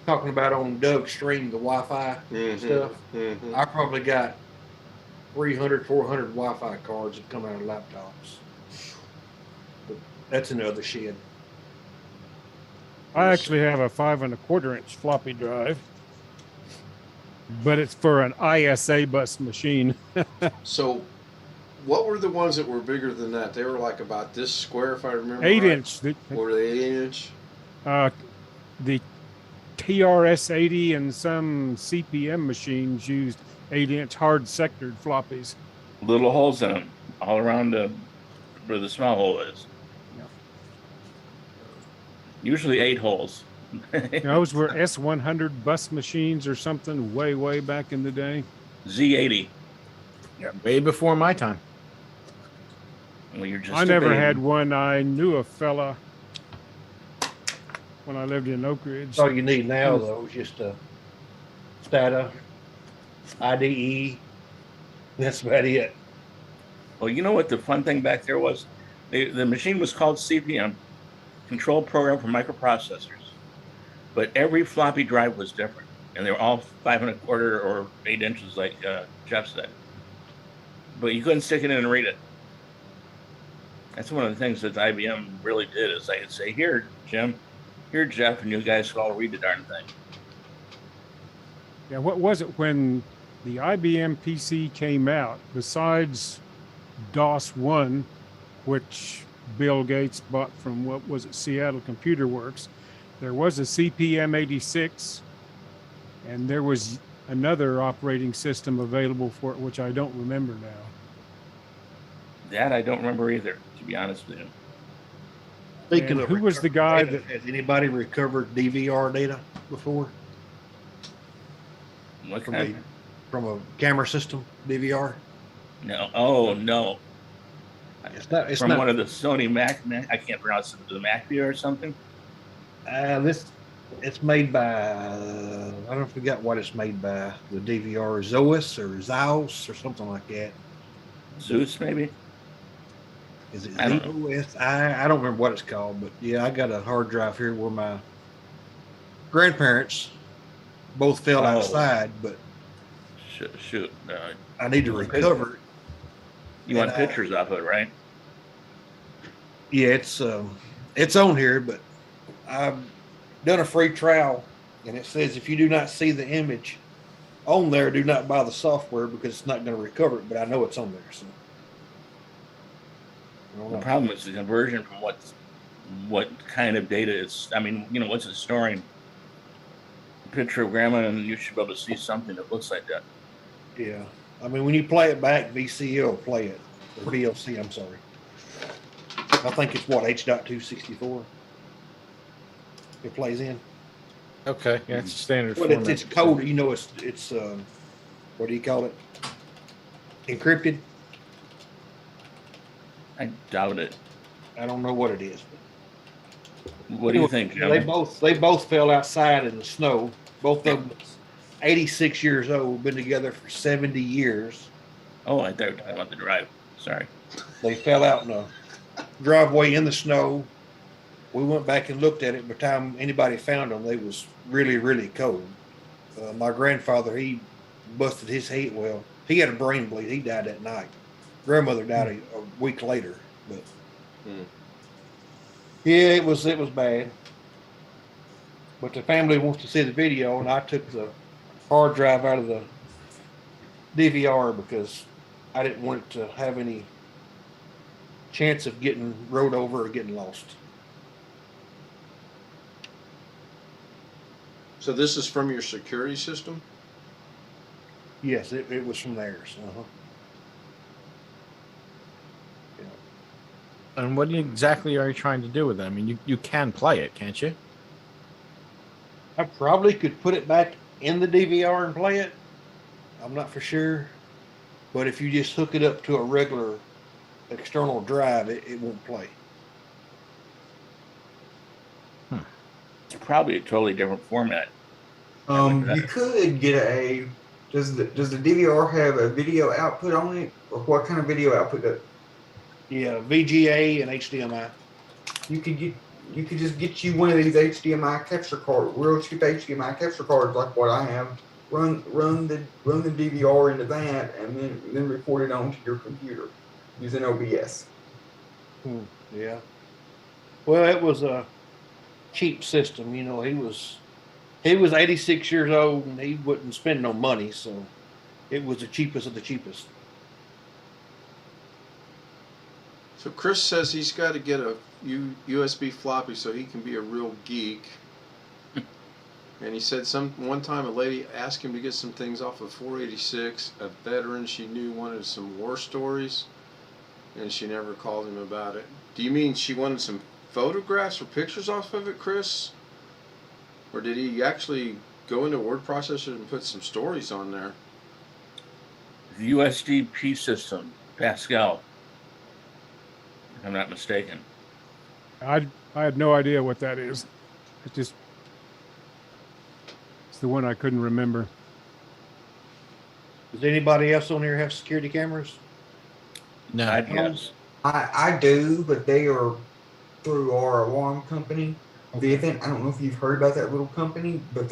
talking about on Doug's stream, the Wi-Fi stuff. Mhm. I probably got 300, 400 Wi-Fi cards that come out of laptops. But that's another shed. I actually have a 5.25-inch floppy drive, but it's for an ISA bus machine. So, what were the ones that were bigger than that? They were like about this square, if I remember. 8-inch. Right. Were they 8-inch? The TRS-80 and some CPM machines used 8-inch hard sectored floppies. Little holes in them, all around where the small hole is. Yeah. Usually 8 holes. Those were S100 bus machines or something way back in the day. Z80. Yeah, way before my time. Well, you're just I a never baby. had one. I knew a fella when I lived in Oak Ridge. That's all you need now, though, is just a STATA, IDE. That's about it. Well, you know what the fun thing back there was? The machine was called CPM, Control Program for Microprocessors. But every floppy drive was different. and they were all 5 1/4 or 8 inches, like Jeff said. But you couldn't stick it in and read it. That's one of the things that IBM really did, is they could say, "Here, Jim, here, Jeff, and you guys can all read the darn thing." Yeah, what was it when the IBM PC came out? Besides DOS 1, which Bill Gates bought from, what was it, Seattle Computer Works, there was a CP/M 86, and there was another operating system available for it, which I don't remember now. That I don't remember either, to be honest with you. Speaking And of who was the recovered guy data, that- has anybody recovered DVR data before What from kind? from a camera system? DVR. No. Oh no. It's not. It's From not. one of the Sony Mac. I can't pronounce it. The Macview or something. This. It's made by. I don't forget what it's made by. The DVR Zois or Zaus or something like that. Zeus, maybe. Is it I don't ZOS? I don't remember what it's called, but yeah, I got a hard drive here where my grandparents both fell Oh. outside, but Shoot. I need to You want recover it. You want And I- pictures of it, right? Yeah, it's on here, but I've done a free trial, and it says if you do not see the image on there, do not buy the software because it's not going to recover it. But I know it's on there, so I don't The know. problem is the conversion from what kind of data it's. I mean, what's it storing? A picture of grandma, and you should be able to see something that looks like that. Yeah, I mean when you play it back, VCL will play it, or VLC. I'm sorry. I think it's what H.264. It plays in. Okay, yeah, it's a standard Well, format. it's code. It's what do you call it? Encrypted. I doubt it. I don't know what it is. What do you think, Jim? They both fell outside in the snow. Both of them 86 years old, been together for 70 years. Oh, I thought you were talking about the drive. Sorry. They fell out in a driveway in the snow. We went back and looked at it. By the time anybody found them, they was really, really cold. My grandfather, he busted his head. Well, he had a brain bleed. He died that night. Grandmother died a week later. But yeah, it was bad. But the family wants to see the video, and I took the hard drive out of the DVR because I didn't want it to have any chance of getting rode over or getting lost. So this is from your security system? Yes, it was from theirs. And what exactly are you trying to do with it? I mean, you can play it, can't you? I probably could put it back in the DVR and play it. I'm not for sure. But if you just hook it up to a regular external drive, it won't play. It's probably a totally different format. You could get does the DVR have a video output on it, or what kind of video output does? Yeah, VGA and HDMI. You could just get you one of these HDMI capture card, real cheap HDMI capture cards like what I have. Run the DVR into that, and then record it onto your computer using OBS. Yeah. Well, it was a cheap system. He was 86 years old, and he wouldn't spend no money, so it was the cheapest of the cheapest. So Chris says he's got to get a USB floppy so he can be a real geek. And he said one time a lady asked him to get some things off of 486. A veteran she knew wanted some war stories, and she never called him about it. Do you mean she wanted some photographs or pictures off of it, Chris? Or did he actually go into a word processor and put some stories on there? The USDP system, Pascal, if I'm not mistaken. I had no idea what that is. It's the one I couldn't remember. Does anybody else on here have security cameras? No. Yes. I do, but they are through our alarm company. I don't know if you've heard about that little company, but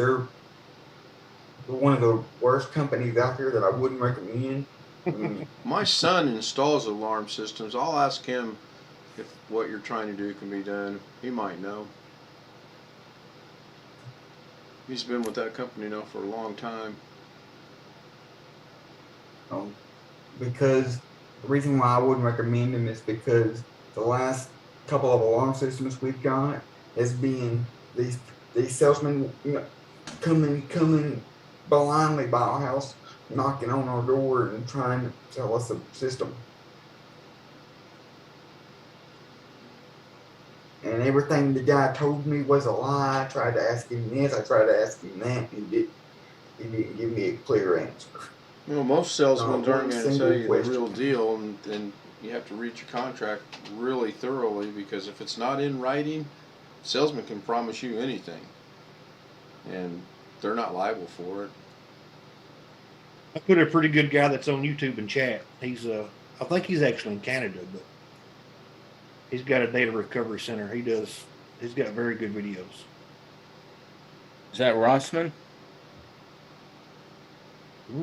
one of the worst companies out there that I wouldn't recommend. I mean, My son installs alarm systems. I'll ask him if what you're trying to do can be done. He might know. He's been with that company now for a long time. because the reason why I wouldn't recommend them is because the last couple of alarm systems we've got has been these salesmen, coming blindly by our house, knocking on our door and trying to sell us a system. And everything the guy told me was a lie. I tried to ask him this, I tried to ask him that, and he didn't give me a clear answer. Most salesmen Not one aren't going to single tell you question. the real deal, and you have to read your contract really thoroughly, because if it's not in writing, salesman can promise you anything, and they're not liable for it. I put a pretty good guy that's on YouTube in chat. He's I think he's actually in Canada, but he's got a data recovery center. He's got very good videos. Is that Rossman? I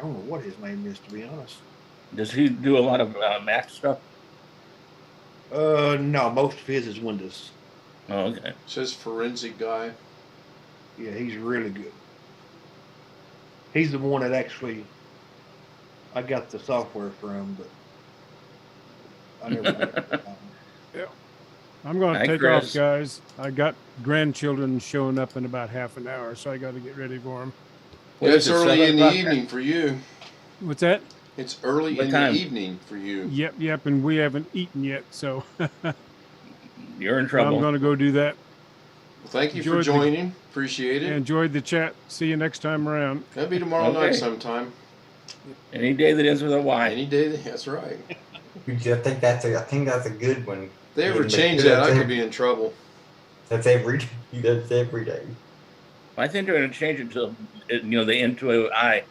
don't know what his name is, to be honest. Does he do a lot of Mac stuff? No, most of his is Windows. Oh, okay. It says forensic guy. Yeah, he's really good. He's the one that actually I got the software from, but I never got it. Yeah. I'm going to Hi, take Chris. off, guys. I got grandchildren showing up in about half an hour, so I got to get ready for them. What Yeah, is it's it, early 7 in the o'clock? evening for you. What's that? It's early What in time? the evening for you. Yep, and we haven't eaten yet, so You're in I'm trouble. going to go do that. Well, thank you for Enjoyed the- joining. Appreciate it. Enjoyed the chat. See you next time around. That'll be tomorrow Okay. night sometime. Any day that ends with a Y. Any day. That's right. I think that's a good one. If they ever Yeah, change but that, I that's could be in trouble. That's every day. That's every day. I think they're going to change it to, they end to an I.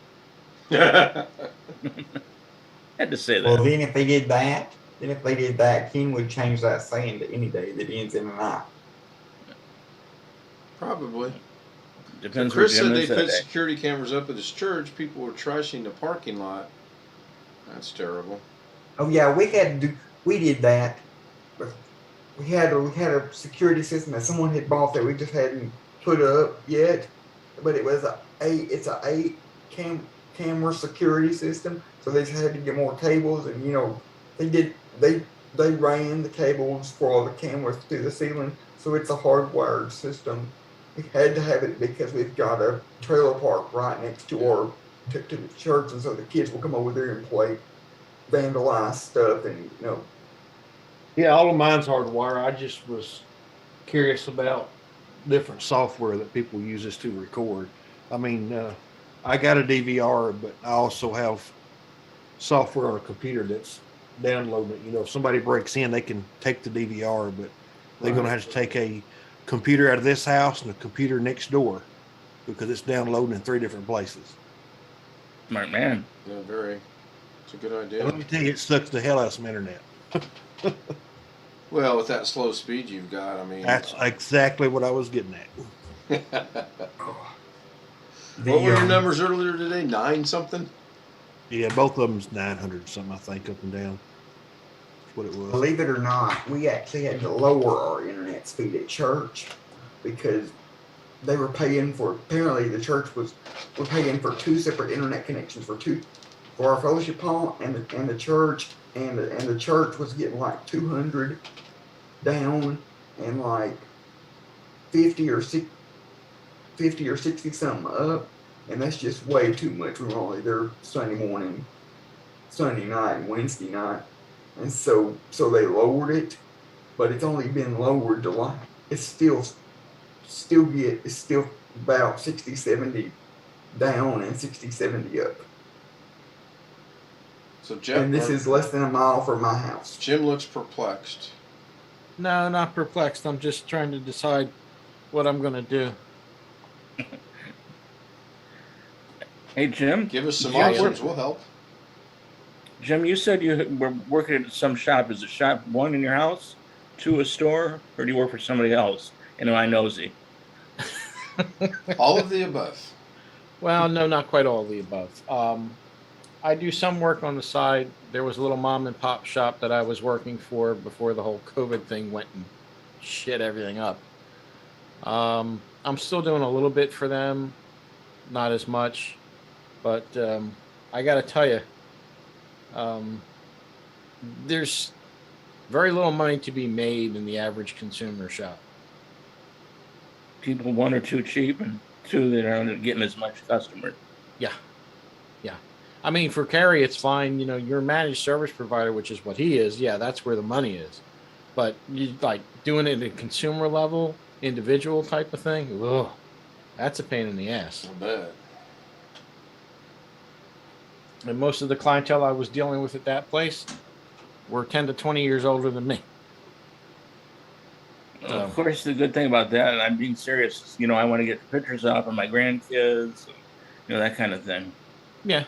Had to say that. Well, then if they did that, King would change that saying to any day that ends in an I. Probably. Depends Chris what said Jim they is that put day. security cameras up at his church. People were trashing the parking lot. That's terrible. Oh yeah, we did that. But we had a security system that someone had bought that we just hadn't put up yet. But it was it's a 8-camera security system. So they just had to get more cables, and they ran the cables for all the cameras to the ceiling. So it's a hardwired system. We had to have it because we've got a trailer park right next to to the church, and so the kids will come over there and play, vandalize stuff, and Yeah, all of mine's hardwire. I just was curious about different software that people uses to record. I mean, I got a DVR, but I also have software on a computer that's downloading it. If somebody breaks in, they can take the DVR, but they're going to have to take a computer out of this house and a computer next door because it's downloading in 3 different places. Smart man. Yeah, very. It's a good idea. And let me tell you, it sucks the hell out of some internet. Well, with that slow speed you've got, I mean. That's exactly what I was getting at. What were your numbers earlier today? 9 something? Yeah, both of them's 900 something, I think, up and down. That's what it was. believe it or not, we actually had to lower our internet speed at church because they were paying for. Apparently, the church were paying for 2 separate internet connections for our fellowship hall and the church, and the church was getting like 200 down and like 50 or 60 something up, and that's just way too much. We were only there Sunday morning, Sunday night, and Wednesday night, and so they lowered it, but it's only been lowered to like it's still about 60, 70 down and 60, 70 up. So Jim, And this is less than a mile from my house. Jim looks perplexed. No, not perplexed. I'm just trying to decide what I'm going to do. Hey, Jim. Give us some Yeah, options. We'll help. Jim, you said you were working at some shop. Is the shop 1 in your house, 2 a store, or do you work for somebody else? And am I nosy? All of the above. Well, no, not quite all of the above. I do some work on the side. There was a little mom and pop shop that I was working for before the whole COVID thing went and shit everything up. I'm still doing a little bit for them, not as much, but I got to tell you, there's very little money to be made in the average consumer shop. People, one or two cheap, and two that aren't getting as much customers. Yeah. I mean, for Kerry, it's fine. You know, you're a managed service provider, which is what he is. Yeah, that's where the money is. But you like doing it at a consumer level, individual type of thing. Ugh, that's a pain in the ass. I bet. And most of the clientele I was dealing with at that place were 10 to 20 years older than me. Of course, the good thing about that, and I'm being serious, is, you know, I want to get the pictures off of my grandkids, you know, that kind of thing. Yeah.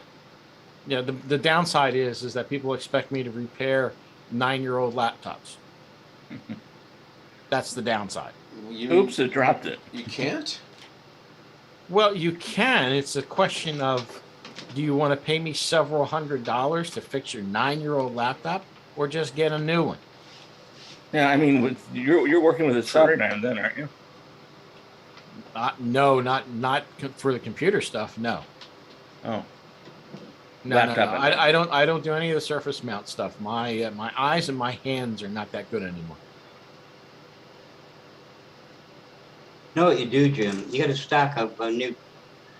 The downside is that people expect me to repair 9-year-old laptops. That's the downside. Oops, it dropped it. You can't? Well, you can. It's a question of, do you want to pay me several $100s to fix your 9-year-old laptop, or just get a new one? Yeah, I mean, you're working with a solder iron then, aren't you? No, not for the computer stuff. No. Oh. No. I don't do any of the surface mount stuff. My eyes and my hands are not that good anymore. You know what you do, Jim? You got a stack of new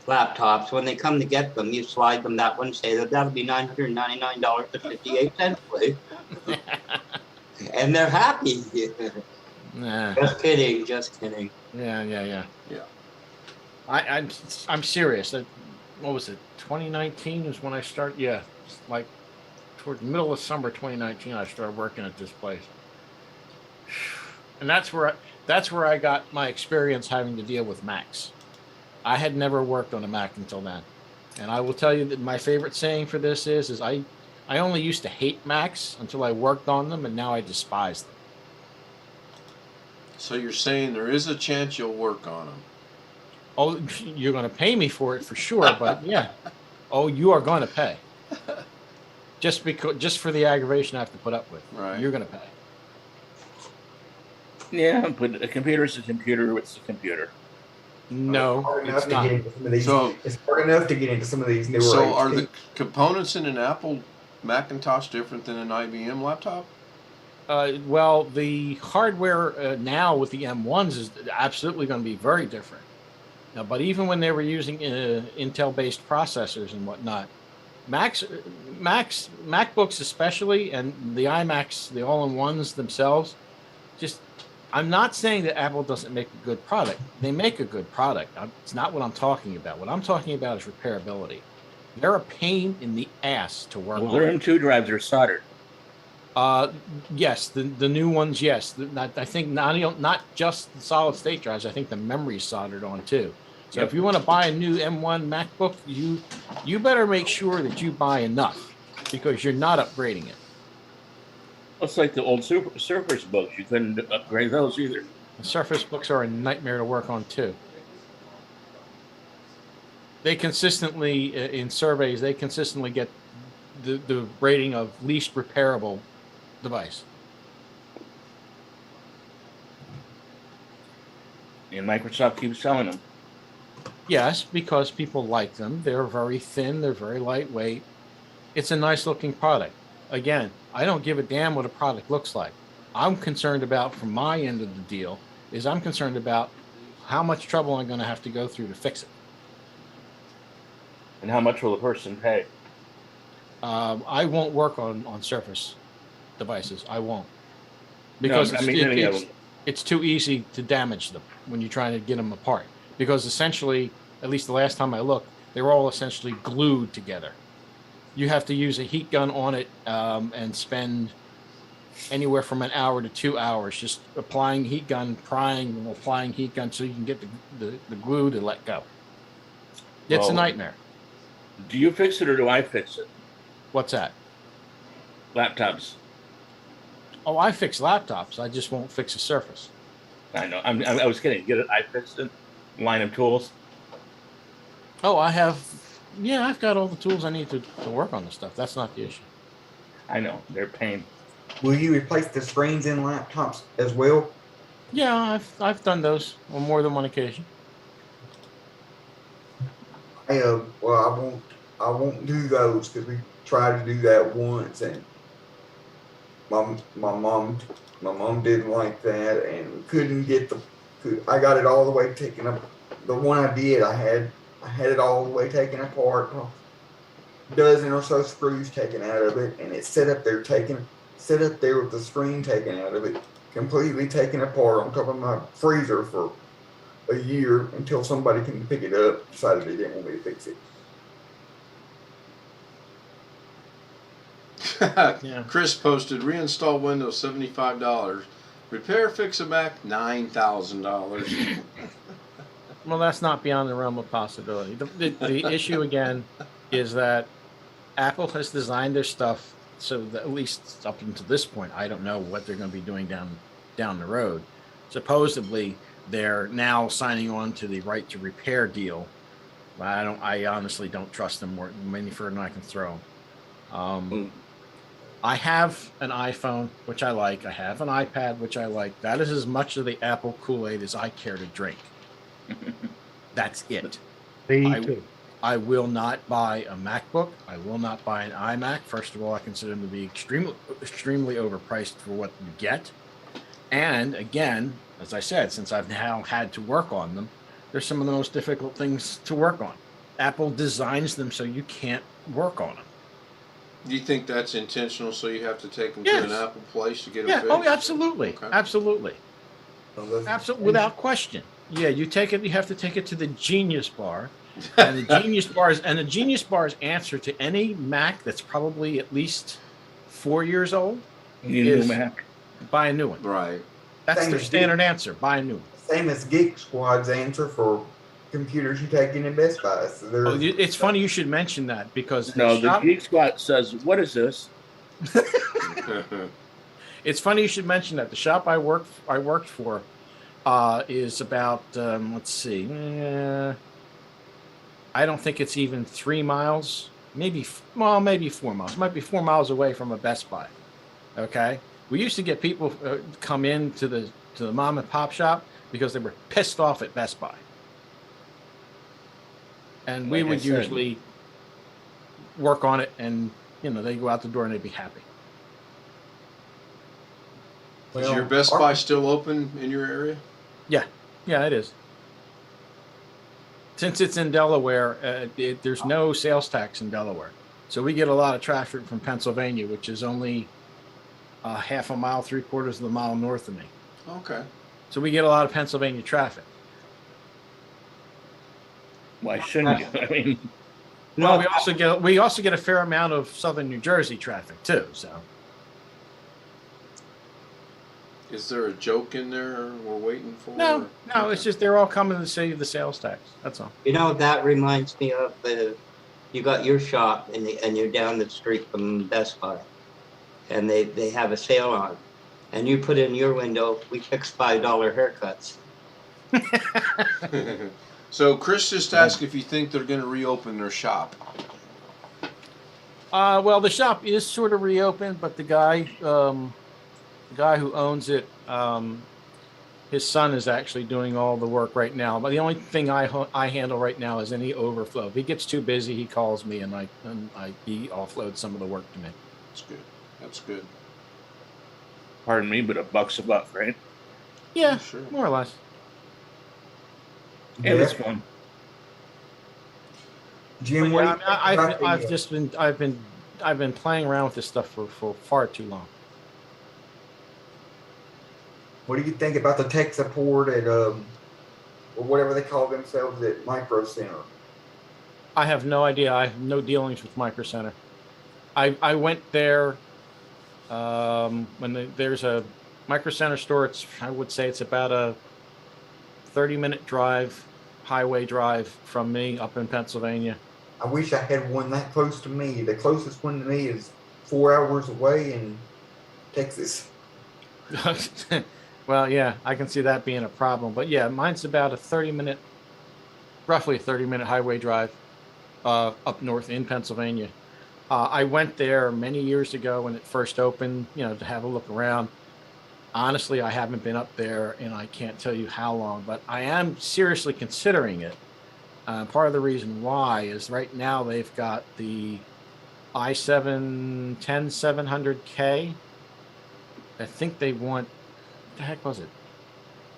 laptops. When they come to get them, you slide them that one, say that'll be $999.58, please. And they're happy. Nah. Just kidding. Yeah. I'm serious. What was it? 2019 is when I started. Yeah, like toward the middle of summer 2019, I started working at this place, and that's where I got my experience having to deal with Macs. I had never worked on a Mac until then, and I will tell you that my favorite saying for this is I only used to hate Macs until I worked on them, and now I despise them. So you're saying there is a chance you'll work on them? Oh, you're going to pay me for it for sure, but yeah. Oh, you are going to pay. Just for the aggravation I have to put up with. Right. You're going to pay. Yeah, but a computer is a computer. It's a computer. No, it's not. It's hard enough to get into some of these newer. So are the components in an Apple Macintosh different than an IBM laptop? Well, the hardware now with the M1s is absolutely going to be very different. Now, but even when they were using Intel-based processors and whatnot, MacBooks especially, and the iMacs, the all-in-ones themselves, I'm not saying that Apple doesn't make a good product. They make a good product. It's not what I'm talking about. What I'm talking about is repairability. They're a pain in the ass to work on. Their M2 drives are soldered. Yes, the new ones, yes. I think not just the solid state drives. I think the memory's soldered on too. So if you want to buy a new M1 MacBook, you better make sure that you buy enough, because you're not upgrading it. It's like the old Surface books. You couldn't upgrade those either. The Surface books are a nightmare to work on too. They consistently, in surveys, get the rating of least repairable device. And Microsoft keeps selling them. Yes, because people like them. They're very thin. They're very lightweight. It's a nice looking product. Again, I don't give a damn what a product looks like. I'm concerned about, from my end of the deal, is I'm concerned about how much trouble I'm going to have to go through to fix it. And how much will the person pay? I won't work on Surface devices. I won't. Because it's too easy to damage them when you're trying to get them apart. Because essentially, at least the last time I looked, they were all essentially glued together. You have to use a heat gun on it and spend anywhere from an hour to 2 hours just applying heat gun, prying and applying heat gun so you can get the glue to let go. It's a nightmare. Do you fix it or do I fix it? What's that? Laptops. Oh, I fix laptops. I just won't fix a Surface. I know. I was kidding. Get it? I fixed it. line of tools? Oh, I've got all the tools I need to work on this stuff. That's not the issue. I know they're pain. Will you replace the screens in laptops as well? Yeah, I've done those on more than one occasion. Well, I won't do those because we tried to do that once, and my mom didn't like that, and we couldn't get I got it all the way taken up. The one I did, I had it all the way taken apart, a dozen or so screws taken out of it, and it's set up there with the screen taken out of it, completely taken apart on top of my freezer for a year until somebody can pick it up. Decided they didn't want me to fix it. Yeah. Chris posted, reinstall Windows $75. Repair, fix a Mac, $9,000. Well, that's not beyond the realm of possibility. The issue again is that Apple has designed their stuff so that, at least up until this point, I don't know what they're going to be doing down the road. Supposedly, they're now signing on to the right to repair deal. I honestly don't trust them any further than I can throw them. I have an iPhone, which I like. I have an iPad, which I like. That is as much of the Apple Kool-Aid as I care to drink. That's it. Me too. I will not buy a MacBook. I will not buy an iMac. First of all, I consider them to be extremely overpriced for what you get. And again, as I said, since I've now had to work on them, they're some of the most difficult things to work on. Apple designs them so you can't work on them. Do you think that's intentional, so you have to take them Yes. to an Apple place to get them Yeah. fixed? Oh, absolutely. Okay. Absolutely. So Absolutely. Without question. Yeah, you have to take it to the Genius Bar. And the Genius Bar's answer to any Mac that's probably at least 4 years old You need a is new Mac. buy a new one. Right. That's Same their as standard answer. Buy a new one. Same as Geek Squad's answer for computers you take in Best Buy. So Oh, it's funny you should mention that because No, the Geek Squad says, "What is this?" it's funny you should mention that. The shop I worked for is about let's see, I don't think it's even 3 miles, maybe 4 miles. It might be 4 miles away from a Best Buy. Okay, we used to get people come in to the mom and pop shop because they were pissed off at Best Buy, and we Like I would said. usually work on it, and they go out the door and they'd be happy. Is your Best Buy still open in your area? Yeah, it is. Since it's in Delaware, there's no sales tax in Delaware. So we get a lot of traffic from Pennsylvania, which is only half a mile, 3/4 of a mile north of me. Okay. So we get a lot of Pennsylvania traffic. Why shouldn't you? I mean, Well, we also get a fair amount of southern New Jersey traffic too. So Is there a joke in there we're waiting for? no, it's just they're all coming to save the sales tax. That's all. That reminds me of you got your shop and you're down the street from Best Buy, and they have a sale on, and you put in your window, we fix $5 haircuts. So Chris just asked if you think they're going to reopen their shop. Well, the shop is sort of reopened, but the guy who owns it, his son is actually doing all the work right now. But the only thing I handle right now is any overflow. If he gets too busy, he calls me and he offloads some of the work to me. That's good. That's good. pardon me, but $1 a buck, right? Yeah, Sure. more or less. And it's fun. Jim, But what yeah, do you think about I've been playing around with this stuff for far too long. what do you think about the tech support at or whatever they call themselves at Micro Center? I have no idea. I have no dealings with Micro Center. I went there when there's a Micro Center store. I would say it's about a 30-minute drive, highway drive from me up in Pennsylvania. I wish I had one that close to me. The closest one to me is 4 hours away in Texas. Well, yeah, I can see that being a problem. But yeah, mine's about a 30-minute roughly a 30-minute highway drive up north in Pennsylvania. I went there many years ago when it first opened, to have a look around. Honestly, I haven't been up there and I can't tell you how long, but I am seriously considering it. Part of the reason why is right now they've got the i7 10700K. I think they want, what the heck was it?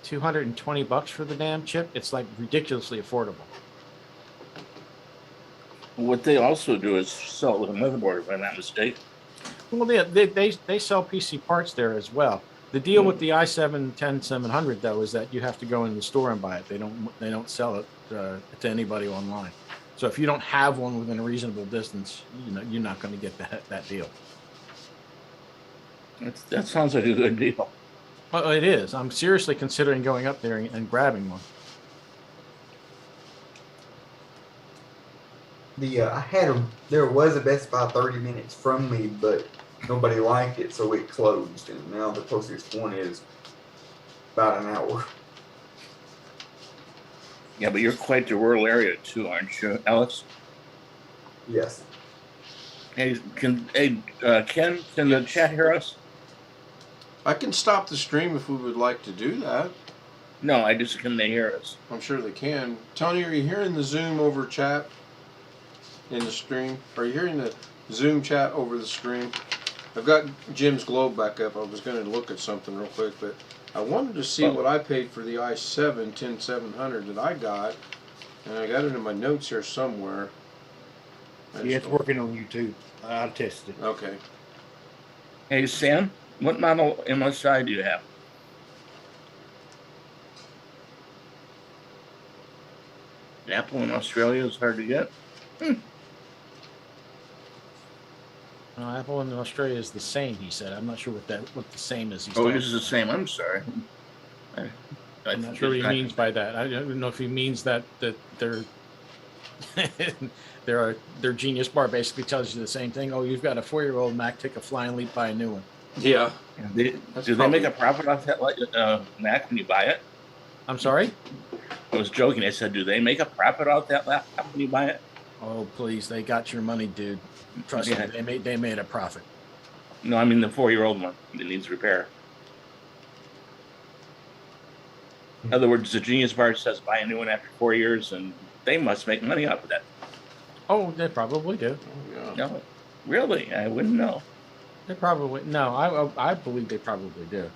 $220 for the damn chip. It's like ridiculously affordable. What they also do is sell the motherboard, if I'm not mistaken. Well, they sell PC parts there as well. The deal with the i7 10700 though is that you have to go in the store and buy it. They don't sell it to anybody online. So if you don't have one within a reasonable distance, you're not going to get that deal. That sounds like a good deal. Well, it is. I'm seriously considering going up there and grabbing one. There was a Best Buy 30 minutes from me, but nobody liked it, so it closed. And now the closest one is about an hour. Yeah, but you're quite the rural area too, aren't you, Alex? Yes. Hey, Ken, can the chat hear us? I can stop the stream if we would like to do that. No, can they hear us? I'm sure they can. Tony, are you hearing the Zoom over chat in the stream? Are you hearing the Zoom chat over the stream? I've got Jim's globe back up. I was going to look at something real quick, but I wanted to see what I paid for the i7 10700 that I got, and I got it in my notes here somewhere. Yeah, it's working on YouTube. I tested it. Okay. Hey, Sam, what model MSI do you have? Apple in Australia is hard to get. Apple in Australia is the same, he said. I'm not sure what the same is. Oh, it is the same. I'm sorry. I'm not sure what he means by that. I don't know if he means that their their Genius Bar basically tells you the same thing. Oh, you've got a 4-year-old Mac, take a flying leap, buy a new one. Yeah. Do they make a profit off that Mac when you buy it? I'm sorry? I was joking. I said, do they make a profit off that laptop when you buy it? Oh, please. They got your money, dude. Trust me, they made a profit. No, I mean the 4-year-old one that needs repair. In other words, the Genius Bar says buy a new one after 4 years, and they must make money off of that. Oh, they probably do. Yeah. No, really, I wouldn't know. They probably I believe they probably do.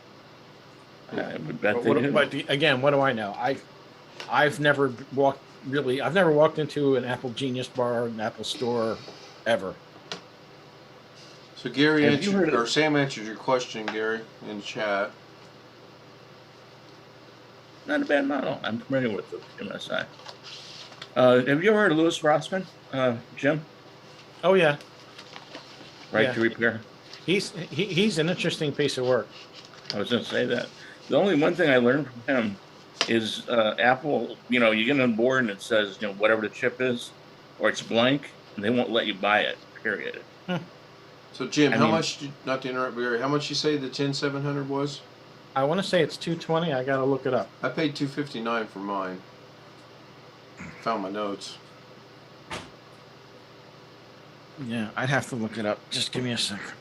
I would bet they do. But again, what do I know? I've never walked into an Apple Genius Bar, an Apple store, ever. So Gary Sam answered your question, Gary, in chat. Not a bad model. I'm familiar with the MSI. Have you ever heard of Louis Rossman, Jim? Oh yeah. Right to repair. He's an interesting piece of work. I was going to say that. The only one thing I learned from him is Apple. You get on board and it says whatever the chip is, or it's blank, and they won't let you buy it. Period. So Jim, how much? Not to interrupt, Gary. How much you say the 10700 was? I want to say it's $220. I gotta look it up. I paid $259 for mine. Found my notes. Yeah, I'd have to look it up. Just give me a second.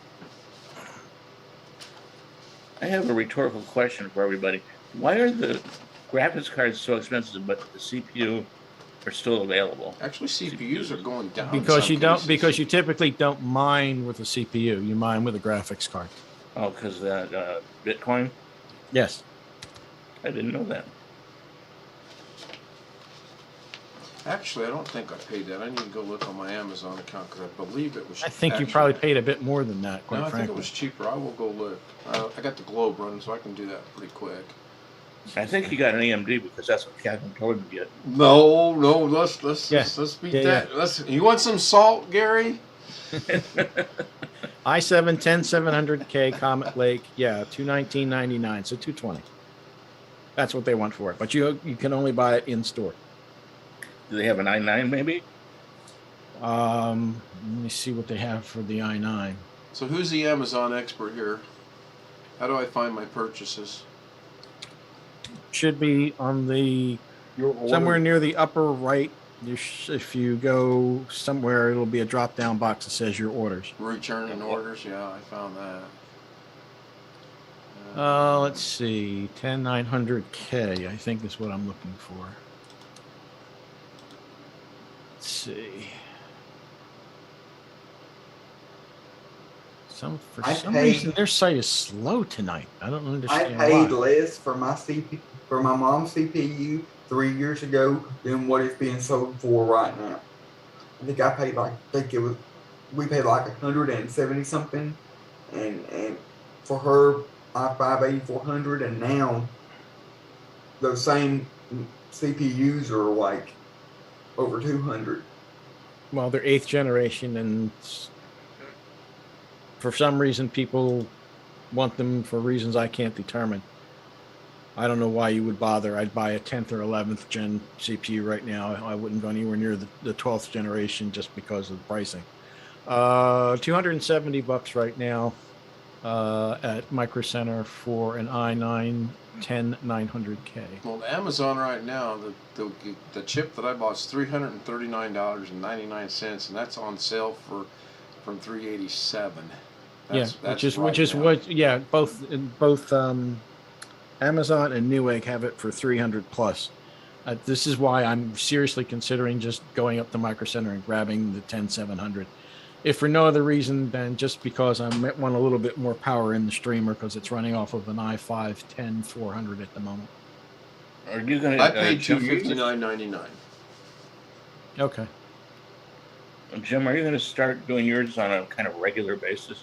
I have a rhetorical question for everybody. Why are the graphics cards so expensive, but the CPU are still available? Actually, CPUs are going down. Because you typically don't mine with a CPU. You mine with a graphics card. Oh, because that Bitcoin? Yes. I didn't know that. Actually, I don't think I paid that. I need to go look on my Amazon account because I believe it was. I think you probably paid a bit more than that, quite frankly. I think frankly. it was cheaper. I will go look. I got the globe running, so I can do that pretty quick. I think you got an AMD because that's what Catherine told me to get. No. Let's beat that. Yeah. You want some salt, Gary? i7 10700K Comet Lake, $219.99, so $220. That's what they want for it, but you can only buy it in store. Do they have an i9 maybe? Let me see what they have for the i9. So who's the Amazon expert here? How do I find my purchases? Should be on the Your order. Somewhere near the upper right, if you go somewhere, it'll be a drop-down box that says your orders. Returning orders. Yeah, I found that. Let's see, 10900K, I think is what I'm looking for. Let's see. For some reason, their site is slow tonight. I don't understand I paid why. less for my mom's CPU 3 years ago than what it's being sold for right now. I think we paid like 170 something, and for her i5 8400, and now those same CPUs are like over 200. Well, they're 8th generation, and for some reason, people want them for reasons I can't determine. I don't know why you would bother. I'd buy a 10th or 11th gen CPU right now. I wouldn't go anywhere near the 12th generation just because of the pricing. $270 right now at Micro Center for an i9 10900K. Well, Amazon right now, the chip that I bought is $339.99, and that's on sale from $387. Both Amazon and Newegg have it for 300 plus. This is why I'm seriously considering just going up to Micro Center and grabbing the 10700. If for no other reason than just because I want a little bit more power in the streamer, because it's running off of an i5 10400 at the moment. Are you gonna? I paid $259.99. Okay. Jim, are you going to start doing yours on a kind of regular basis?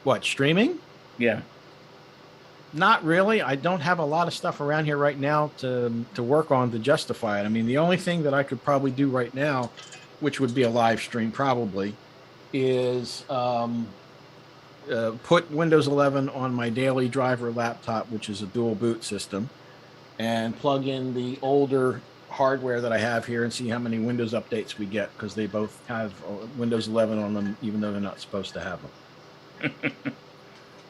What, streaming? Yeah. Not really. I don't have a lot of stuff around here right now to work on to justify it. I mean, the only thing that I could probably do right now, which would be a live stream probably, is put Windows 11 on my daily driver laptop, which is a dual boot system, and plug in the older hardware that I have here and see how many Windows updates we get, because they both have Windows 11 on them, even though they're not supposed to have them.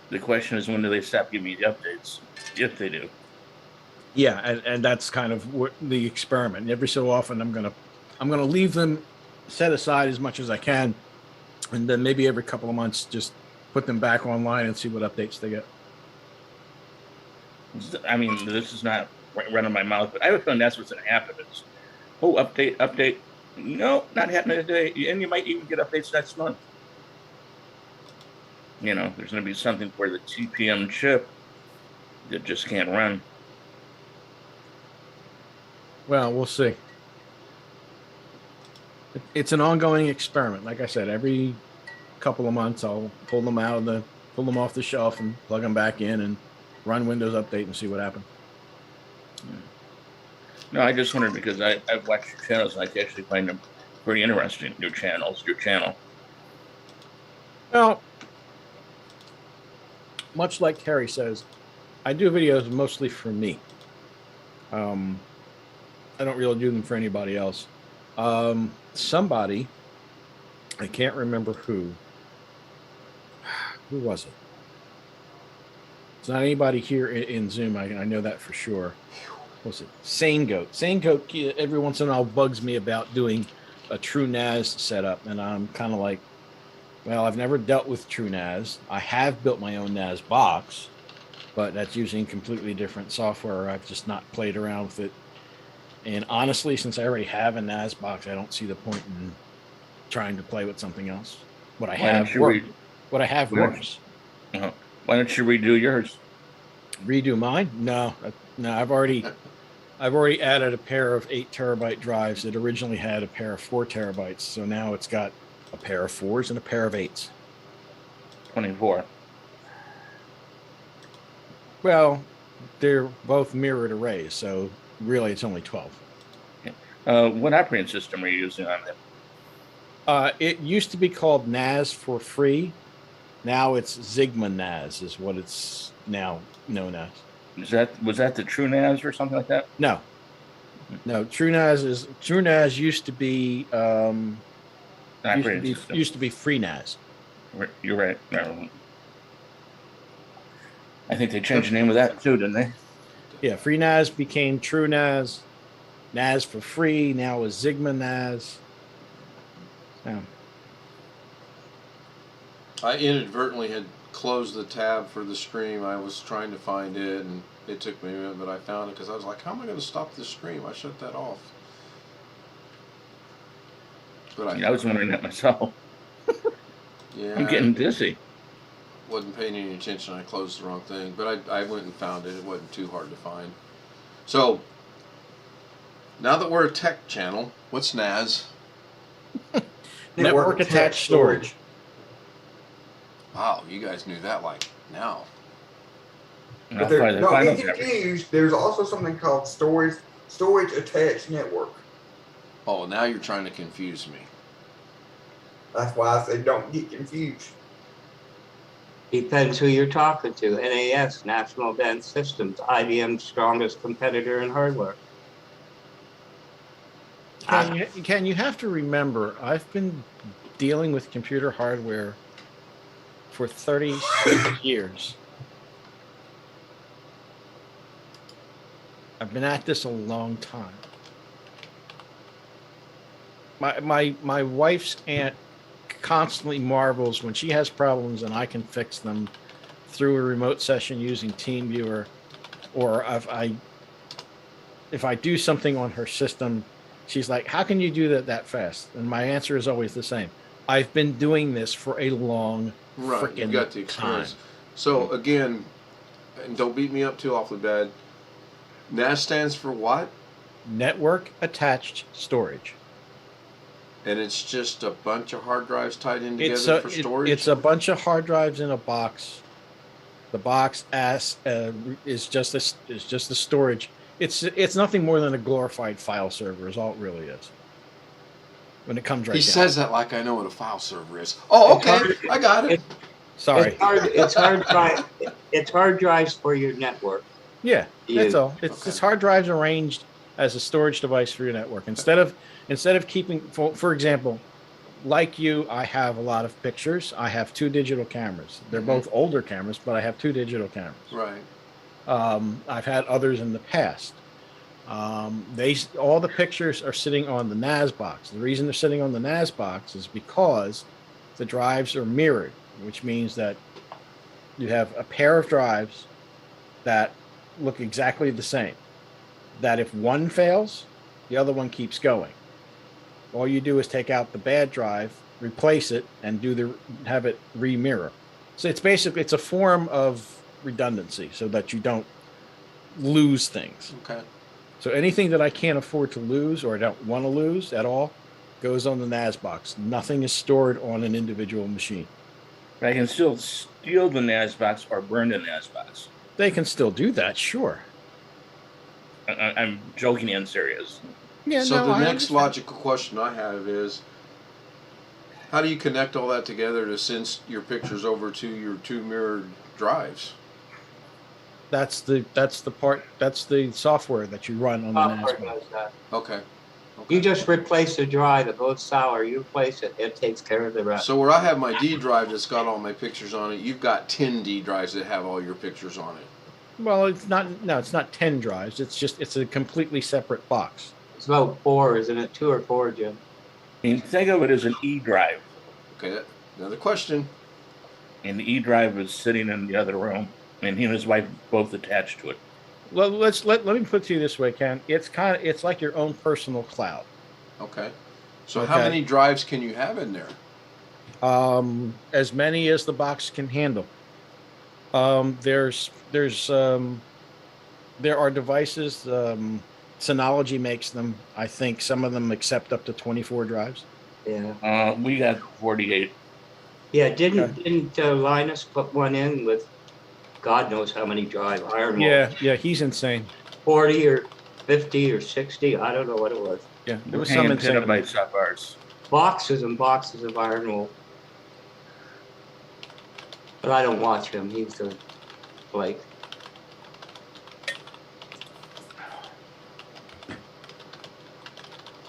The question is, when do they stop giving me the updates? If they do. Yeah, and that's kind of what the experiment. Every so often, I'm gonna leave them set aside as much as I can, and then maybe every couple of months, just put them back online and see what updates they get. I mean, this is not running my mouth, but I have a feeling that's what's going to happen. Is, update. No, not happening today. And you might even get updates next month. You know, there's going to be something for the TPM chip that just can't run. Well, we'll see. It's an ongoing experiment. Like I said, every couple of months, I'll pull them off the shelf and plug them back in and run Windows Update and see what happens. No, I just wondered because I've watched your channels and I actually find them pretty interesting. Your channel. Well, much like Terry says, I do videos mostly for me. I don't really do them for anybody else. Somebody, I can't remember who was it? It's not anybody here in Zoom. I know that for sure. What was it? Sane Goat every once in a while bugs me about doing a True NAS setup, and I'm kind of like, well, I've never dealt with True NAS. I have built my own NAS box, but that's using completely different software. I've just not played around with it. And honestly, since I already have a NAS box, I don't see the point in trying to play with something else. What I have works. Why don't you redo yours? Redo mine? No. I've already added a pair of 8 terabyte drives. It originally had a pair of 4 terabytes, so now it's got a pair of 4s and a pair of 8s. 24. Well, they're both mirrored arrays, so really it's only 12. What operating system are you using on it? It used to be called NAS for free. Now it's Sigma NAS is what it's now known as. Was that the True NAS or something like that? No. True NAS used to be used to be free NAS. You're right. No. I think they changed the name of that too, didn't they? Yeah, free NAS became True NAS, NAS for free. Now is Sigma NAS. Yeah. I inadvertently had closed the tab for the stream. I was trying to find it, and it took me a minute, but I found it because I was like, how am I going to stop this stream? I shut that off. But I was wondering that myself. Yeah, I'm getting dizzy. Wasn't paying any attention. I closed the wrong thing, but I went and found it. It wasn't too hard to find. So now that we're a tech channel, what's NAS? Network attached storage. Wow, you guys knew that like now. But don't get confused. There's also something called storage attached network. Oh, now you're trying to confuse me. That's why I say don't get confused. Depends who you're talking to. NAS, National Advanced Systems, IBM's strongest competitor in hardware. Ken, you have to remember, I've been dealing with computer hardware for 36 years. I've been at this a long time. My wife's aunt constantly marvels when she has problems and I can fix them through a remote session using TeamViewer, or if I do something on her system, she's like, how can you do that fast? And my answer is always the same. I've been doing this for a long Right, you got the experience. time. So again, and don't beat me up too awfully bad, NAS stands for what? Network attached storage. And it's just a bunch of hard drives tied in together for storage? It's a bunch of hard drives in a box. The box is just a storage. It's nothing more than a glorified file server is all it really is. When it comes right down. He says that like I know what a file server is. Oh, okay, I got it. Sorry. It's hard drives for your network. Yeah, that's all. It's hard drives arranged as a storage device for your network. Instead of keeping, for example, like you, I have a lot of pictures. I have 2 digital cameras. They're both older cameras, but I have 2 digital cameras. Right. I've had others in the past. All the pictures are sitting on the NAS box. The reason they're sitting on the NAS box is because the drives are mirrored, which means that you have a pair of drives that look exactly the same. That if one fails, the other one keeps going. All you do is take out the bad drive, replace it, and have it re-mirror. So it's a form of redundancy so that you don't lose things. Okay. So anything that I can't afford to lose or I don't want to lose at all goes on the NAS box. Nothing is stored on an individual machine. But I can still steal the NAS box or burn the NAS box. They can still do that, sure. I'm joking and serious. Yeah, so the I next understand. logical question I have is, how do you connect all that together to send your pictures over to your 2 mirrored drives? That's the software that you run on the NAS Software box. does that. Okay. You just replace the drive. It goes sour. You replace it. It takes care of the rest. So where I have my D drive that's got all my pictures on it, you've got 10 D drives that have all your pictures on it. Well, it's not 10 drives. It's a completely separate box. It's about 4, isn't it? 2 or 4, Jim. I mean, think of it as an E drive. Okay, another question. And the E drive is sitting in the other room, and he and his wife both attached to it. Well, let me put it to you this way, Ken. It's like your own personal cloud. Okay. So how many drives can you have in there? As many as the box can handle. There are devices. Synology makes them. I think some of them accept up to 24 drives. Yeah. We got 48. Yeah. Didn't Linus put one in with God knows how many drive iron? Yeah. He's insane. 40 or 50 or 60. I don't know what it was. Yeah, there We're was some paying insane. petabytes off ours. Boxes and boxes of iron wool. But I don't watch him. He's the Blake.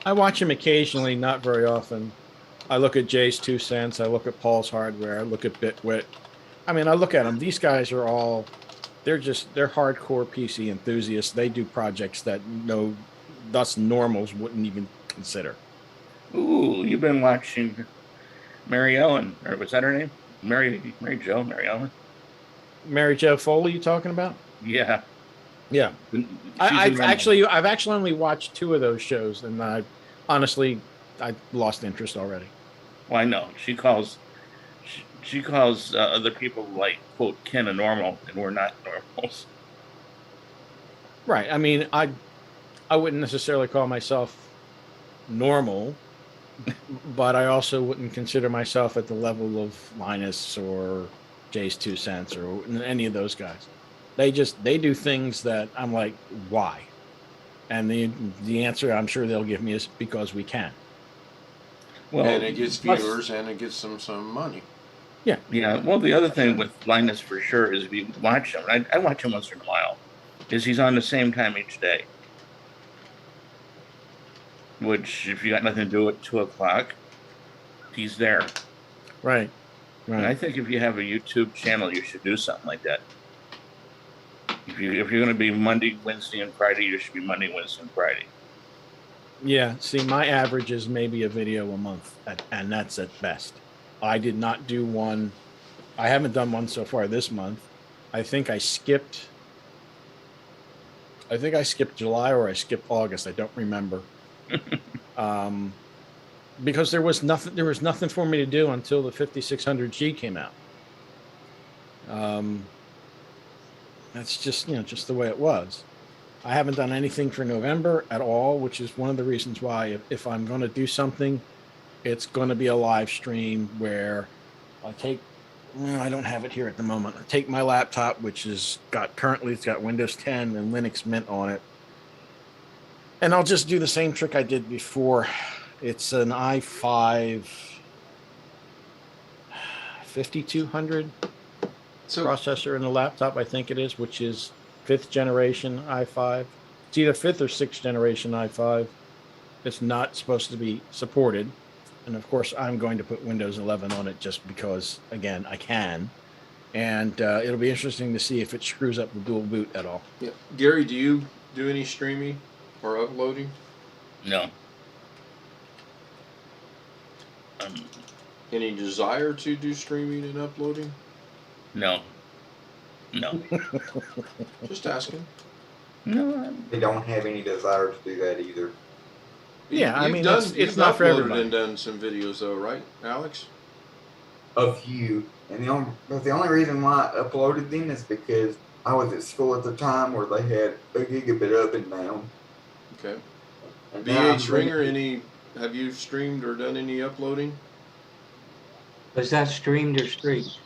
I watch him occasionally, not very often. I look at Jay's 2 cents. I look at Paul's Hardware. I look at Bitwit. I mean, I look at them. These guys are all, they're hardcore PC enthusiasts. They do projects that thus normals wouldn't even consider. Ooh, you've been watching Mary Ellen, or was that her name? Mary Ellen. Mary Jo Foley, you talking about? Yeah. Yeah. She's I've in actually only watched 2 of those shows, and I lost interest already. Well, I know she calls other people like quote Ken a normal, and we're not normals. Right. I mean, I wouldn't necessarily call myself normal, but I also wouldn't consider myself at the level of Linus or Jay's 2 Cents or any of those guys. They do things that I'm like, why? And the answer I'm sure they'll give me is because we can. Well, and it gets viewers and it gets them some money. Yeah. Yeah. Well, the other thing with Linus for sure is if you watch him, I watch him once in a while, is he's on the same time each day. Which, if you got nothing to do at 2:00, he's there. Right. And I think if you have a YouTube channel, you should do something like that. If you're going to be Monday, Wednesday, and Friday, you should be Monday, Wednesday, and Friday. Yeah. See, my average is maybe a video a month, and that's at best. I did not do one. I haven't done one so far this month. I think I skipped July or I skipped August. I don't remember. Because there was nothing for me to do until the 5600G came out. That's just the way it was. I haven't done anything for November at all, which is one of the reasons why if I'm going to do something, it's going to be a live stream where I don't have it here at the moment. I take my laptop, which it's got Windows 10 and Linux Mint on it. And I'll just do the same trick I did before. It's an i5 5200 processor in the laptop, I think it is, which is 5th generation i5. It's either 5th or 6th generation i5. It's not supposed to be supported. And of course, I'm going to put Windows 11 on it just because, again, I can. And it'll be interesting to see if it screws up the dual boot at all. Yeah. Gary, do you do any streaming or uploading? No. Any desire to do streaming and uploading? No. Just asking. No. They don't have any desire to do that either. Yeah, You've not for uploaded everybody. and done some videos though, right, Alex? A few. And the only reason why I uploaded them is because I was at school at the time where they had a gigabit up and down. Okay. And now BH I'm Ringer, have you streamed or done any uploading? Was that streamed or streamed?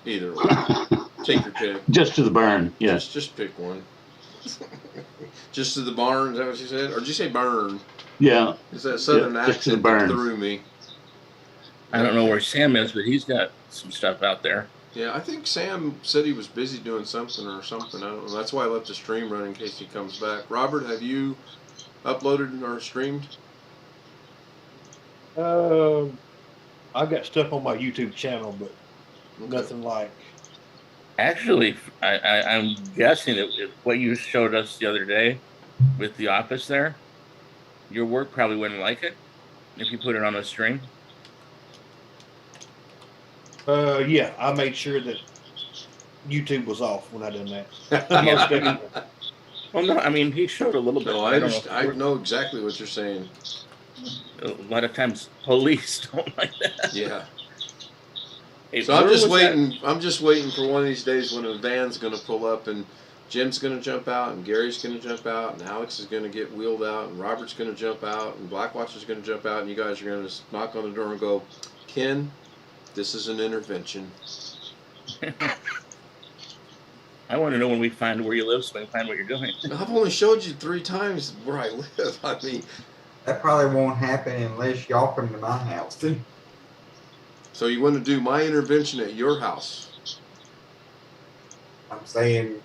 Either way. Take your pick. Just to the burn, yes. Just pick one. Just to the barn, is that what you said? Or did you say burn? Yeah. Is that southern just to the accent burn. that threw me? I don't know where Sam is, but he's got some stuff out there. Yeah, I think Sam said he was busy doing something or something. I don't know. That's why I left the stream running in case he comes back. Robert, have you uploaded or streamed? I've got stuff on my YouTube channel, but nothing like. Actually, I'm guessing that what you showed us the other day with the office there, your work probably wouldn't like it if you put it on a stream. Yeah, I made sure that YouTube was off when I done that. Most definitely. Well, no, I mean, he showed a little bit. No, I know exactly what you're saying. A lot of times police don't like that. Yeah. Hey, So I'm where just was waiting. that? I'm just waiting for one of these days when a van's going to pull up and Jim's going to jump out and Gary's going to jump out and Alex is going to get wheeled out and Robert's going to jump out and Blackwatcher's going to jump out and you guys are going to knock on the door and go, Ken, this is an intervention. I want to know when we find where you live so we can find what you're doing. I've only showed you 3 times where I live. I mean, That probably won't happen unless y'all come to my house. so you want to do my intervention at your house? I'm saying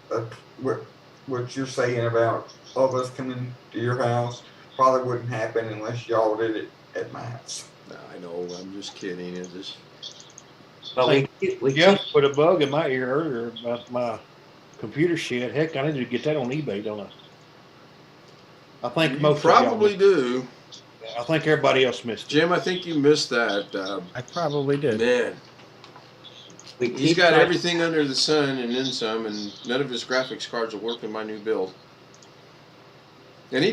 what you're saying about all of us coming to your house probably wouldn't happen unless y'all did it at my house. I know. I'm just kidding. It's just. But we Jeff put a bug in my ear earlier about my computer shit. Heck, I need to get that on eBay, don't I? I think You most of y'all probably missed do. it. I think everybody else missed it. Jim, I think you missed that. I probably did. Man, We he's keep got trying- everything under the sun and then some, and none of his graphics cards will work in my new build. And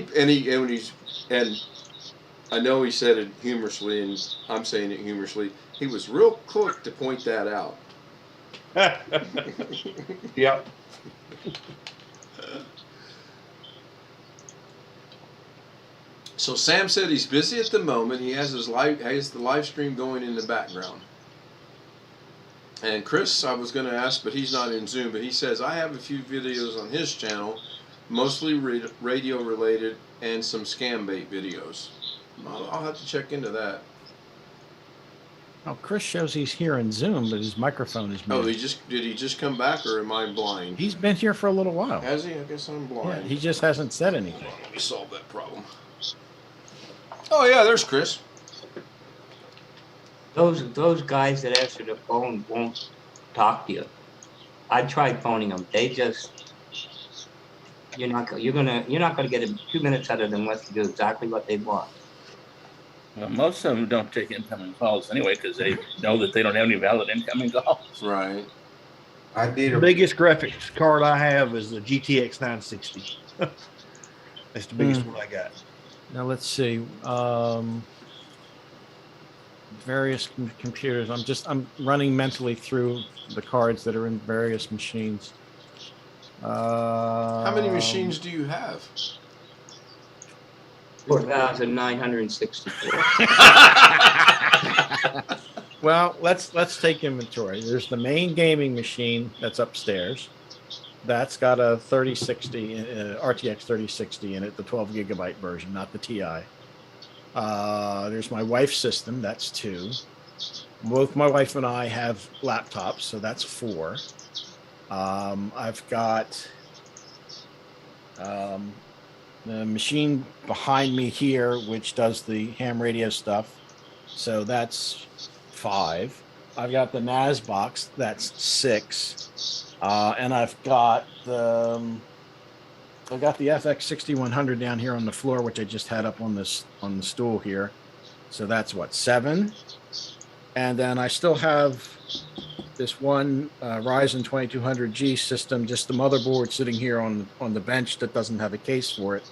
I know he said it humorously, and I'm saying it humorously. He was real quick to point that out. Yep. So Sam said he's busy at the moment. He has the live stream going in the background. And Chris, I was going to ask, but he's not in Zoom. But he says I have a few videos on his channel, mostly radio related, and some scam bait videos. I'll have to check into that. Oh, Chris shows he's here in Zoom, but his microphone is Oh, muted. did he just come back, or am I blind? He's been here for a little while. Has he? I guess I'm Yeah, blind. he just hasn't said anything. Let me solve that problem. Oh yeah, there's Chris. Those guys that answer the phone won't talk to you. I tried phoning them. They just you're not gonna get 2 minutes out of them unless you do exactly what they want. Well, most of them don't take incoming calls anyway because they know that they don't have any valid incoming calls. Right. I did The a biggest graphics card I have is the GTX 960. That's the biggest one I got. Now let's see. Various computers. I'm running mentally through the cards that are in various machines. How many machines do you have? 4,964. Well, let's take inventory. There's the main gaming machine that's upstairs. That's got a 3060 RTX 3060 in it, the 12 gigabyte version, not the Ti. There's my wife's system. That's 2. Both my wife and I have laptops, so that's 4. I've got the machine behind me here, which does the ham radio stuff. So that's 5. I've got the NAS box. That's 6. And I've got the FX 6100 down here on the floor, which I just had up on the stool here. So that's what, 7. And then I still have this one Ryzen 2200G system, just the motherboard sitting here on the bench that doesn't have a case for it.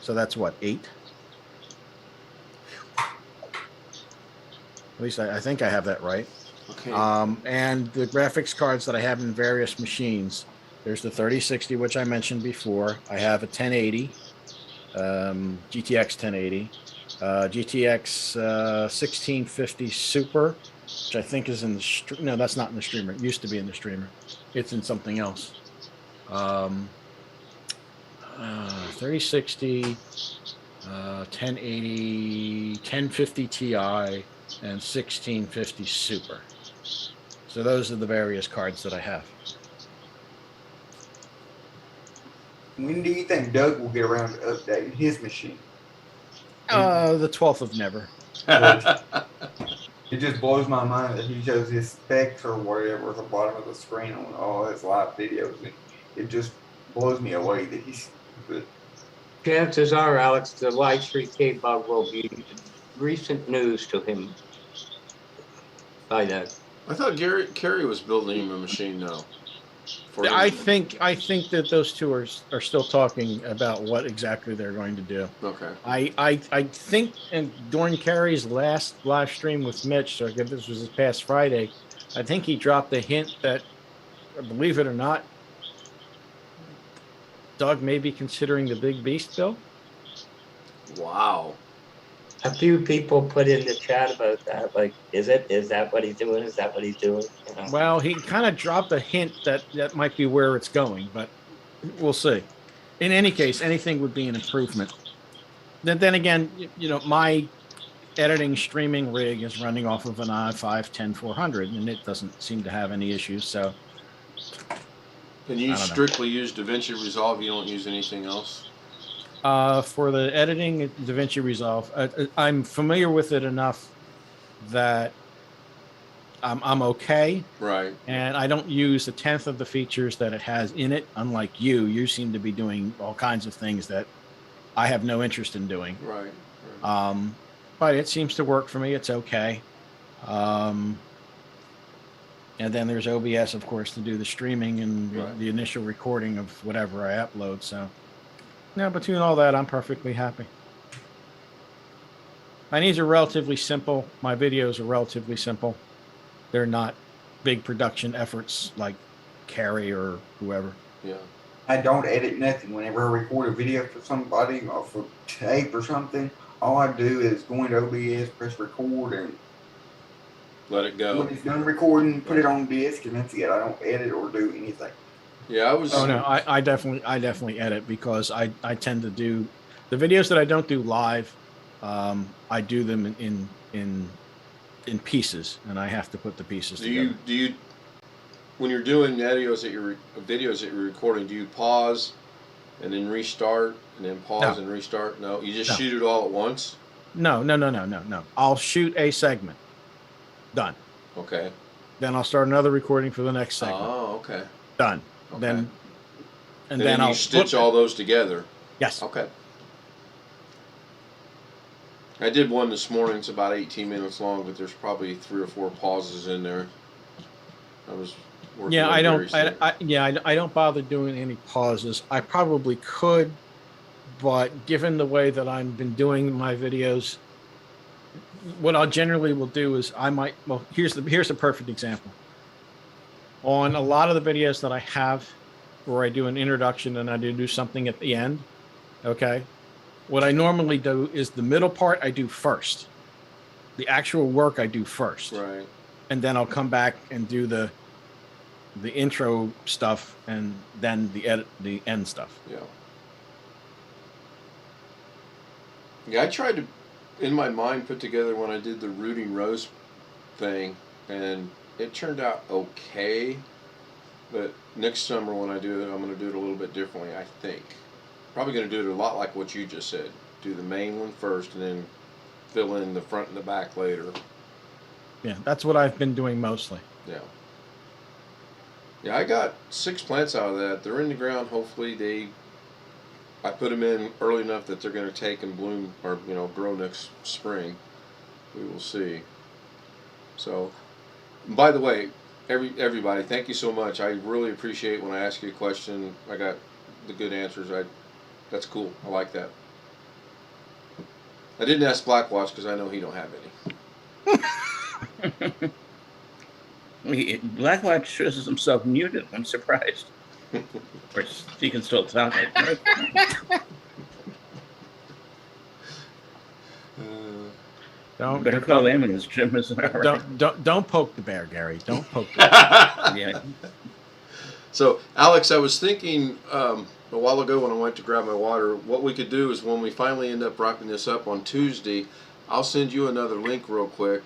So that's what, 8. At least I think I have that right. Okay. And the graphics cards that I have in various machines. There's the 3060, which I mentioned before. I have a 1080, GTX 1080, GTX 1650 Super, which I think is in the no, that's not in the streamer. It used to be in the streamer. It's in something else. 3060, 1080, 1050 Ti, and 1650 Super. So those are the various cards that I have. When do you think Doug will get around to updating his machine? The 12th of never. It just blows my mind that he shows his specs or whatever at the bottom of the screen on all his live videos. It just blows me away that he's good. Chances are, Alex, the live stream K-Bug will be recent news to him by then. I thought Kerry was building him a machine now. I think that those two are still talking about what exactly they're going to do. Okay. I think, and during Kerry's last live stream with Mitch, so I guess this was this past Friday, I think he dropped a hint that, believe it or not, Doug may be considering the Big Beast bill. Wow. A few people put in the chat about that. Like, is that what he's doing? Is that what he's doing? You know? Well, he kind of dropped a hint that might be where it's going, but we'll see. In any case, anything would be an improvement. Then again, my editing streaming rig is running off of an i5-10400, and it doesn't seem to have any issues. So, And you strictly use Davinci Resolve. You don't use anything else. For the editing, Davinci Resolve, I'm familiar with it enough that I'm okay. Right. And I don't use a tenth of the features that it has in it. Unlike you seem to be doing all kinds of things that I have no interest in doing. Right. But it seems to work for me. It's okay. And then there's OBS, of course, to do the streaming and Right. the initial recording of whatever I upload. So, yeah, between all that, I'm perfectly happy. And these are relatively simple. My videos are relatively simple. They're not big production efforts like Carrie or whoever. Yeah. I don't edit nothing. Whenever I record a video for somebody or for tape or something, all I do is go into OBS, press record, and Let it go. when it's done recording, put it on disk, and that's it. I don't edit or do anything. Yeah, I was. Oh no, I definitely edit because I tend to do the videos that I don't do live. I do them in pieces, and I have to put the pieces together. Do you when you're doing videos that you're recording, do you pause and then restart and then pause and restart? No, you just shoot it all at once. No. I'll shoot a segment. Done. Okay. Then I'll start another recording for the next segment. Oh, okay. Done. Okay. Then And then I'll you stitch all those together. Yes. Okay. I did one this morning. It's about 18 minutes long, but there's probably 3 or 4 pauses in there. I was working. Yeah, on I don't. various things. I don't bother doing any pauses. I probably could, but given the way that I've been doing my videos, what I generally will do is I might. Well, here's a perfect example. On a lot of the videos that I have, where I do an introduction and I do something at the end, okay. What I normally do is the middle part I do first. The actual work I do first. Right. And then I'll come back and do the intro stuff and then the end stuff. Yeah. Yeah, I tried to, in my mind, put together when I did the rooting rose thing, and it turned out okay. But next summer when I do it, I'm going to do it a little bit differently, I think. Probably going to do it a lot like what you just said. Do the main one first and then fill in the front and the back later. Yeah, that's what I've been doing mostly. Yeah. Yeah, I got 6 plants out of that. They're in the ground. Hopefully I put them in early enough that they're going to take and bloom or, grow next spring. We will see. So, by the way, everybody, thank you so much. I really appreciate when I ask you a question. I got the good answers. That's cool. I like that. I didn't ask Blackwatch because I know he don't have any. Blackwatch shows himself muted. I'm surprised. Of course, he can still talk. Better call him and his Jim isn't all right. Don't poke the bear, Gary. Don't poke the bear. Yeah. So, Alex, I was thinking a while ago when I went to grab my water, what we could do is when we finally end up wrapping this up on Tuesday, I'll send you another link real quick,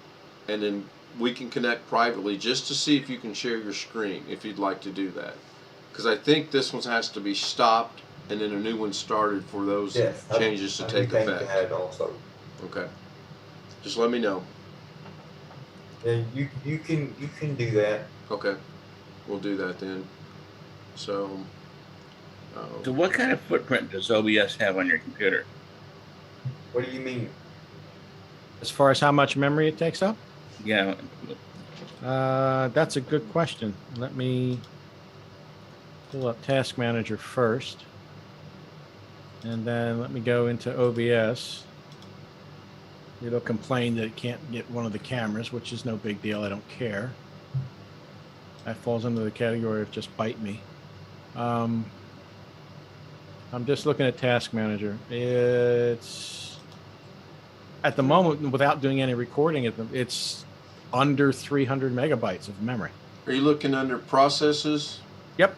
and then we can connect privately just to see if you can share your screen, if you'd like to do that. Because I think this one has to be stopped and then a new one started for those changes to take effect. That also. Okay. Just let me know. Yeah, you can do that. Okay. We'll do that then. So what kind of footprint does OBS have on your computer? What do you mean? As far as how much memory it takes up? Yeah. That's a good question. Let me pull up Task Manager first. And then let me go into OBS. It'll complain that it can't get one of the cameras, which is no big deal. I don't care. That falls under the category of just bite me. I'm just looking at Task Manager. It's at the moment, without doing any recording, it's under 300 megabytes of memory. Are you looking under processes? Yep.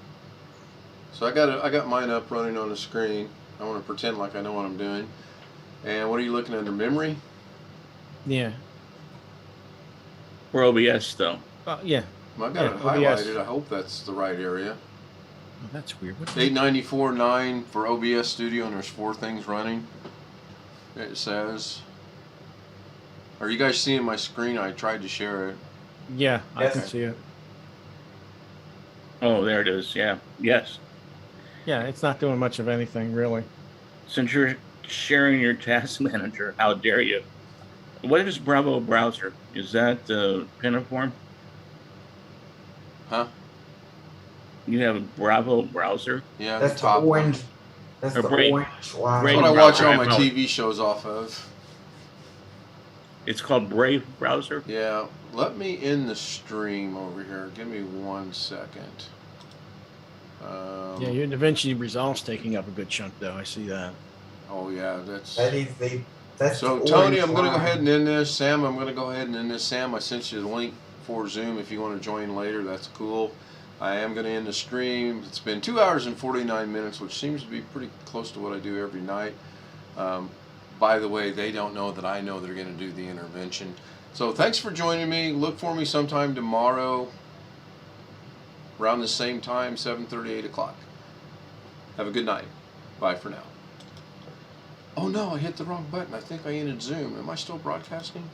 So I got mine up running on the screen. I want to pretend like I know what I'm doing. And what are you looking under? Memory? Yeah. For OBS though. Yeah. Well, I got it highlighted. I hope that's the right area. Oh, that's weird. 894.9 for OBS Studio, and there's 4 things running. It says. Are you guys seeing my screen? I tried to share it. Yeah, I can see it. Oh, there it is. Yeah. Yes. Yeah, it's not doing much of anything really. Since you're sharing your task manager. How dare you? What is Bravo browser? Is that Piniform? Huh? You have a Bravo browser? Yeah, That's the the top orange. one. That's Or the Brave. orange line. That's Brave what I watch browser, all I my found it. TV shows off of. It's called Brave browser. Yeah, let me in the stream over here. Give me 1 second. Yeah, your Davinci Resolve's taking up a good chunk, though. I see that. Oh yeah, that's. That is the. That's So the Tony, orange I'm going to go line. ahead and end this. Sam, I'm going to go ahead and end this. Sam, I sent you the link for Zoom if you want to join later. That's cool. I am going to end the stream. It's been 2 hours and 49 minutes, which seems to be pretty close to what I do every night. By the way, they don't know that I know they're going to do the intervention. So thanks for joining me. Look for me sometime tomorrow around the same time, 7:30, 8 o'clock. Have a good night. Bye for now. Oh no, I hit the wrong button. I think I ended Zoom. Am I still broadcasting?